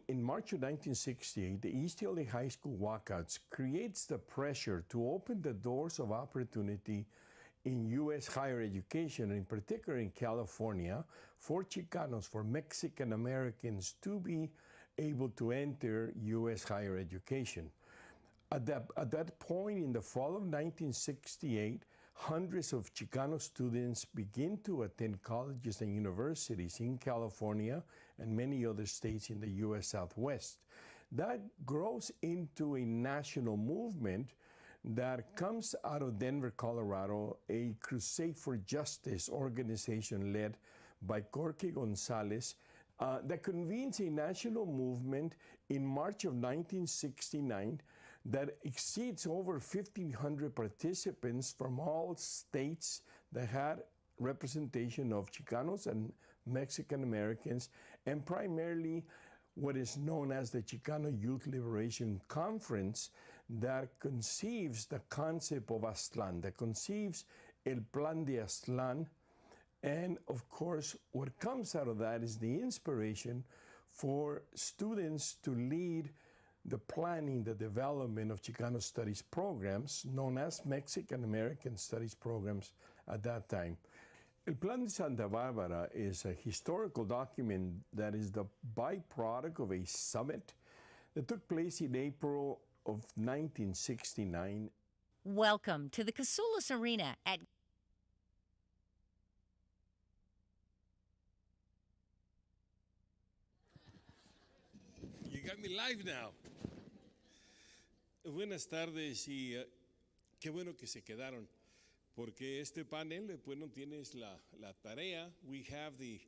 In March of 1968, the East LA High School walkouts creates the pressure to open the doors of opportunity in U.S. higher education, in particular in California, for Chicanos, for Mexican Americans to be able to enter U.S. higher education. At that point, in the fall of 1968, hundreds of Chicano students begin to attend colleges and universities in California and many other states in the U.S. Southwest. That grows into a national movement that comes out of Denver, Colorado, a Crusade for Justice organization led by Jorge Gonzalez that convenes a national movement in March of 1969 that exceeds over 1,500 participants from all states that had representation of Chicanos and Mexican Americans, and primarily what is known as the Chicano Youth Liberation Conference that conceives the concept of Aztlán, that conceives El Plan de Aztlán, and of course what comes out of that is the inspiration for students to lead the planning, the development of Chicano studies programs, known as Mexican American studies programs at that time. El Plan de Santa Barbara is a historical document that is the byproduct of a summit that took place in April of 1969. Welcome to the Casulas Arena at You got me live now. Buenas tardes y qué bueno que se quedaron, porque este panel, bueno, tienes la tarea. We have the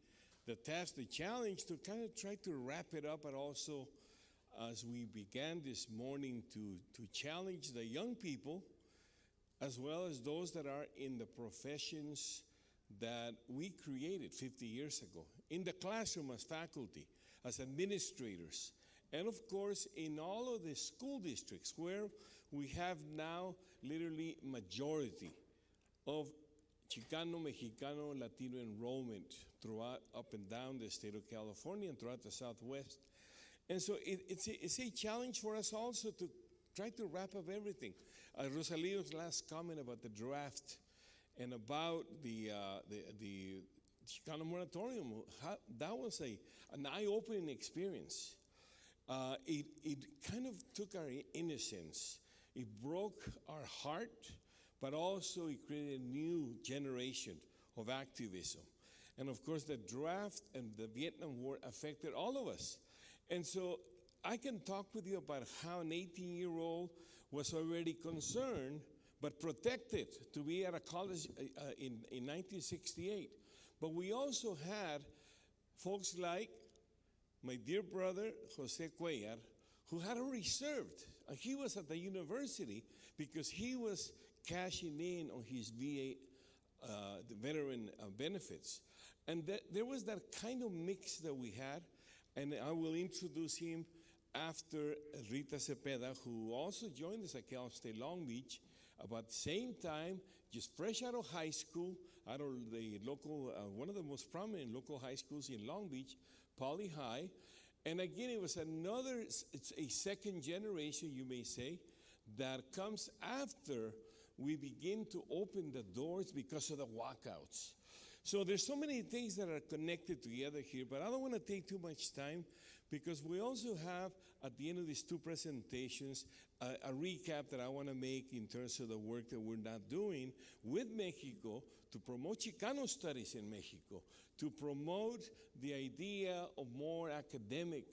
task, the challenge to kind of try to wrap it up, but also as we began this morning to challenge the young people as well as those that are in the professions that we created 50 years ago, in the classroom as faculty, as administrators, and of course in all of the school districts where we have now literally majority of Chicano, Mexicano, Latino enrollment throughout, up and down the state of California and throughout the Southwest. And so it's a challenge for us also to try to wrap up everything. Rosalio's last comment about the draft and about the Chicano moratorium. That was an eye-opening experience. It kind of took our innocence. It broke our heart, but also it created a new generation of activism. And of course, the draft and the Vietnam War affected all of us. And so I can talk with you about how an 18-year-old was already concerned but protected to be at a college in 1968. But we also had folks like my dear brother, Jose Cuellar, who had already served. And he was at the university because he was cashing in on his VA the veteran benefits. And there was that kind of mix that we had. And I will introduce him after Rita Cepeda, who also joined us at Cal State Long Beach about the same time, just fresh out of high school, out of the local, one of the most prominent local high schools in Long Beach, Poly High. And again, it was it's a second generation, you may say, that comes after we begin to open the doors because of the walkouts. So there's so many things that are connected together here, but I don't want to take too much time because we also have, at the end of these two presentations, a recap that I want to make in terms of the work that we're not doing with Mexico to promote Chicano studies in Mexico, to promote the idea of more academic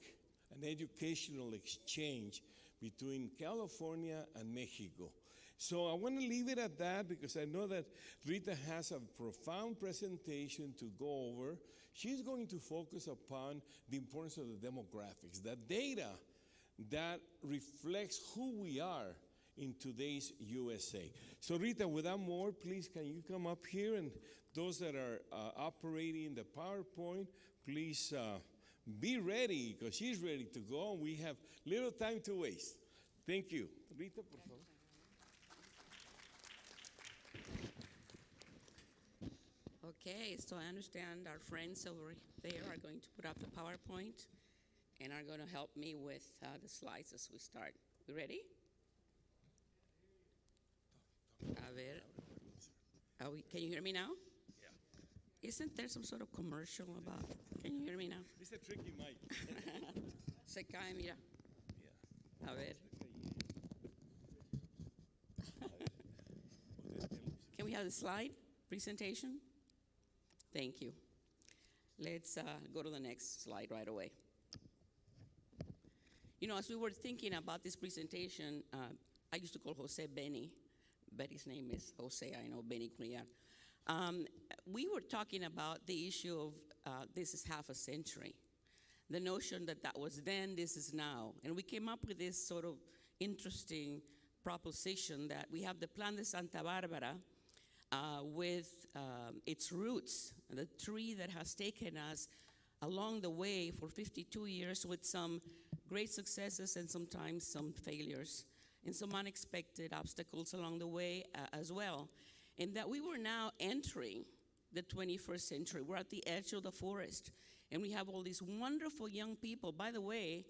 and educational exchange between California and Mexico. So I want to leave it at that because I know that Rita has a profound presentation to go over. She's going to focus upon the importance of the demographics, the data that reflects who we are in today's USA. So Rita, without more, please can you come up here, and those that are operating the PowerPoint, please be ready because she's ready to go and we have little time to waste. Thank you. Rita, por favor. Okay, so I understand our friends over there are going to put up the PowerPoint and are going to help me with the slides as we start. We ready? A ver. Can you hear me now? Yeah. Isn't there some sort of commercial about? Can you hear me now? It's a tricky mic. Se cae, mira. Yeah. A ver. Can we have the slide presentation? Thank you. Let's go to the next slide right away. You know, as we were thinking about this presentation, I used to call Jose Benny, but his name is Jose, I know, Benny Criar. We were talking about the issue of this is half a century. The notion that that was then, this is now. And we came up with this sort of interesting proposition that we have the Plan de Santa Barbara with its roots, the tree that has taken us along the way for 52 years with some great successes and sometimes some failures and some unexpected obstacles along the way as well. And that we were now entering the 21st century. We're at the edge of the forest and we have all these wonderful young people. By the way,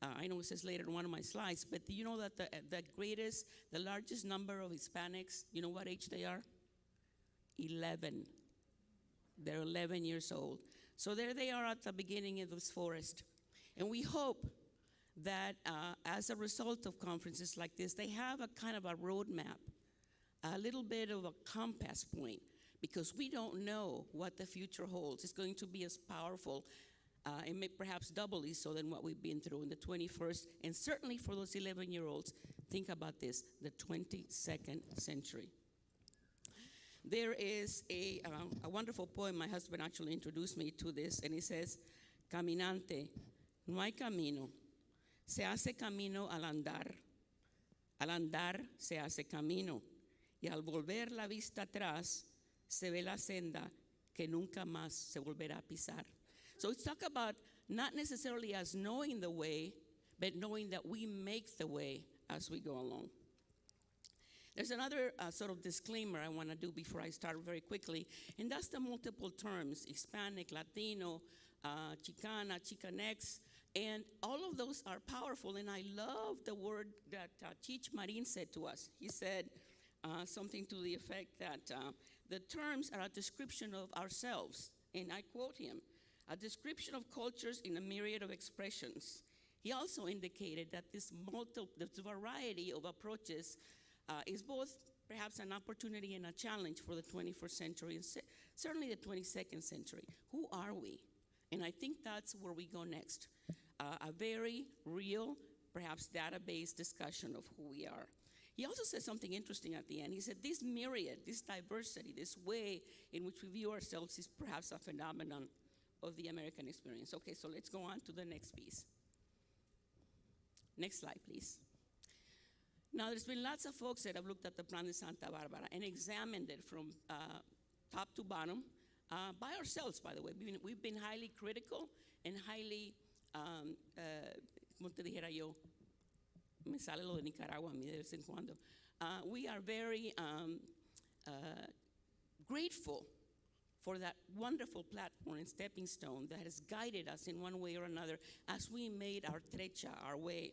I know it says later in one of my slides, but do you know that the largest number of Hispanics, you know what age they are? 11. They're 11 years old. So there they are at the beginning of this forest. And we hope that as a result of conferences like this, they have a kind of a roadmap, a little bit of a compass point, because we don't know what the future holds. It's going to be as powerful and perhaps doubly so than what we've been through in the 21st, and certainly for those 11-year-olds, think about this, the 22nd century. There is a wonderful poem. My husband actually introduced me to this, and he says, Caminante, no hay camino. Se hace camino al andar se hace camino, y al volver la vista atrás, se ve la senda que nunca más se volverá a pisar. So it's talk about not necessarily as knowing the way, but knowing that we make the way as we go along. There's another sort of disclaimer I want to do before I start very quickly, and that's the multiple terms, Hispanic, Latino, Chicana, Chicanx, and all of those are powerful, and I love the word that Chich Marin said to us. He said something to the effect that the terms are a description of ourselves, and I quote him, a description of cultures in a myriad of expressions. He also indicated that this variety of approaches is both perhaps an opportunity and a challenge for the 21st century and certainly the 22nd century. Who are we? And I think that's where we go next. A very real, perhaps database discussion of who we are. He also said something interesting at the end. He said this myriad, this diversity, this way in which we view ourselves is perhaps a phenomenon of the American experience. Okay, so let's go on to the next piece. Next slide, please. Now, there's been lots of folks that have looked at the Plan de Santa Barbara and examined it from top to bottom by ourselves, by the way. We've been highly critical and highly, como te dijera yo, me sale lo de Nicaragua a mí de vez en cuando. We are very grateful for that wonderful platform and stepping stone that has guided us in one way or another as we made our trecha, our way.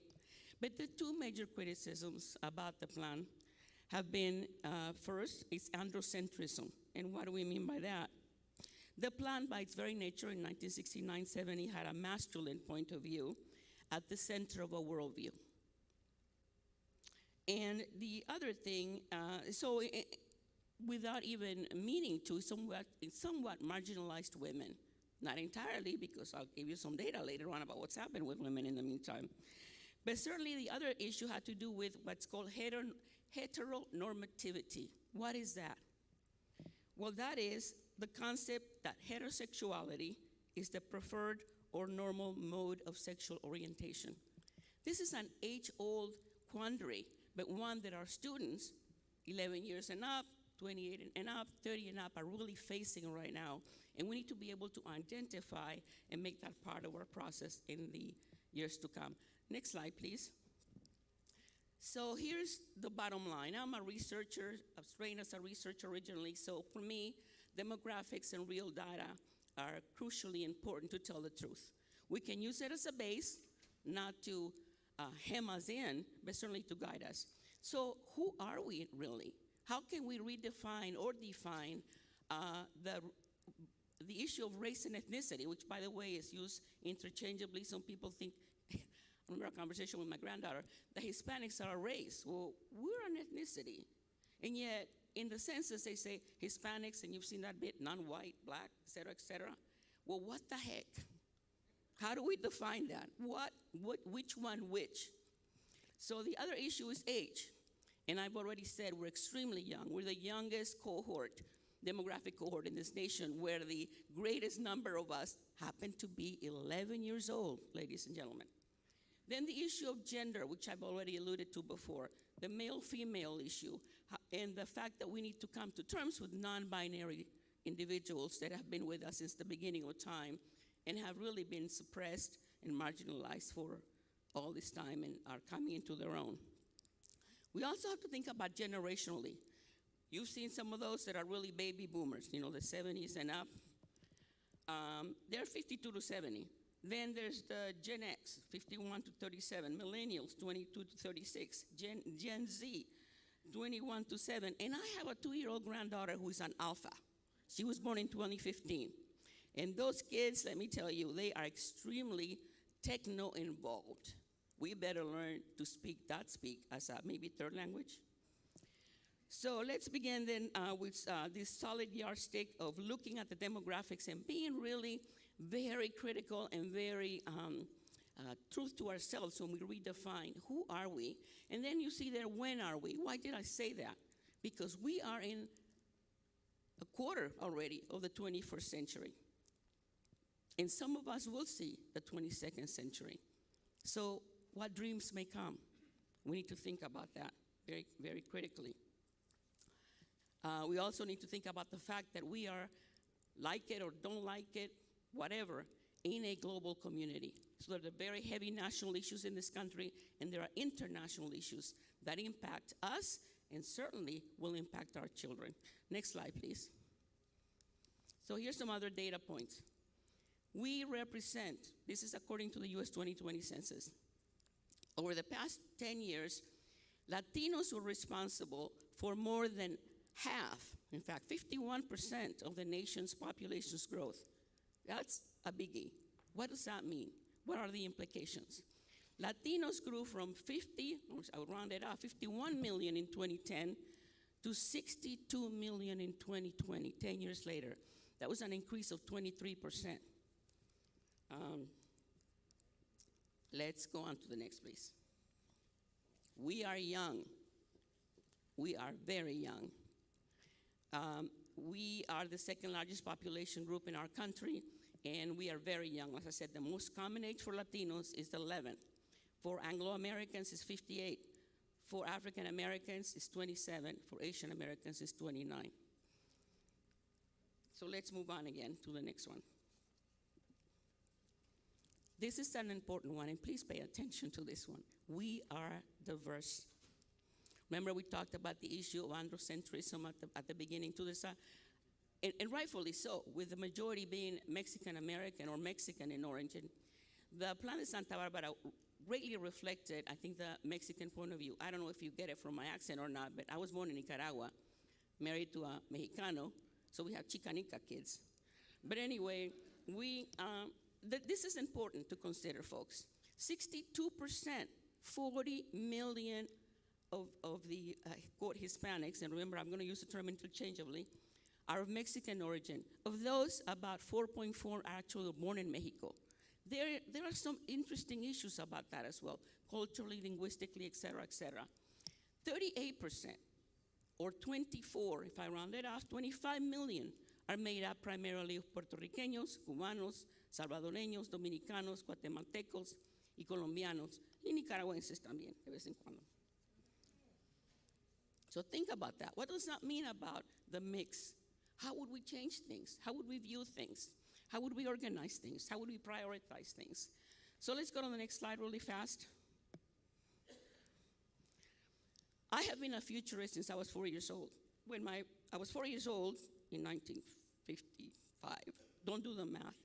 But the two major criticisms about the plan have been, first, it's androcentrism. And what do we mean by that? The plan, by its very nature, in 1969-70, had a masculine point of view at the center of a worldview. And the other thing, without even meaning to, somewhat marginalized women. Not entirely, because I'll give you some data later on about what's happened with women in the meantime. But certainly the other issue had to do with what's called heteronormativity. What is that? Well, that is the concept that heterosexuality is the preferred or normal mode of sexual orientation. This is an age-old quandary, but one that our students, 11 years and up, 28 and up, 30 and up, are really facing right now. And we need to be able to identify and make that part of our process in the years to come. Next slide, please. So here's the bottom line. I'm a researcher. I was trained as a researcher originally. So for me, demographics and real data are crucially important to tell the truth. We can use it as a base, not to hem us in, but certainly to guide us. So who are we really? How can we redefine or define the issue of race and ethnicity, which, by the way, is used interchangeably? Some people think, I remember a conversation with my granddaughter, that Hispanics are a race. Well, we're an ethnicity. And yet, in the census, they say Hispanics, and you've seen that bit, non-white, black, et cetera, et cetera. Well, what the heck? How do we define that? Which one which? So the other issue is age. And I've already said we're extremely young. We're the youngest cohort, demographic cohort in this nation, where the greatest number of us happen to be 11 years old, ladies and gentlemen. Then the issue of gender, which I've already alluded to before, the male-female issue, and the fact that we need to come to terms with non-binary individuals that have been with us since the beginning of time and have really been suppressed and marginalized for all this time and are coming into their own. We also have to think about generationally. You've seen some of those that are really baby boomers, the 70s and up. They're 52 to 70. Then there's the Gen X, 51 to 37, millennials, 22 to 36, Gen Z, 21 to 7. And I have a 2-year-old granddaughter who is an alpha. She was born in 2015. And those kids, let me tell you, they are extremely techno-involved. We better learn to speak as a maybe third language. So let's begin then with this solid yardstick of looking at the demographics and being really very critical and very truth to ourselves when we redefine who are we. And then you see there, when are we? Why did I say that? Because we are in a quarter already of the 21st century. And some of us will see the 22nd century. So what dreams may come? We need to think about that very, very critically. We also need to think about the fact that we are, like it or don't like it, whatever, in a global community. So there are very heavy national issues in this country, and there are international issues that impact us and certainly will impact our children. Next slide, please. So here's some other data points. We represent, this is according to the US 2020 census, over the past 10 years, Latinos were responsible for more than half, in fact, 51% of the nation's population's growth. That's a biggie. What does that mean? What are the implications? Latinos grew from 50, I'll round it up, 51 million in 2010 to 62 million in 2020, 10 years later. That was an increase of 23%. Let's go on to the next, please. We are young. We are very young. We are the second largest population group in our country, and we are very young. As I said, the most common age for Latinos is 11. For Anglo-Americans, it's 58. For African Americans, it's 27. For Asian Americans, it's 29. So let's move on again to the next one. This is an important one, and please pay attention to this one. We are diverse. Remember, we talked about the issue of androcentrism at the beginning to this, and rightfully so, with the majority being Mexican American or Mexican in origin. The Plan de Santa Barbara greatly reflected, I think, the Mexican point of view. I don't know if you get it from my accent or not, but I was born in Nicaragua, married to a Mexicano, so we have Chicanica kids. But anyway, this is important to consider, folks. 62%, 40 million of the quote Hispanics, and remember, I'm going to use the term interchangeably, are of Mexican origin. Of those, about 4.4 are actually born in Mexico. There are some interesting issues about that as well, culturally, linguistically, et cetera, et cetera. 38%, or 24, if I round it off, 25 million are made up primarily of Puerto Ricanos, Cubanos, Salvadoreños, Dominicanos, Guatemaltecos, y Colombianos, y Nicaragüenses también, de vez en cuando. So think about that. What does that mean about the mix? How would we change things? How would we view things? How would we organize things? How would we prioritize things? So let's go to the next slide really fast. I have been a futurist since I was 4 years old. When I was 4 years old in 1955, don't do the math.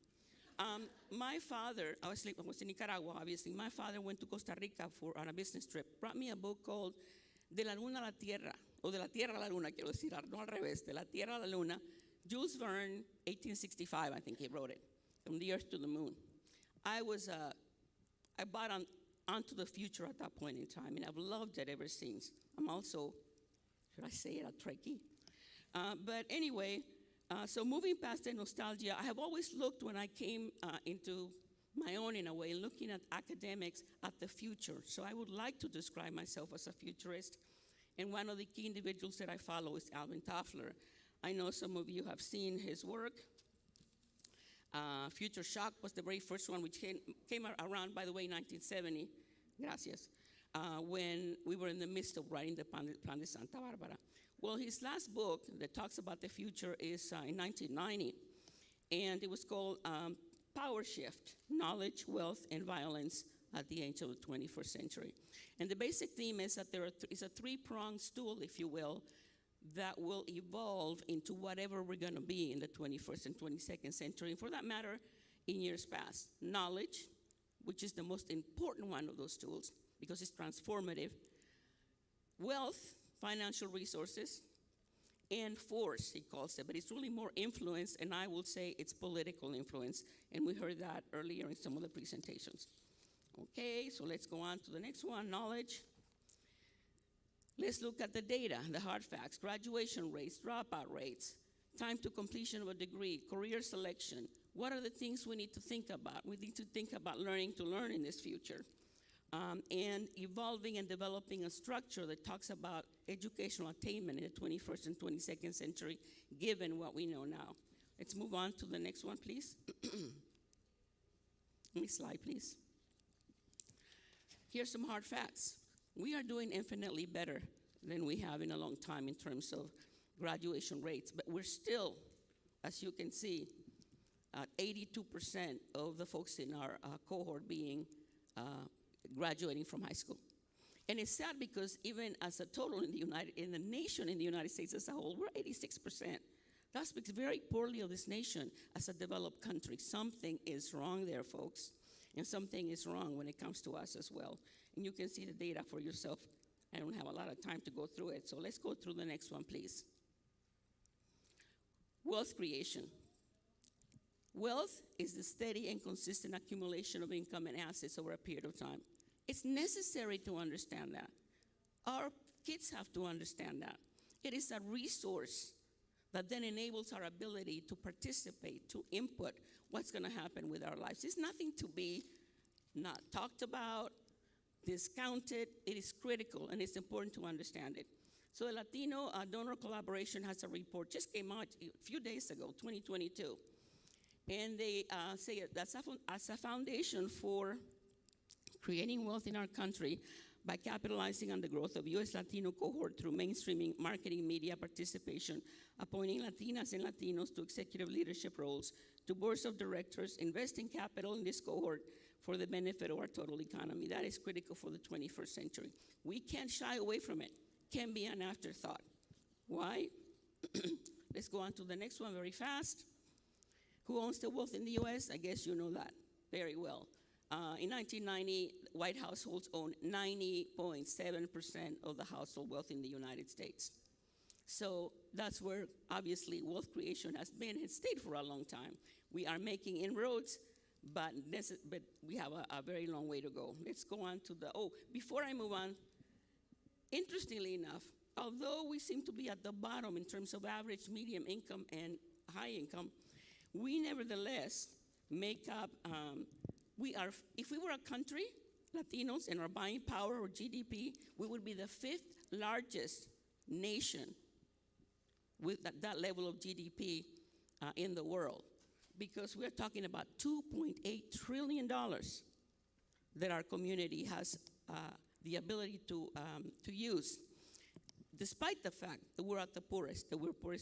My father, I was in Nicaragua, obviously. My father went to Costa Rica on a business trip, brought me a book called De la Luna a la Tierra, o de la Tierra a la Luna, quiero decir, no al revés, de la Tierra a la Luna. Jules Verne, 1865, I think he wrote it, From the Earth to the Moon. I bought onto the future at that point in time, and I've loved it ever since. I'm also, should I say it, a Trekkie? But anyway, so moving past the nostalgia, I have always looked when I came into my own, in a way, looking at academics at the future. So I would like to describe myself as a futurist, and one of the key individuals that I follow is Alvin Toffler. I know some of you have seen his work. Future Shock was the very first one, which came around, by the way, 1970, gracias, when we were in the midst of writing the Plan de Santa Barbara. Well, his last book that talks about the future is in 1990, and it was called Power Shift, Knowledge, Wealth, and Violence at the Age of the 21st Century. And the basic theme is that there is a three-pronged stool, if you will, that will evolve into whatever we're going to be in the 21st and 22nd century, and for that matter, in years past. Knowledge, which is the most important one of those tools because it's transformative. Wealth, financial resources, and force, he calls it, but it's really more influence, and I will say it's political influence, and we heard that earlier in some of the presentations. Okay, so let's go on to the next one, knowledge. Let's look at the data, the hard facts, graduation rates, dropout rates, time to completion of a degree, career selection. What are the things we need to think about? We need to think about learning to learn in this future. And evolving and developing a structure that talks about educational attainment in the 21st and 22nd century, given what we know now. Let's move on to the next one, please. Next slide, please. Here's some hard facts. We are doing infinitely better than we have in a long time in terms of graduation rates, but we're still, as you can see, 82% of the folks in our cohort being graduating from high school. And it's sad because even as a total in the nation, in the United States as a whole, we're 86%. That speaks very poorly of this nation as a developed country. Something is wrong there, folks. And something is wrong when it comes to us as well. And you can see the data for yourself. I don't have a lot of time to go through it, so let's go through the next one, please. Wealth creation. Wealth is the steady and consistent accumulation of income and assets over a period of time. It's necessary to understand that. Our kids have to understand that. It is a resource that then enables our ability to participate, to input what's going to happen with our lives. It's nothing to be not talked about, discounted. It is critical, and it's important to understand it. So the Latino Donor Collaboration has a report, just came out a few days ago, 2022. And they say that's as a foundation for creating wealth in our country by capitalizing on the growth of U.S. Latino cohort through mainstreaming, marketing, media participation, appointing Latinas and Latinos to executive leadership roles, to boards of directors, investing capital in this cohort for the benefit of our total economy. That is critical for the 21st century. We can't shy away from it. Can be an afterthought. Why? Let's go on to the next one very fast. Who owns the wealth in the U.S.? I guess you know that very well. In 1990, white households owned 90.7% of the household wealth in the United States. So that's where, obviously, wealth creation has been and stayed for a long time. We are making inroads, but we have a very long way to go. Let's go on to before I move on, interestingly enough, although we seem to be at the bottom in terms of average, medium income, and high income, we nevertheless make up, if we were a country, Latinos, and our buying power or GDP, we would be the 5th largest nation with that level of GDP in the world, because we're talking about $2.8 trillion that our community has the ability to use, despite the fact that we're at the poorest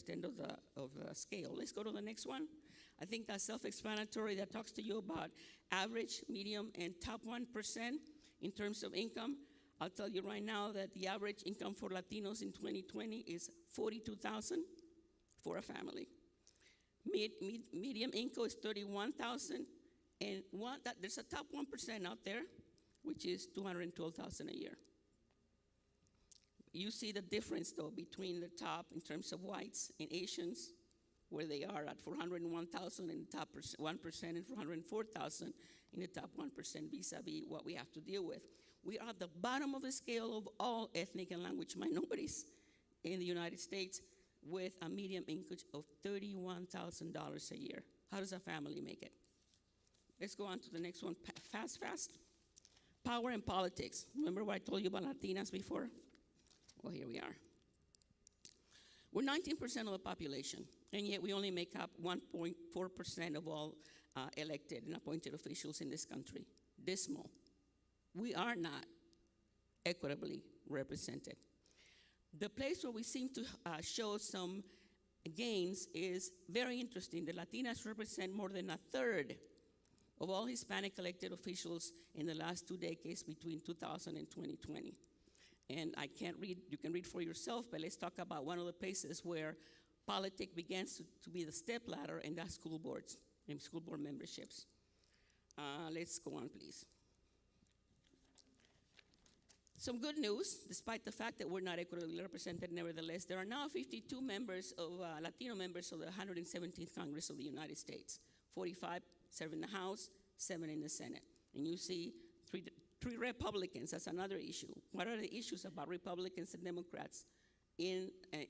end of the scale. Let's go to the next one. I think that's self-explanatory. That talks to you about average, medium, and top 1% in terms of income. I'll tell you right now that the average income for Latinos in 2020 is $42,000 for a family. Medium income is $31,000, and there's a top 1% out there, which is $212,000 a year. You see the difference, though, between the top in terms of whites and Asians, where they are at $401,000 in the top 1% and $404,000 in the top 1% vis-a-vis what we have to deal with. We are at the bottom of the scale of all ethnic and language minorities in the United States, with a median income of $31,000 a year. How does a family make it? Let's go on to the next one, fast. Power and politics. Remember what I told you about Latinas before? Well, here we are. We're 19% of the population, and yet we only make up 1.4% of all elected and appointed officials in this country. Dismal. We are not equitably represented. The place where we seem to show some gains is very interesting. The Latinas represent more than a third of all Hispanic elected officials in the last 2 decades between 2000 and 2020. And I can't read, you can read for yourself, but let's talk about one of the places where politics begins to be the stepladder, and that's school boards and school board memberships. Let's go on, please. Some good news, despite the fact that we're not equitably represented, nevertheless, there are now 52 members of Latino members of the 117th Congress of the United States. 45 serve in the House, 7 in the Senate. And you see three Republicans. That's another issue. What are the issues about Republicans and Democrats in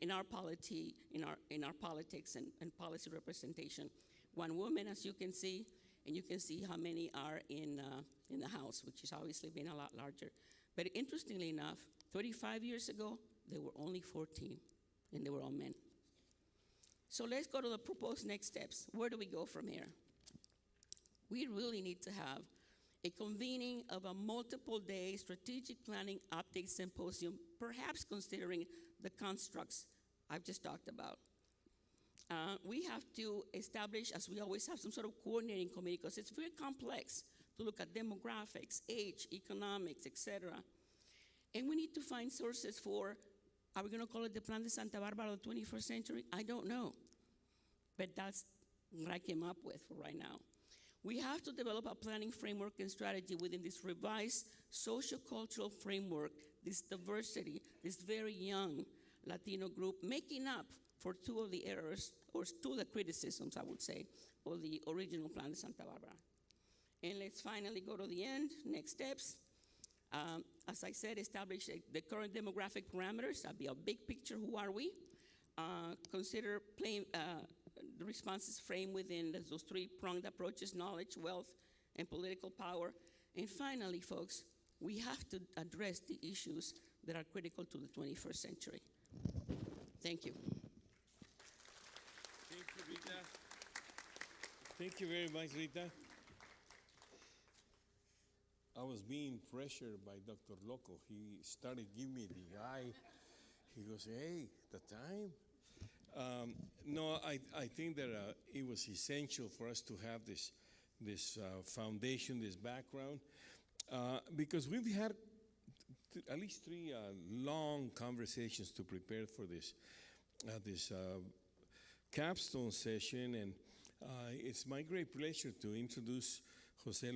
our polity, in our politics and policy representation? One woman, as you can see, and you can see how many are in the House, which has obviously been a lot larger. But interestingly enough, 35 years ago, there were only 14, and they were all men. So let's go to the proposed next steps. Where do we go from here? We really need to have a convening of a multiple-day strategic planning update symposium, perhaps considering the constructs I've just talked about. We have to establish, as we always have, some sort of coordinating committee, because it's very complex to look at demographics, age, economics, etc. And we need to find sources for, are we going to call it the Plan de Santa Barbara of the 21st century? I don't know. But that's what I came up with for right now. We have to develop a planning framework and strategy within this revised socio-cultural framework, this diversity, this very young Latino group, making up for for two of the errors, or two of the criticisms, I would say, of the original plan de Santa Barbara. And let's finally go to the end. Next steps. As I said, establish the current demographic parameters. That'll be a big picture. Who are we? Consider the responses framed within those three-pronged approaches: knowledge, wealth, and political power. And finally, folks, we have to address the issues that are critical to the 21st century. Thank you. Thank you, Rita. Thank you very much, Rita. I was being pressured by Dr. Loco. He started giving me the eye. He goes, hey, the time? No, I think that it was essential for us to have this foundation, this background, because we've had at least three long conversations to prepare for this capstone session, and it's my great pleasure to introduce Jose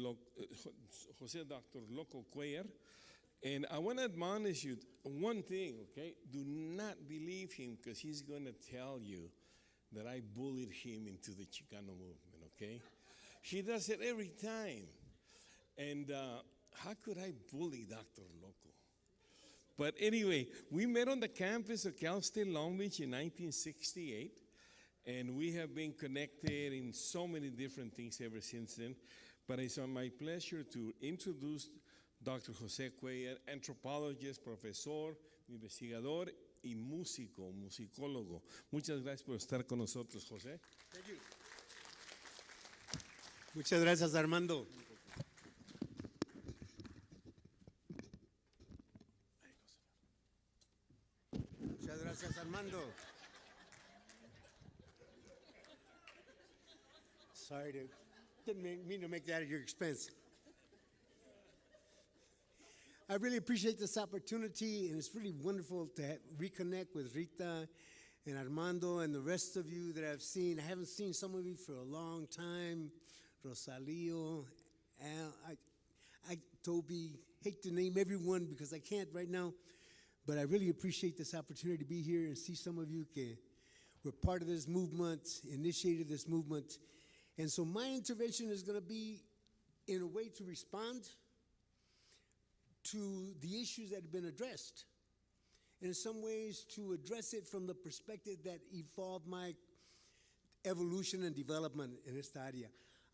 Dr. Loco Cuellar. And I want to admonish you one thing, okay? Do not believe him, because he's going to tell you that I bullied him into the Chicano movement, okay? He does it every time. And how could I bully Dr. Loco? But anyway, we met on the campus of Cal State Long Beach in 1968, and we have been connected in so many different things ever since then. But it's my pleasure to introduce Dr. José Cuellar, anthropologist, profesor, investigador y músico, musicólogo. Muchas gracias por estar con nosotros, José. Thank you. Muchas gracias, Armando. Muchas gracias, Armando. Sorry, didn't mean to make that at your expense. I really appreciate this opportunity, and it's really wonderful to reconnect with Rita and Armando and the rest of you that I've seen. I haven't seen some of you for a long time. Rosalio, Al, Toby, hate to name everyone because I can't right now, but I really appreciate this opportunity to be here and see some of you que were part of this movement, initiated this movement. And so my intervention is going to be in a way to respond to the issues that have been addressed, and in some ways to address it from the perspective that evolved my evolution and development in esta área.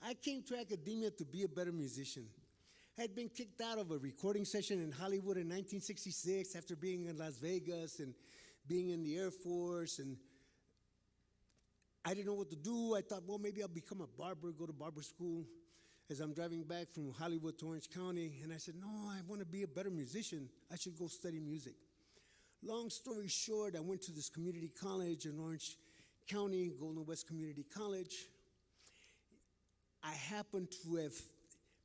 I came to academia to be a better musician. I had been kicked out of a recording session in Hollywood in 1966 after being in Las Vegas and being in the Air Force, and I didn't know what to do. I thought, well, maybe I'll become a barber, go to barber school. As I'm driving back from Hollywood to Orange County, and I said, no, I want to be a better musician. I should go study music. Long story short, I went to this community college in Orange County, Golden West Community College. I happened to have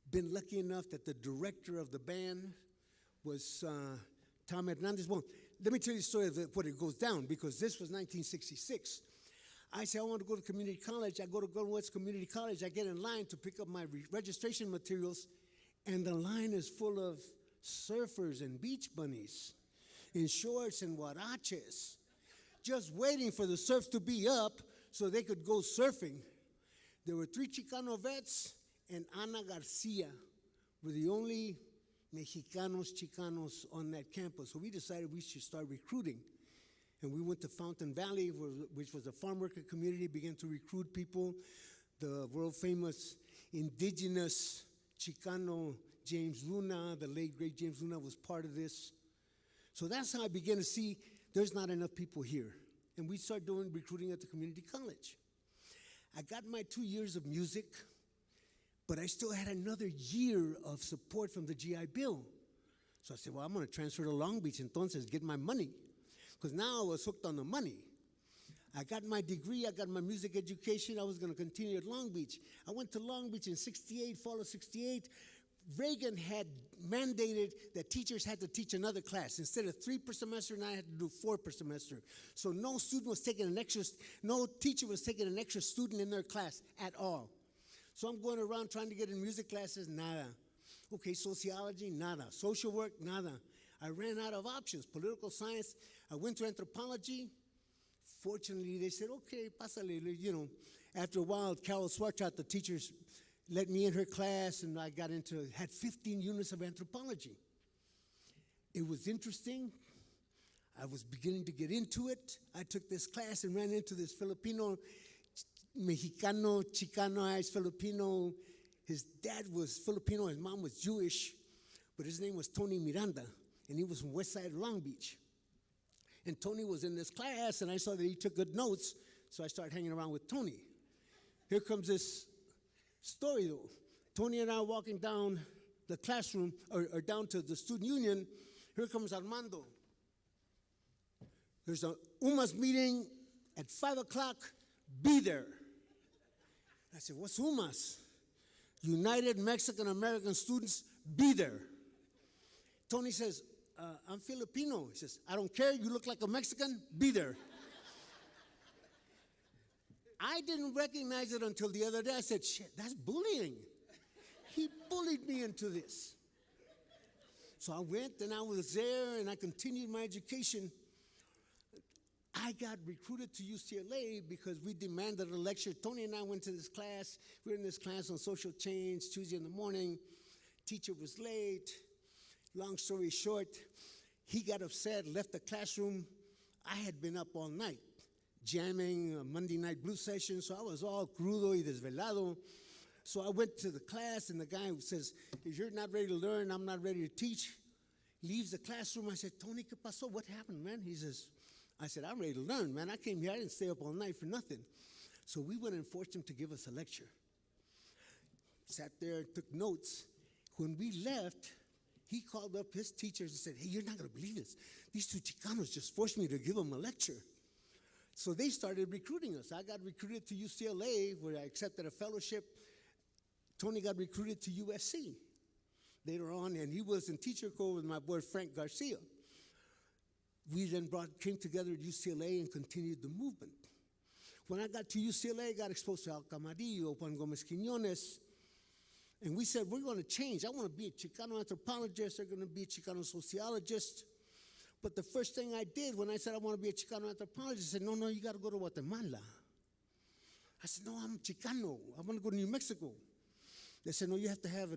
been lucky enough that the director of the band was Tom Hernandez. Well, let me tell you the story of what it goes down, because this was 1966. I say, I want to go to community college. I go to Golden West Community College. I get in line to pick up my registration materials, and the line is full of surfers and beach bunnies in shorts and huaraches, just waiting for the surf to be up so they could go surfing. There were 3 Chicano vets, and Ana Garcia were the only Chicanos on that campus. So we decided we should start recruiting. And we went to Fountain Valley, which was a farm worker community, began to recruit people. The world famous indigenous Chicano James Luna, the late great James Luna, was part of this. So that's how I began to see there's not enough people here. And we started doing recruiting at the community college. I got my 2 years of music, but I still had another year of support from the GI Bill. So I said, well, I'm going to transfer to Long Beach, entonces, get my money. Because now I was hooked on the money. I got my degree, I got my music education, I was going to continue at Long Beach. I went to Long Beach in 68, fall of 68. Reagan had mandated that teachers had to teach another class. Instead of 3 per semester, now I had to do 4 per semester. So no teacher was taking an extra student in their class at all. So I'm going around trying to get in music classes, nada. Okay, sociology, nada. Social work, nada. I ran out of options. Political science, I went to anthropology, Fortunately, they said, okay, pásale, you know. After a while, Carol Swartrout, the teachers, let me in her class, and I had 15 units of anthropology. It was interesting. I was beginning to get into it. I took this class and ran into this Filipino, Mexicano, Chicano-ized Filipino. His dad was Filipino, his mom was Jewish, but his name was Tony Miranda, and he was from West Side of Long Beach. And Tony was in this class, and I saw that he took good notes, so I started hanging around with Tony. Here comes this story, though. Tony and I are walking down the classroom, or down to the student union. Here comes Armando. There's a UMAS meeting at 5 o'clock. Be there. I said, what's UMAS? United Mexican American Students, be there. Tony says, I'm Filipino. He says, I don't care. You look like a Mexican. Be there. I didn't recognize it until the other day. I said, shit, that's bullying. He bullied me into this. So I went and I was there and I continued my education. I got recruited to UCLA because we demanded a lecture. Tony and I went to this class. We were in this class on social change Tuesday in the morning. Teacher was late. Long story short, he got upset, left the classroom. I had been up all night, jamming a Monday night blues session, so I was all crudo y desvelado. So I went to the class, and the guy says, if you're not ready to learn, I'm not ready to teach. Leaves the classroom. I said, Tony, ¿qué pasó? What happened, man? I said, I'm ready to learn, man. I came here. I didn't stay up all night for nothing. So we went and forced him to give us a lecture. Sat there, took notes. When we left, he called up his teachers and said, hey, you're not going to believe this. These two Chicanos just forced me to give them a lecture. So they started recruiting us. I got recruited to UCLA, where I accepted a fellowship. Tony got recruited to USC later on, and he was in teacher corps with my boy Frank Garcia. We then came together at UCLA and continued the movement. When I got to UCLA, I got exposed to Al Camarillo, Juan Gomez Quiñones, and we said, we're going to change. I want to be a Chicano anthropologist. I'm going to be a Chicano sociologist. But the first thing I did when I said I want to be a Chicano anthropologist, I said, no, you got to go to Guatemala. I said, no, I'm Chicano. I want to go to New Mexico. They said, no, you have to have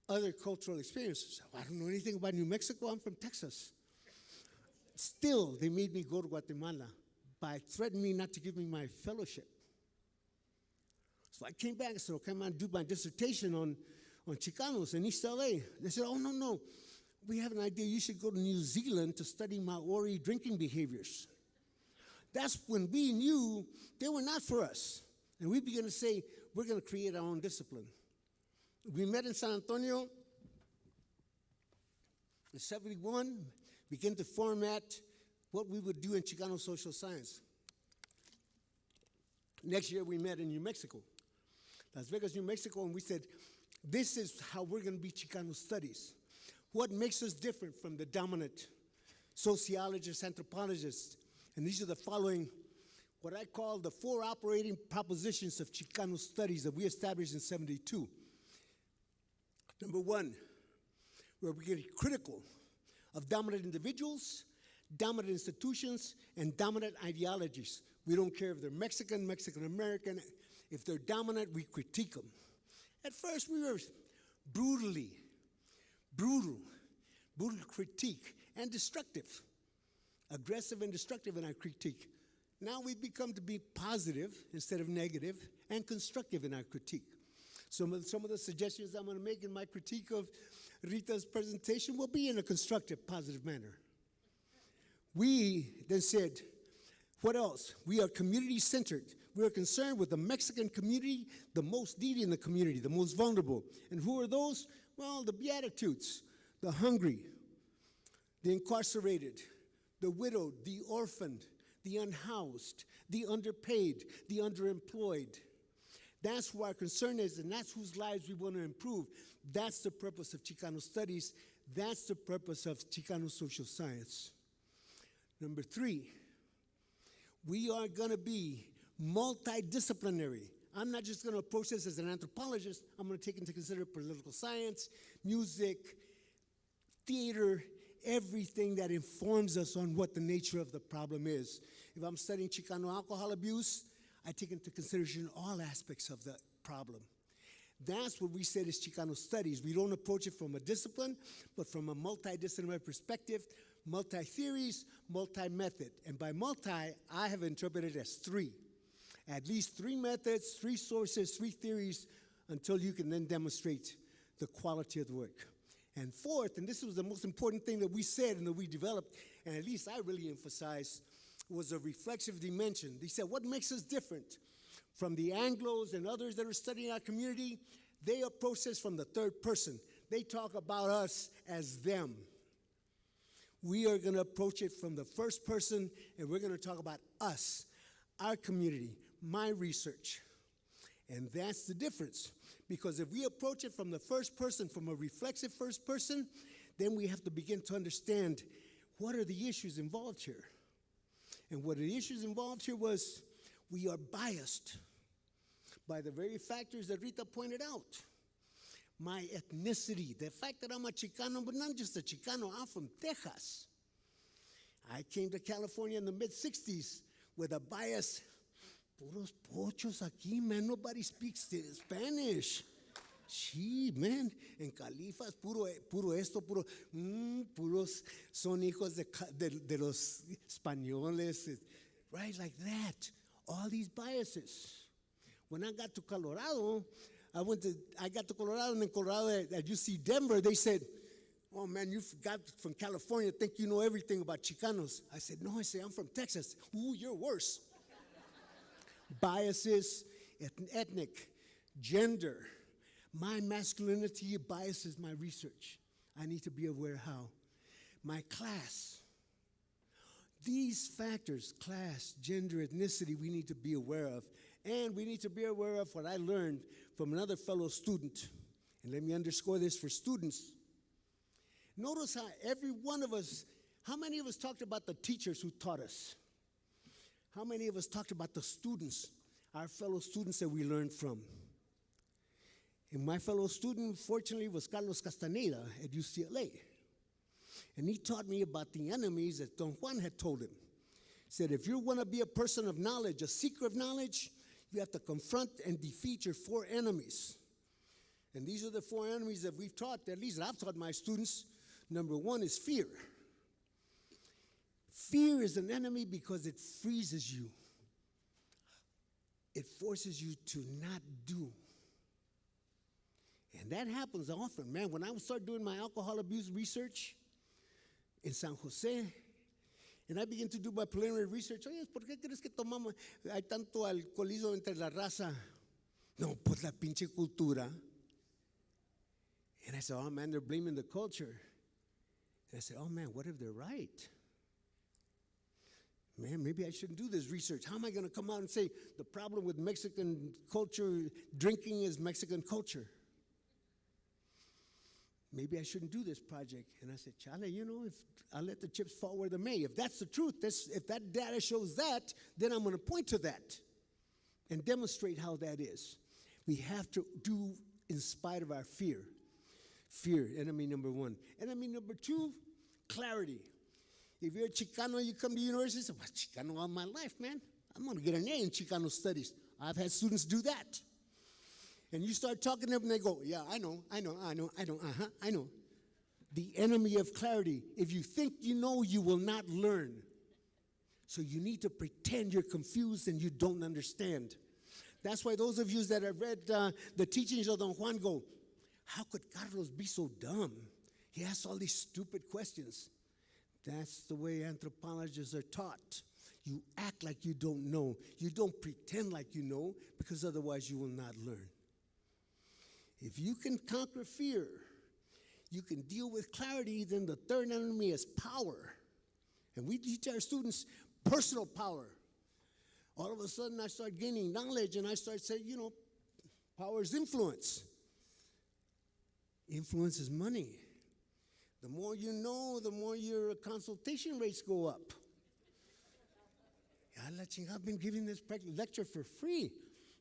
other cultural experiences. I don't know anything about New Mexico. I'm from Texas. Still, they made me go to Guatemala by threatening me not to give me my fellowship. So I came back and said, okay, I'm going to do my dissertation on Chicanos in East LA. They said, oh, no. We have an idea. You should go to New Zealand to study Maori drinking behaviors. That's when we knew they were not for us. And we began to say, we're going to create our own discipline. We met in San Antonio in 71, began to format what we would do in Chicano social science. Next year, we met in New Mexico, Las Vegas, New Mexico, and we said, this is how we're going to be Chicano studies. What makes us different from the dominant sociologists, anthropologists? And these are the following, what I call the 4 operating propositions of Chicano studies that we established in 72. Number 1, we're getting critical of dominant individuals, dominant institutions, and dominant ideologies. We don't care if they're Mexican, Mexican-American. If they're dominant, we critique them. At first, we were brutal critique, and destructive, aggressive and destructive in our critique. Now we've become to be positive instead of negative and constructive in our critique. Some of the suggestions I'm going to make in my critique of Rita's presentation will be in a constructive, positive manner. We then said, what else? We are community-centered. We are concerned with the Mexican community, the most needy in the community, the most vulnerable. And who are those? Well, the Beatitudes, the hungry, the incarcerated, the widowed, the orphaned, the unhoused, the underpaid, the underemployed. That's where our concern is, and that's whose lives we want to improve. That's the purpose of Chicano studies. That's the purpose of Chicano social science. Number 3, we are going to be multidisciplinary. I'm not just going to approach this as an anthropologist. I'm going to take into consideration political science, music, theater, everything that informs us on what the nature of the problem is. If I'm studying Chicano alcohol abuse, I take into consideration all aspects of the problem. That's what we said is Chicano studies. We don't approach it from a discipline, but from a multidisciplinary perspective, multi-theories, multi-method. And by multi, I have interpreted it as three. At least three methods, three sources, three theories, until you can then demonstrate the quality of the work. And fourth, and this was the most important thing that we said and that we developed, and at least I really emphasized, was a reflexive dimension. They said, what makes us different from the Anglos and others that are studying our community? They approach this from the third person. They talk about us as them. We are going to approach it from the first person, and we're going to talk about us, our community, my research. And that's the difference. Because if we approach it from the first person, from a reflexive first person, then we have to begin to understand what are the issues involved here. And what the issues involved here was we are biased by the very factors that Rita pointed out. My ethnicity, the fact that I'm a Chicano, but not just a Chicano, I'm from Texas. I came to California in the mid-60s with a bias. Puros pochos aquí, man. Nobody speaks Spanish. Gee, man. En Califas, puro esto, puros son hijos de los españoles. Right, like that. All these biases. When I got to Colorado, I got to Colorado, and in Colorado at UC Denver, they said, oh man, you got from California, think you know everything about Chicanos. I said, no, I'm from Texas. Ooh, you're worse. Biases, ethnic, gender. My masculinity biases my research. I need to be aware how. My class. These factors, class, gender, ethnicity, we need to be aware of. And we need to be aware of what I learned from another fellow student. And let me underscore this for students. Notice how every one of us, how many of us talked about the teachers who taught us? How many of us talked about the students, our fellow students that we learned from? And my fellow student, fortunately, was Carlos Castaneda at UCLA. And he taught me about the enemies that Don Juan had told him. He said, if you want to be a person of knowledge, a seeker of knowledge, you have to confront and defeat your four enemies. And these are the four enemies that we've taught, at least I've taught my students. Number one is fear. Fear is an enemy because it freezes you. It forces you to not do. And that happens often, man. When I started doing my alcohol abuse research in San Jose, and I began to do my preliminary research, oye, ¿por qué crees que tomamos, hay tanto alcoholismo entre la raza? No, pues la pinche cultura. And I said, oh man, they're blaming the culture. And I said, oh man, what if they're right? Man, maybe I shouldn't do this research. How am I going to come out and say the problem with Mexican culture, drinking is Mexican culture? Maybe I shouldn't do this project. And I said, Chale, you know, if I'll let the chips fall where they may. If that's the truth, if that data shows that, then I'm going to point to that and demonstrate how that is. We have to do in spite of our fear. Fear, enemy number one. Enemy number two, clarity. If you're a Chicano, you come to university, say, well, Chicano all my life, man. I'm going to get an A in Chicano studies. I've had students do that. And you start talking to them, and they go, yeah, I know. The enemy of clarity. If you think you know, you will not learn. So you need to pretend you're confused and you don't understand. That's why those of you that have read the teachings of Don Juan go, how could Carlos be so dumb? He asks all these stupid questions. That's the way anthropologists are taught. You act like you don't know. You don't pretend like you know, because otherwise you will not learn. If you can conquer fear, you can deal with clarity, then the third enemy is power. And we teach our students personal power. All of a sudden I start gaining knowledge and I start saying, you know, power is influence. Influence is money. The more you know, the more your consultation rates go up. I've been giving this lecture for free.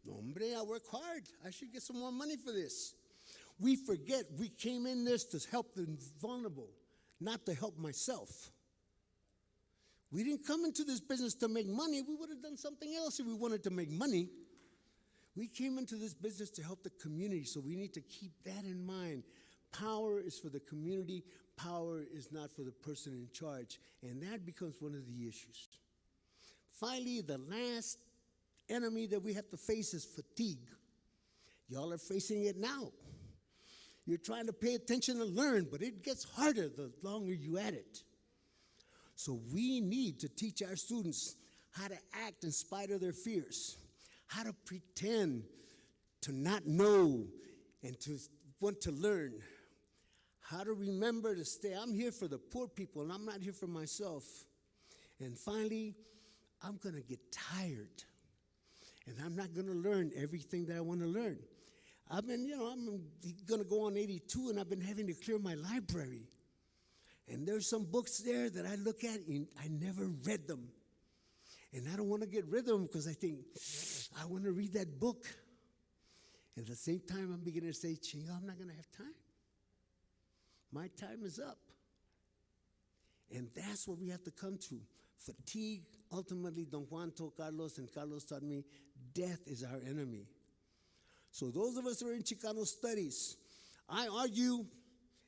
No, hombre, I work hard. I should get some more money for this. We forget we came in this to help the vulnerable, not to help myself. We didn't come into this business to make money. We would have done something else if we wanted to make money. We came into this business to help the community, so we need to keep that in mind. Power is for the community. Power is not for the person in charge, and that becomes one of the issues. Finally, the last enemy that we have to face is fatigue. Y'all are facing it now. You're trying to pay attention and learn, but it gets harder the longer you at it. So we need to teach our students how to act in spite of their fears, how to pretend to not know and to want to learn, how to remember to stay. I'm here for the poor people, and I'm not here for myself. And finally, I'm going to get tired, and I'm not going to learn everything that I want to learn. I'm going to go on 82, and I've been having to clear my library. And there's some books there that I look at, and I never read them. And I don't want to get rid of them because I think, I want to read that book. And at the same time, I'm beginning to say, Chingo, I'm not going to have time. My time is up. And that's what we have to come to. Fatigue, ultimately, Don Juan told Carlos, and Carlos taught me, death is our enemy. So those of us who are in Chicano studies, I argue,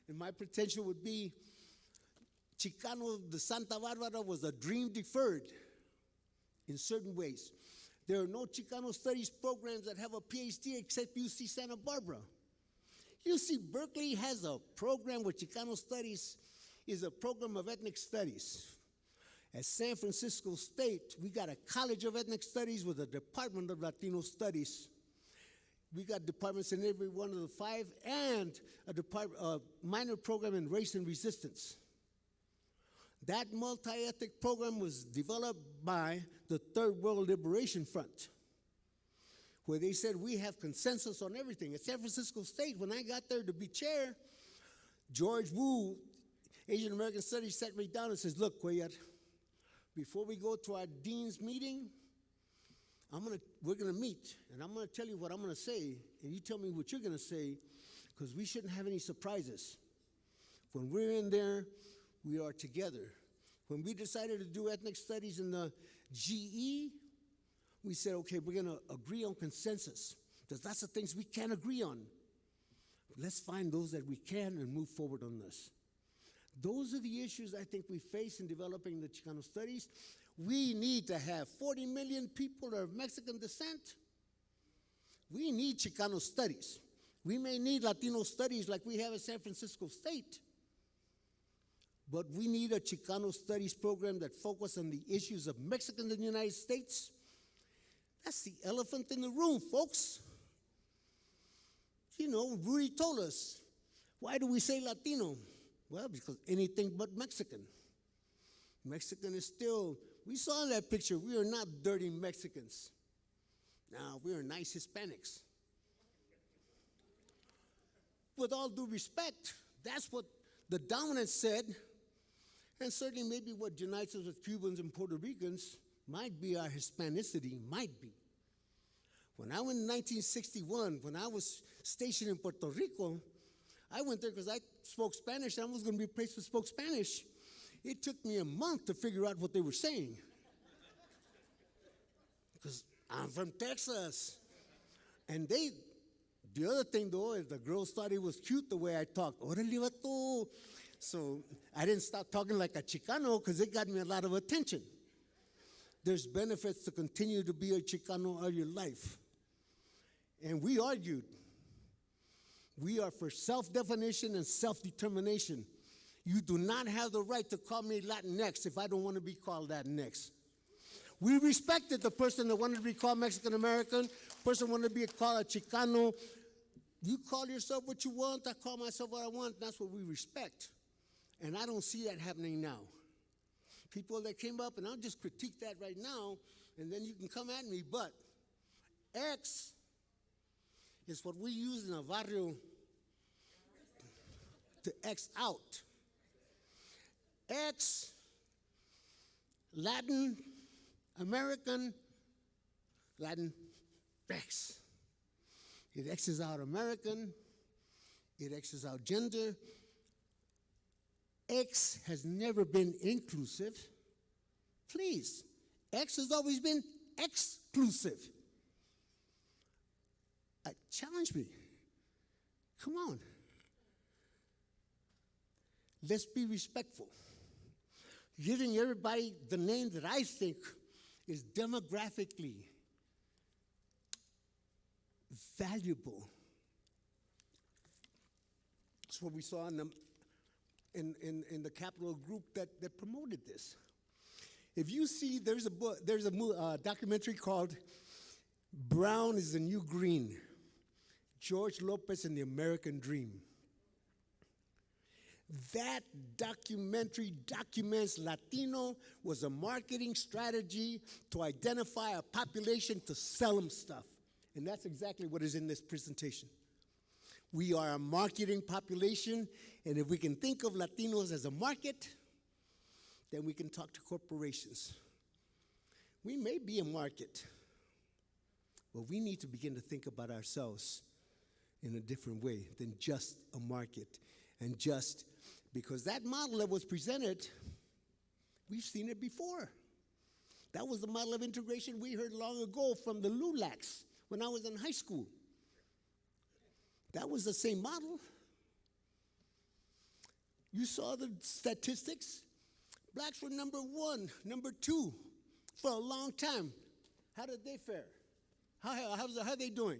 and my pretension would be, Chicano de Santa Barbara was a dream deferred in certain ways. There are no Chicano studies programs that have a PhD except UC Santa Barbara. UC Berkeley has a program with Chicano studies, is a program of ethnic studies. At San Francisco State, we got a College of Ethnic Studies with a Department of Latino Studies. We got departments in every one of the 5 and a minor program in race and resistance. That multi-ethnic program was developed by the Third World Liberation Front, where they said we have consensus on everything. At San Francisco State, when I got there to be chair, George Wu, Asian American Studies, sat me down and says, look, Cuellar, before we go to our dean's meeting, we're gonna meet, and I'm gonna tell you what I'm gonna say, and you tell me what you're gonna say, because we shouldn't have any surprises. When we're in there, we are together. When we decided to do ethnic studies in the GE, we said, okay, we're gonna agree on consensus, because that's the things we can't agree on. Let's find those that we can and move forward on this. Those are the issues I think we face in developing the Chicano studies. We need to have 40 million people of Mexican descent. We need Chicano studies. We may need Latino studies like we have at San Francisco State, but we need a Chicano studies program that focuses on the issues of Mexicans in the United States. That's the elephant in the room, folks. You know, Rudy told us, why do we say Latino? Well, because anything but Mexican. Mexican is still, we saw in that picture, we are not dirty Mexicans. Now, we are nice Hispanics. With all due respect, that's what the dominant said, and certainly maybe what unites us with Cubans and Puerto Ricans might be our Hispanicity, might be. When I went in 1961, when I was stationed in Puerto Rico, I went there because I spoke Spanish, and I was going to be a place that spoke Spanish. It took me a month to figure out what they were saying. Because I'm from Texas. And the other thing though, is the girls thought it was cute the way I talked. Órale, vato. So I didn't stop talking like a Chicano because it got me a lot of attention. There's benefits to continue to be a Chicano all your life. And we argued. We are for self-definition and self-determination. You do not have the right to call me Latinx if I don't want to be called Latinx. We respected the person that wanted to be called Mexican American, person wanted to be called a Chicano. You call yourself what you want, I call myself what I want, that's what we respect. And I don't see that happening now. People that came up, and I'll just critique that right now, and then you can come at me, but X is what we use in a barrio to X out. X, Latin, American, Latin, X. It X's out American, it X's out gender. X has never been inclusive. Please, X has always been exclusive. Challenge me. Come on. Let's be respectful. Giving everybody the name that I think is demographically valuable. That's what we saw in the Capital Group that promoted this. If you see, there's a documentary called Brown is the New Green, George Lopez and the American Dream. That documentary documents Latino was a marketing strategy to identify a population to sell them stuff. And that's exactly what is in this presentation. We are a marketing population, and if we can think of Latinos as a market, then we can talk to corporations. We may be a market, but we need to begin to think about ourselves in a different way than just a market. And just because that model that was presented, we've seen it before. That was the model of integration we heard long ago from the LULACs when I was in high school. That was the same model. You saw the statistics. Blacks were number 1, number 2 for a long time. How did they fare? How are they doing?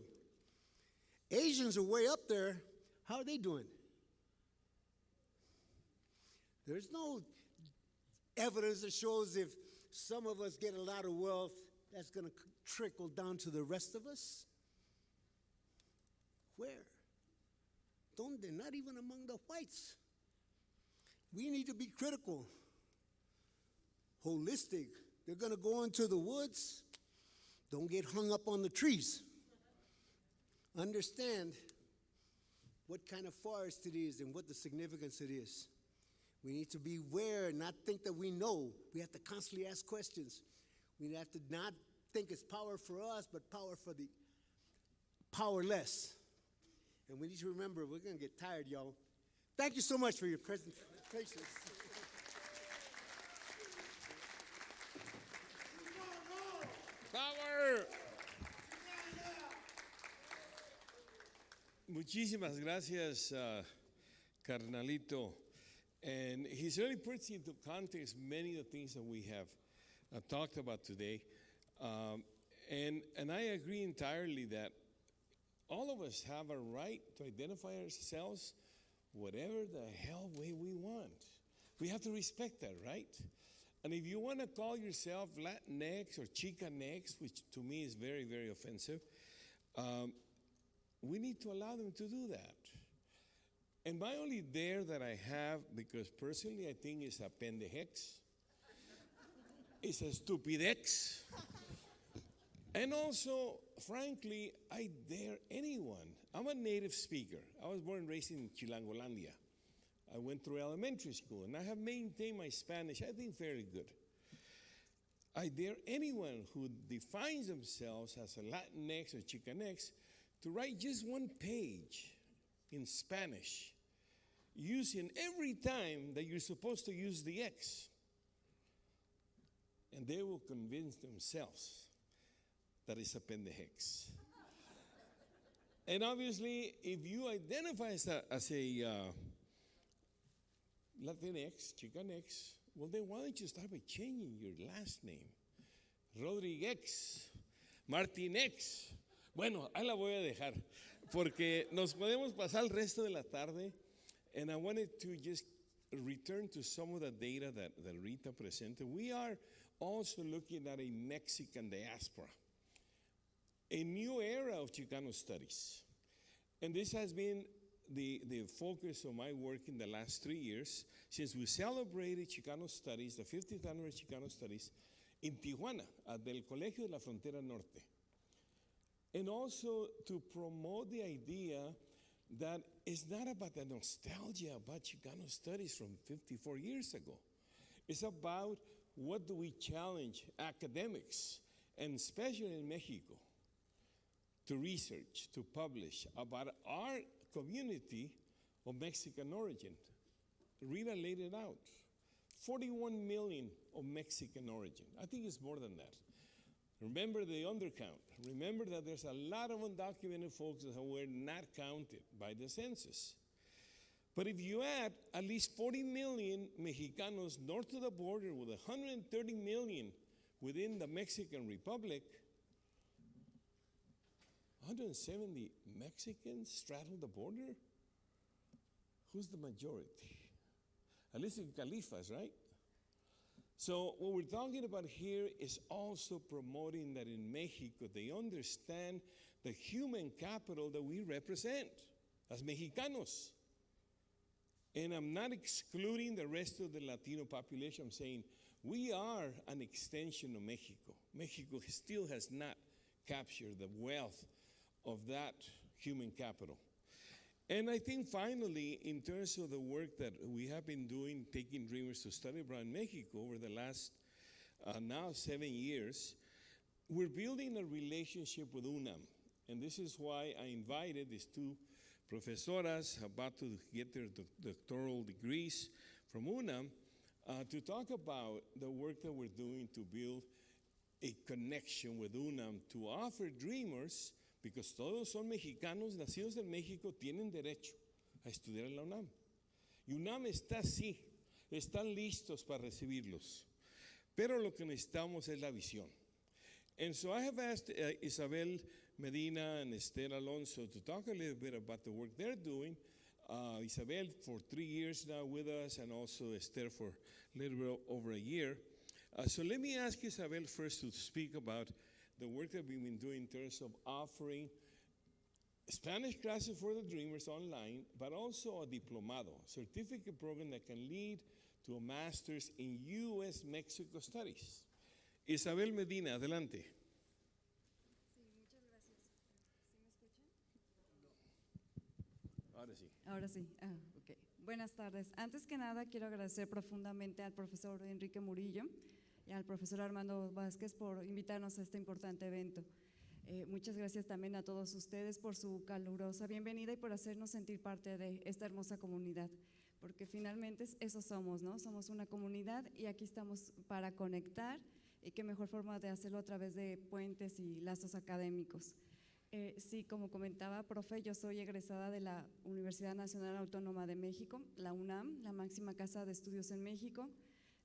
Asians are way up there. How are they doing? There's no evidence that shows if some of us get a lot of wealth, that's going to trickle down to the rest of us. Where? Donde? Not even among the whites. We need to be critical, holistic. They're going to go into the woods. Don't get hung up on the trees. Understand what kind of forest it is and what the significance it is. We need to be aware and not think that we know. We have to constantly ask questions. We have to not think it's power for us, but power for the powerless. And we need to remember, we're going to get tired, y'all. Thank you so much for your patience. Power. Muchísimas gracias, carnalito. And he certainly puts into context many of the things that we have talked about today. And I agree entirely that all of us have a right to identify ourselves whatever the hell way we want. We have to respect that, right? And if you want to call yourself Latinx or Chicanx, which to me is very, very offensive, we need to allow them to do that. And my only dare that I have, because personally I think it's a pendejex, it's a stupidex, and also, frankly, I dare anyone. I'm a native speaker. I was born and raised in Chilangolandia. I went through elementary school, and I have maintained my Spanish, I think, fairly good. I dare anyone who defines themselves as a Latinx or Chicanx to write just one page in Spanish, using every time that you're supposed to use the X. And they will convince themselves that it's a pendejex. And obviously, if you identify as a Latinx, Chicanx, well, then why don't you start by changing your last name? Rodriguez, Martinez. Bueno, ahí la voy a dejar, porque nos podemos pasar el resto de la tarde. And I wanted to just return to some of the data that Rita presented. We are also looking at a Mexican diaspora, a new era of Chicano studies. And this has been the focus of my work in the last 3 years, since we celebrated Chicano studies, the 50th anniversary Chicano studies, in Tijuana, at the Colegio de la Frontera Norte. And also to promote the idea that it's not about the nostalgia about Chicano studies from 54 years ago. It's about what do we challenge academics, and especially in Mexico, to research, to publish about our community of Mexican origin. Rita laid it out. 41 million of Mexican origin. I think it's more than that. Remember the undercount. Remember that there's a lot of undocumented folks that were not counted by the census. But if you add at least 40 million Mexicanos north of the border with 130 million within the Mexican Republic, 170 Mexicans straddle the border? Who's the majority? At least in Califas, right? So what we're talking about here is also promoting that in Mexico they understand the human capital that we represent as Mexicanos. And I'm not excluding the rest of the Latino population. I'm saying we are an extension of Mexico. Mexico still has not captured the wealth of that human capital. And I think finally, in terms of the work that we have been doing, taking Dreamers to study abroad in Mexico over the last now 7 years, we're building a relationship with UNAM. And this is why I invited these two professoras about to get their doctoral degrees from UNAM to talk about the work that we're doing to build a connection with UNAM to offer Dreamers, because todos son mexicanos nacidos en México, tienen derecho a estudiar en la UNAM. Y UNAM está así, están listos para recibirlos. Pero lo que necesitamos es la visión. And so I have asked Isabel Medina and Esther Alonso to talk a little bit about the work they're doing. Isabel for 3 years now with us, and also Esther for a little bit over a year. So let me ask Isabel first to speak about the work that we've been doing in terms of offering Spanish classes for the Dreamers online, but also a diplomado, certificate program that can lead to a master's in U.S.-Mexico studies. Isabel Medina, adelante. Sí, muchas gracias. ¿Sí me escuchan? Ahora sí. Ahora sí. Ok. Buenas tardes. Antes que nada, quiero agradecer profundamente al profesor Enrique Murillo y al profesor Armando Vázquez por invitarnos a este importante evento. Muchas gracias también a todos ustedes por su calurosa bienvenida y por hacernos sentir parte de esta hermosa comunidad, porque finalmente eso somos, ¿no? Somos una comunidad y aquí estamos para conectar, y qué mejor forma de hacerlo a través de puentes y lazos académicos. Sí, como comentaba, profe, yo soy egresada de la Universidad Nacional Autónoma de México, la UNAM, la máxima casa de estudios en México,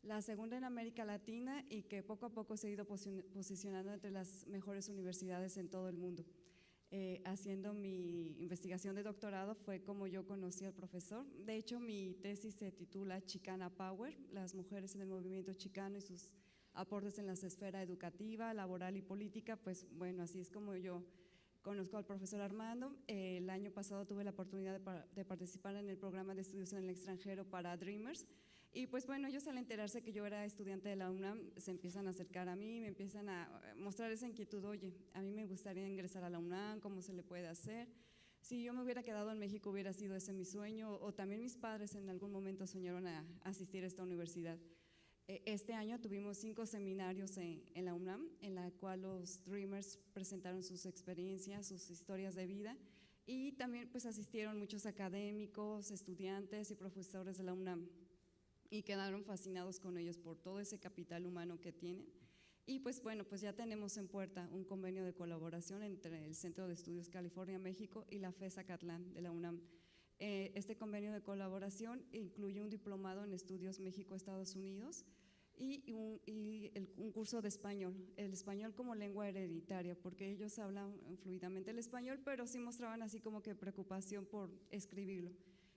la segunda en América Latina, y que poco a poco se ha ido posicionando entre las mejores universidades en todo el mundo. Haciendo mi investigación de doctorado fue como yo conocí al profesor. De hecho, mi tesis se titula Chicana Power, las mujeres en el movimiento chicano y sus aportes en la esfera educativa, laboral y política. Pues bueno, así es como yo conozco al profesor Armando. El año pasado tuve la oportunidad de participar en el programa de estudios en el extranjero para Dreamers. Y pues bueno, ellos al enterarse que yo era estudiante de la UNAM, se empiezan a acercar a mí, me empiezan a mostrar esa inquietud. Oye, a mí me gustaría ingresar a la UNAM, ¿cómo se le puede hacer? Si yo me hubiera quedado en México, hubiera sido ese mi sueño, o también mis padres en algún momento soñaron a asistir a esta universidad. Este año tuvimos 5 seminarios en la UNAM, en la cual los Dreamers presentaron sus experiencias, sus historias de vida, y también pues asistieron muchos académicos, estudiantes y profesores de la UNAM, y quedaron fascinados con ellos por todo ese capital humano que tienen. Y pues bueno, pues ya tenemos en puerta un convenio de colaboración entre el Centro de Estudios California-México y la FES Acatlán de la UNAM. Este convenio de colaboración incluye un diplomado en estudios México-Estados Unidos y un curso de español, el español como lengua hereditaria, porque ellos hablan fluidamente el español, pero sí mostraban así como que preocupación por escribirlo.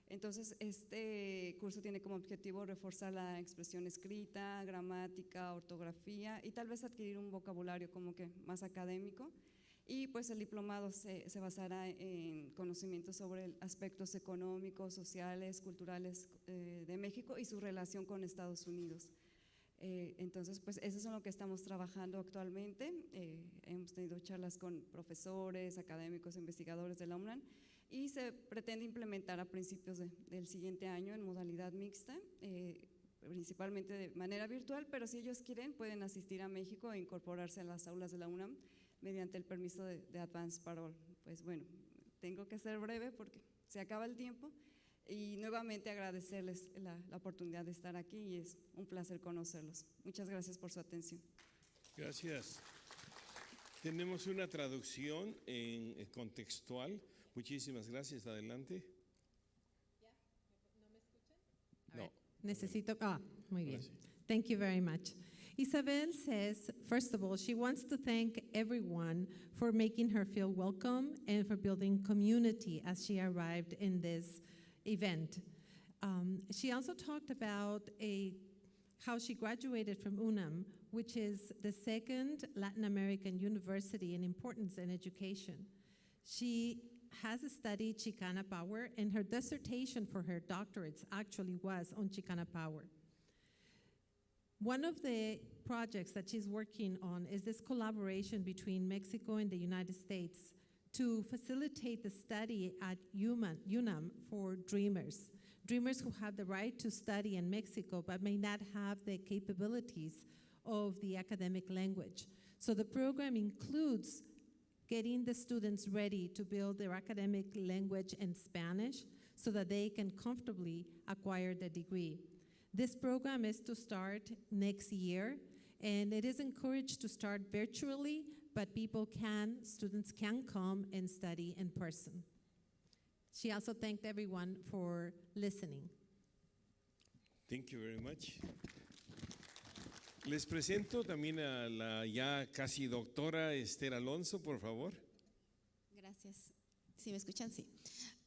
Entonces, este curso tiene como objetivo reforzar la expresión escrita, gramática, ortografía y tal vez adquirir un vocabulario como que más académico. Y pues el diplomado se basará en conocimientos sobre aspectos económicos, sociales, culturales de México y su relación con Estados Unidos. Entonces, pues eso es en lo que estamos trabajando actualmente. Hemos tenido charlas con profesores, académicos, investigadores de la UNAM, y se pretende implementar a principios del siguiente año en modalidad mixta, principalmente de manera virtual, pero si ellos quieren pueden asistir a México e incorporarse a las aulas de la UNAM mediante el permiso de Advance Parole. Pues bueno, tengo que ser breve porque se acaba el tiempo. Y nuevamente agradecerles la oportunidad de estar aquí y es un placer conocerlos. Muchas gracias por su atención. Gracias. Tenemos una traducción en contextual. Muchísimas gracias. Adelante. No. Necesito, muy bien. Thank you very much. Isabel says, first of all, she wants to thank everyone for making her feel welcome and for building community as she arrived in this event. She also talked about how she graduated from UNAM, which is the second Latin American university in importance in education. She has studied Chicana power, and her dissertation for her doctorates actually was on Chicana power. One of the projects that she's working on is this collaboration between Mexico and the United States to facilitate the study at UNAM for dreamers who have the right to study in Mexico but may not have the capabilities of the academic language. So the program includes getting the students ready to build their academic language in Spanish so that they can comfortably acquire the degree. This program is to start next year, and it is encouraged to start virtually, but students can come and study in person. She also thanked everyone for listening. Thank you very much. Les presento también a la ya casi doctora Esther Alonso, por favor. Gracias. ¿Sí me escuchan? Sí.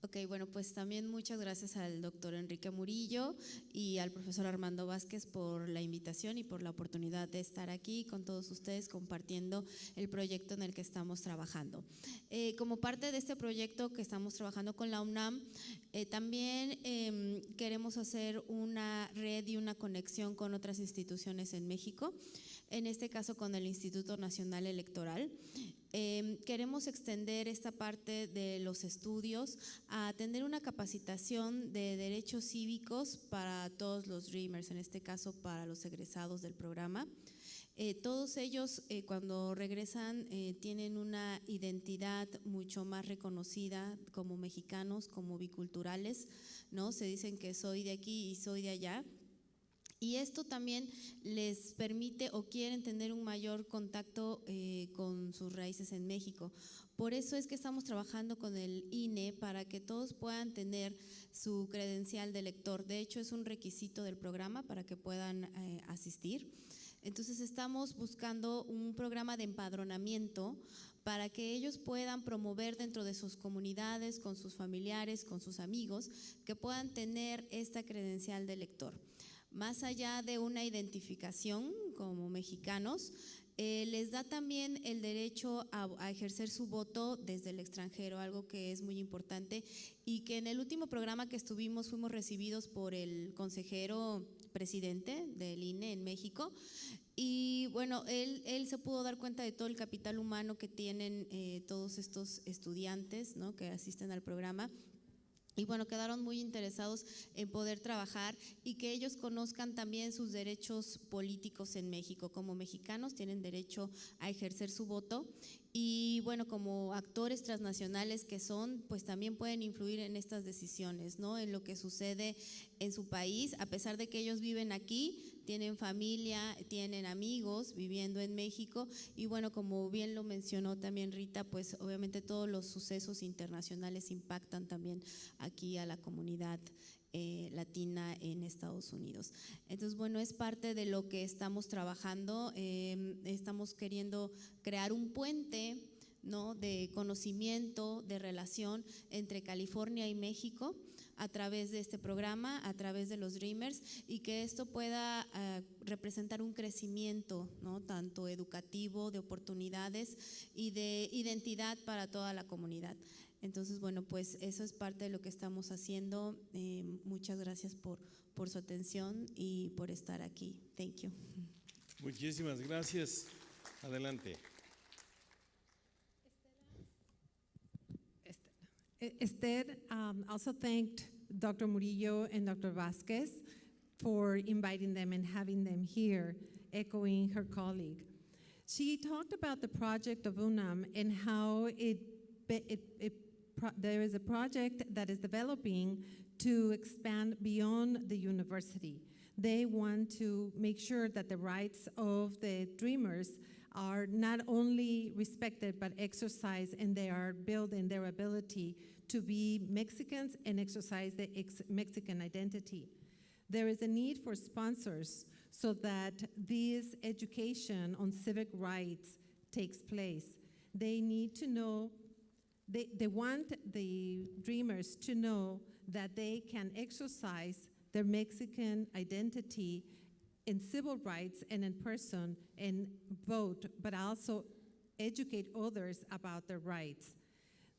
Ok, bueno, pues también muchas gracias al doctor Enrique Murillo y al profesor Armando Vázquez por la invitación y por la oportunidad de estar aquí con todos ustedes compartiendo el proyecto en el que estamos trabajando. Como parte de este proyecto que estamos trabajando con la UNAM, también queremos hacer una red y una conexión con otras instituciones en México, en este caso con el Instituto Nacional Electoral. Queremos extender esta parte de los estudios a tener una capacitación de derechos cívicos para todos los Dreamers, en este caso para los egresados del programa. Todos ellos cuando regresan tienen una identidad mucho más reconocida como mexicanos, como biculturales, ¿no? Se dicen que soy de aquí y soy de allá. Y esto también les permite o quieren tener un mayor contacto con sus raíces en México. Por eso es que estamos trabajando con el INE para que todos puedan tener su credencial de elector. De hecho, es un requisito del programa para que puedan asistir. Entonces, estamos buscando un programa de empadronamiento para que ellos puedan promover dentro de sus comunidades, con sus familiares, con sus amigos, que puedan tener esta credencial de elector. Más allá de una identificación como mexicanos, les da también el derecho a ejercer su voto desde el extranjero, algo que es muy importante y que en el último programa que estuvimos fuimos recibidos por el consejero presidente del INE en México y bueno, él se pudo dar cuenta de todo el capital humano que tienen todos estos estudiantes, ¿no?, que asisten al programa. Y bueno, quedaron muy interesados en poder trabajar y que ellos conozcan también sus derechos políticos en México. Como mexicanos tienen derecho a ejercer su voto y bueno, como actores transnacionales que son, pues también pueden influir en estas decisiones, ¿no?, en lo que sucede en su país, a pesar de que ellos viven aquí, tienen familia, tienen amigos viviendo en México y bueno, como bien lo mencionó también Rita, pues obviamente todos los sucesos internacionales impactan también aquí a la comunidad latina en Estados Unidos. Entonces, bueno, es parte de lo que estamos trabajando, estamos queriendo crear un puente, ¿no?, de conocimiento, de relación entre California y México a través de este programa, a través de los Dreamers y que esto pueda representar un crecimiento, ¿no?, tanto educativo, de oportunidades y de identidad para toda la comunidad. Entonces, bueno, pues eso es parte de lo que estamos haciendo. Muchas gracias por su atención y por estar aquí. Thank you. Muchísimas gracias. Adelante. Esther also thanked Dr. Murillo and Dr. Vasquez for inviting them and having them here, echoing her colleague. She talked about the project of UNAM and how it there is a project that is developing to expand beyond the university. They want to make sure that the rights of the dreamers are not only respected but exercised, and they are building their ability to be Mexicans and exercise the Mexican identity. There is a need for sponsors so that this education on civic rights takes place. They need to know, they want the dreamers to know that they can exercise their Mexican identity in civil rights and in person and vote, but also educate others about their rights.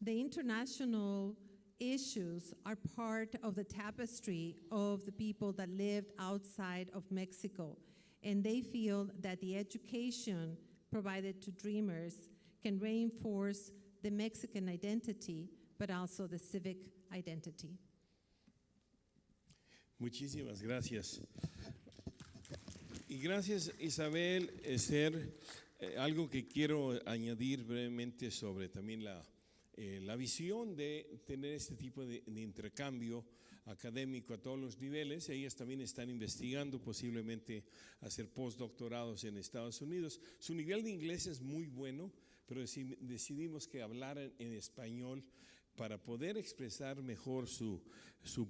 The international issues are part of the tapestry of the people that lived outside of Mexico, and they feel that the education provided to dreamers can reinforce the Mexican identity, but also the civic identity. Muchísimas gracias. Y gracias, Isabel. Esther, algo que quiero añadir brevemente sobre también la visión de tener este tipo de intercambio académico a todos los niveles. Ellas también están investigando posiblemente hacer postdoctorados en Estados Unidos. Su nivel de inglés es muy bueno, pero decidimos que hablaran en español para poder expresar mejor su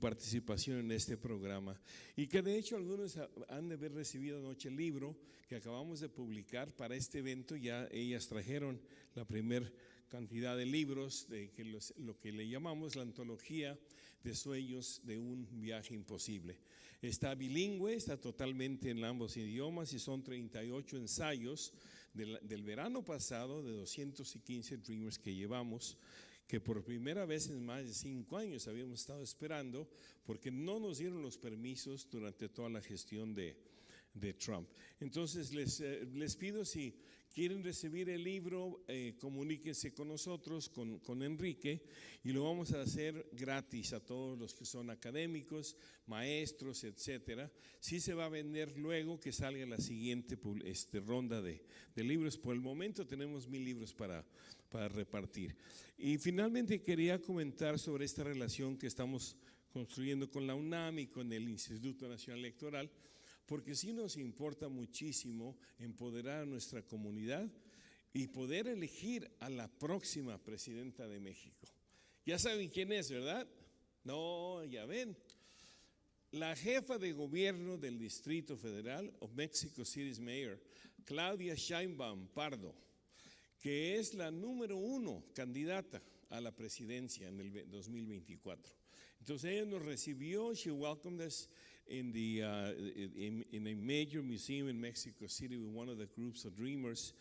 participación en este programa. Y que de hecho algunos han de haber recibido anoche el libro que acabamos de publicar para este evento. Ya ellas trajeron la primer cantidad de libros de lo que le llamamos la antología de sueños de un viaje imposible. Está bilingüe, está totalmente en ambos idiomas y son 38 ensayos del verano pasado de 215 Dreamers que llevamos, que por primera vez en más de 5 años habíamos estado esperando porque no nos dieron los permisos durante toda la gestión de Trump. Entonces les pido, si quieren recibir el libro, comuníquense con nosotros, con Enrique, y lo vamos a hacer gratis a todos los que son académicos, maestros, etcétera. Sí se va a vender luego que salga la siguiente ronda de libros. Por el momento tenemos 1000 libros para repartir. Y finalmente quería comentar sobre esta relación que estamos construyendo con la UNAM y con el Instituto Nacional Electoral, porque sí nos importa muchísimo empoderar a nuestra comunidad y poder elegir a la próxima presidenta de México. Ya saben quién es, ¿verdad? No, ya ven. La jefa de gobierno del Distrito Federal, of Mexico City's Mayor, Claudia Sheinbaum Pardo, que es la número 1 candidata a la presidencia en el 2024. Entonces ella nos recibió, she welcomed us in a major museum in Mexico City with one of the groups of dreamers,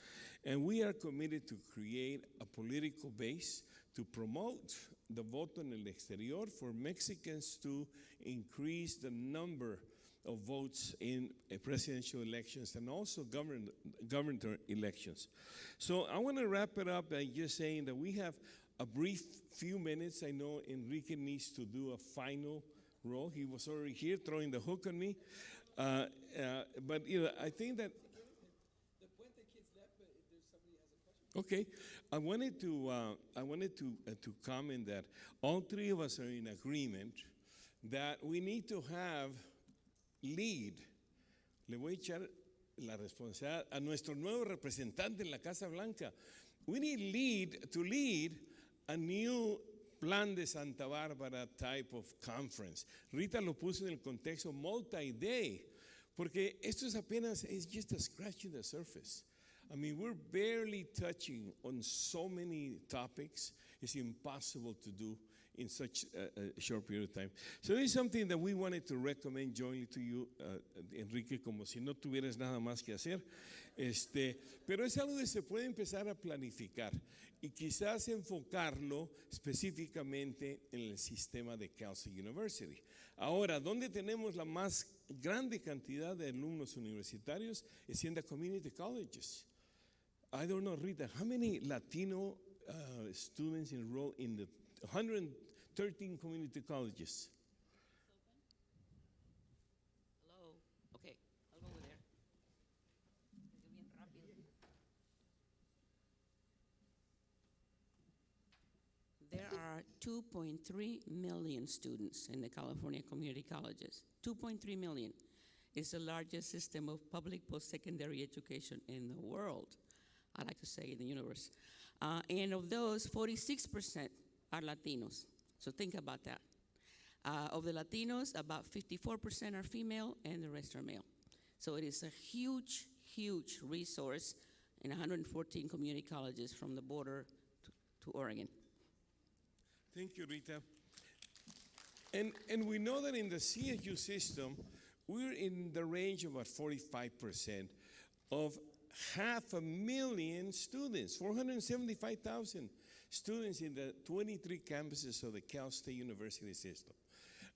and we are committed to create a political base to promote the voto en el exterior for Mexicans to increase the number of votes in presidential elections and also governor elections. So I want to wrap it up by just saying that we have a brief few minutes. I know Enrique needs to do a final role. He was already here throwing the hook on me. But I think that okay, I wanted to comment that all three of us are in agreement that we need to have lead. Le voy a echar la responsabilidad a nuestro nuevo representante en la Casa Blanca. We need to lead a new Plan de Santa Bárbara type of conference. Rita lo puso en el contexto multi-day, porque esto es apenas, it's just a scratching the surface. I mean, we're barely touching on so many topics. It's impossible to do in such a short period of time. So it's something that we wanted to recommend jointly to you, Enrique, como si no tuvieras nada más que hacer. Pero es algo que se puede empezar a planificar y quizás enfocarlo específicamente en el sistema de Kelsey University. Ahora, ¿dónde tenemos la más grande cantidad de alumnos universitarios? Es en the community colleges. I don't know, Rita, how many Latino students enroll in the 113 community colleges? Hello. Okay, I'll go over there. Bien rápido. There are are 2.3 million students in the California community colleges. 2.3 million. It's the largest system of public post-secondary education in the world. I like to say in the universe. And of those, 46% are Latinos. So think about that. Of the Latinos, about 54% are female and the rest are male. So it is a huge, huge resource in 114 community colleges from the border to Oregon. Thank you, Rita. And we know that in the CSU system, we're in the range of about 45% of 500,000 students, 475,000 students in the 23 campuses of the Cal State University system.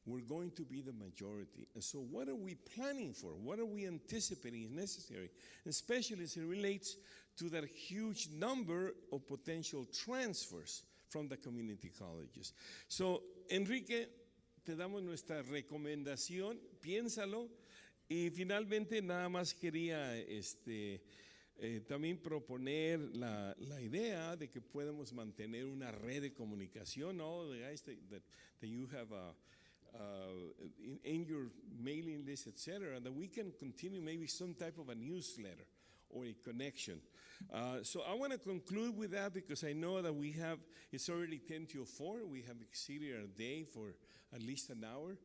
We're going to be the majority. And so what are we planning for? What are we anticipating is necessary, especially as it relates to that huge number of potential transfers from the community colleges? So, Enrique, te damos nuestra recomendación, piénsalo, y finalmente nada más quería también proponer la idea de que podemos mantener una red de comunicación, ¿no? The guys that you have in your mailing list, etc., that we can continue maybe some type of a newsletter or a connection. So I want to conclude with that because I know that it's already 10 to 4. We have exceeded our day for at least an hour.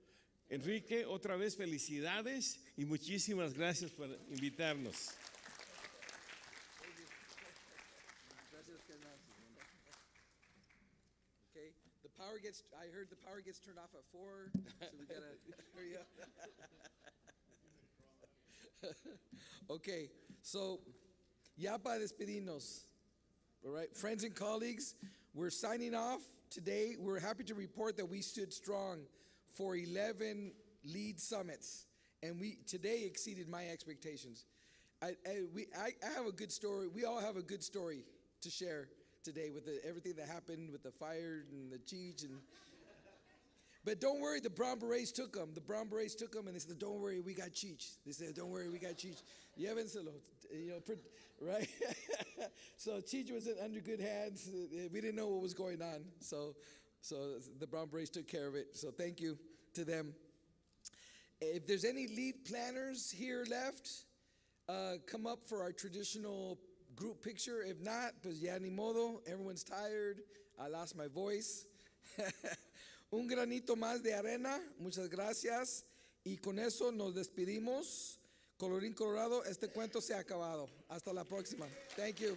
Enrique, otra vez felicidades y muchísimas gracias por invitarnos. Okay, I heard the power gets turned off at 4, so we gotta hurry up. Okay, so ya para despedirnos, all right, friends and colleagues, we're signing off today. We're happy to report that we stood strong for 11 lead summits, and we today exceeded my expectations. I have a good story. We all have a good story to share today with everything that happened with the fire and the Cheech but don't worry, the Brown Berets took them. The Brown Berets took them, and they said, "Don't worry, we got Cheech." They said, "Don't worry, we got Cheech." Right? So Cheech was under good hands. We didn't know what was going on, so the Brown Berets took care of it. So thank you to them. If there's any lead planners here left, come up for our traditional group picture. If not, pues ya ni modo. Everyone's tired. I lost my voice. Un granito más de arena. Muchas gracias. Y con eso nos despedimos. Colorín colorado, este cuento se ha acabado. Hasta la próxima. Thank you.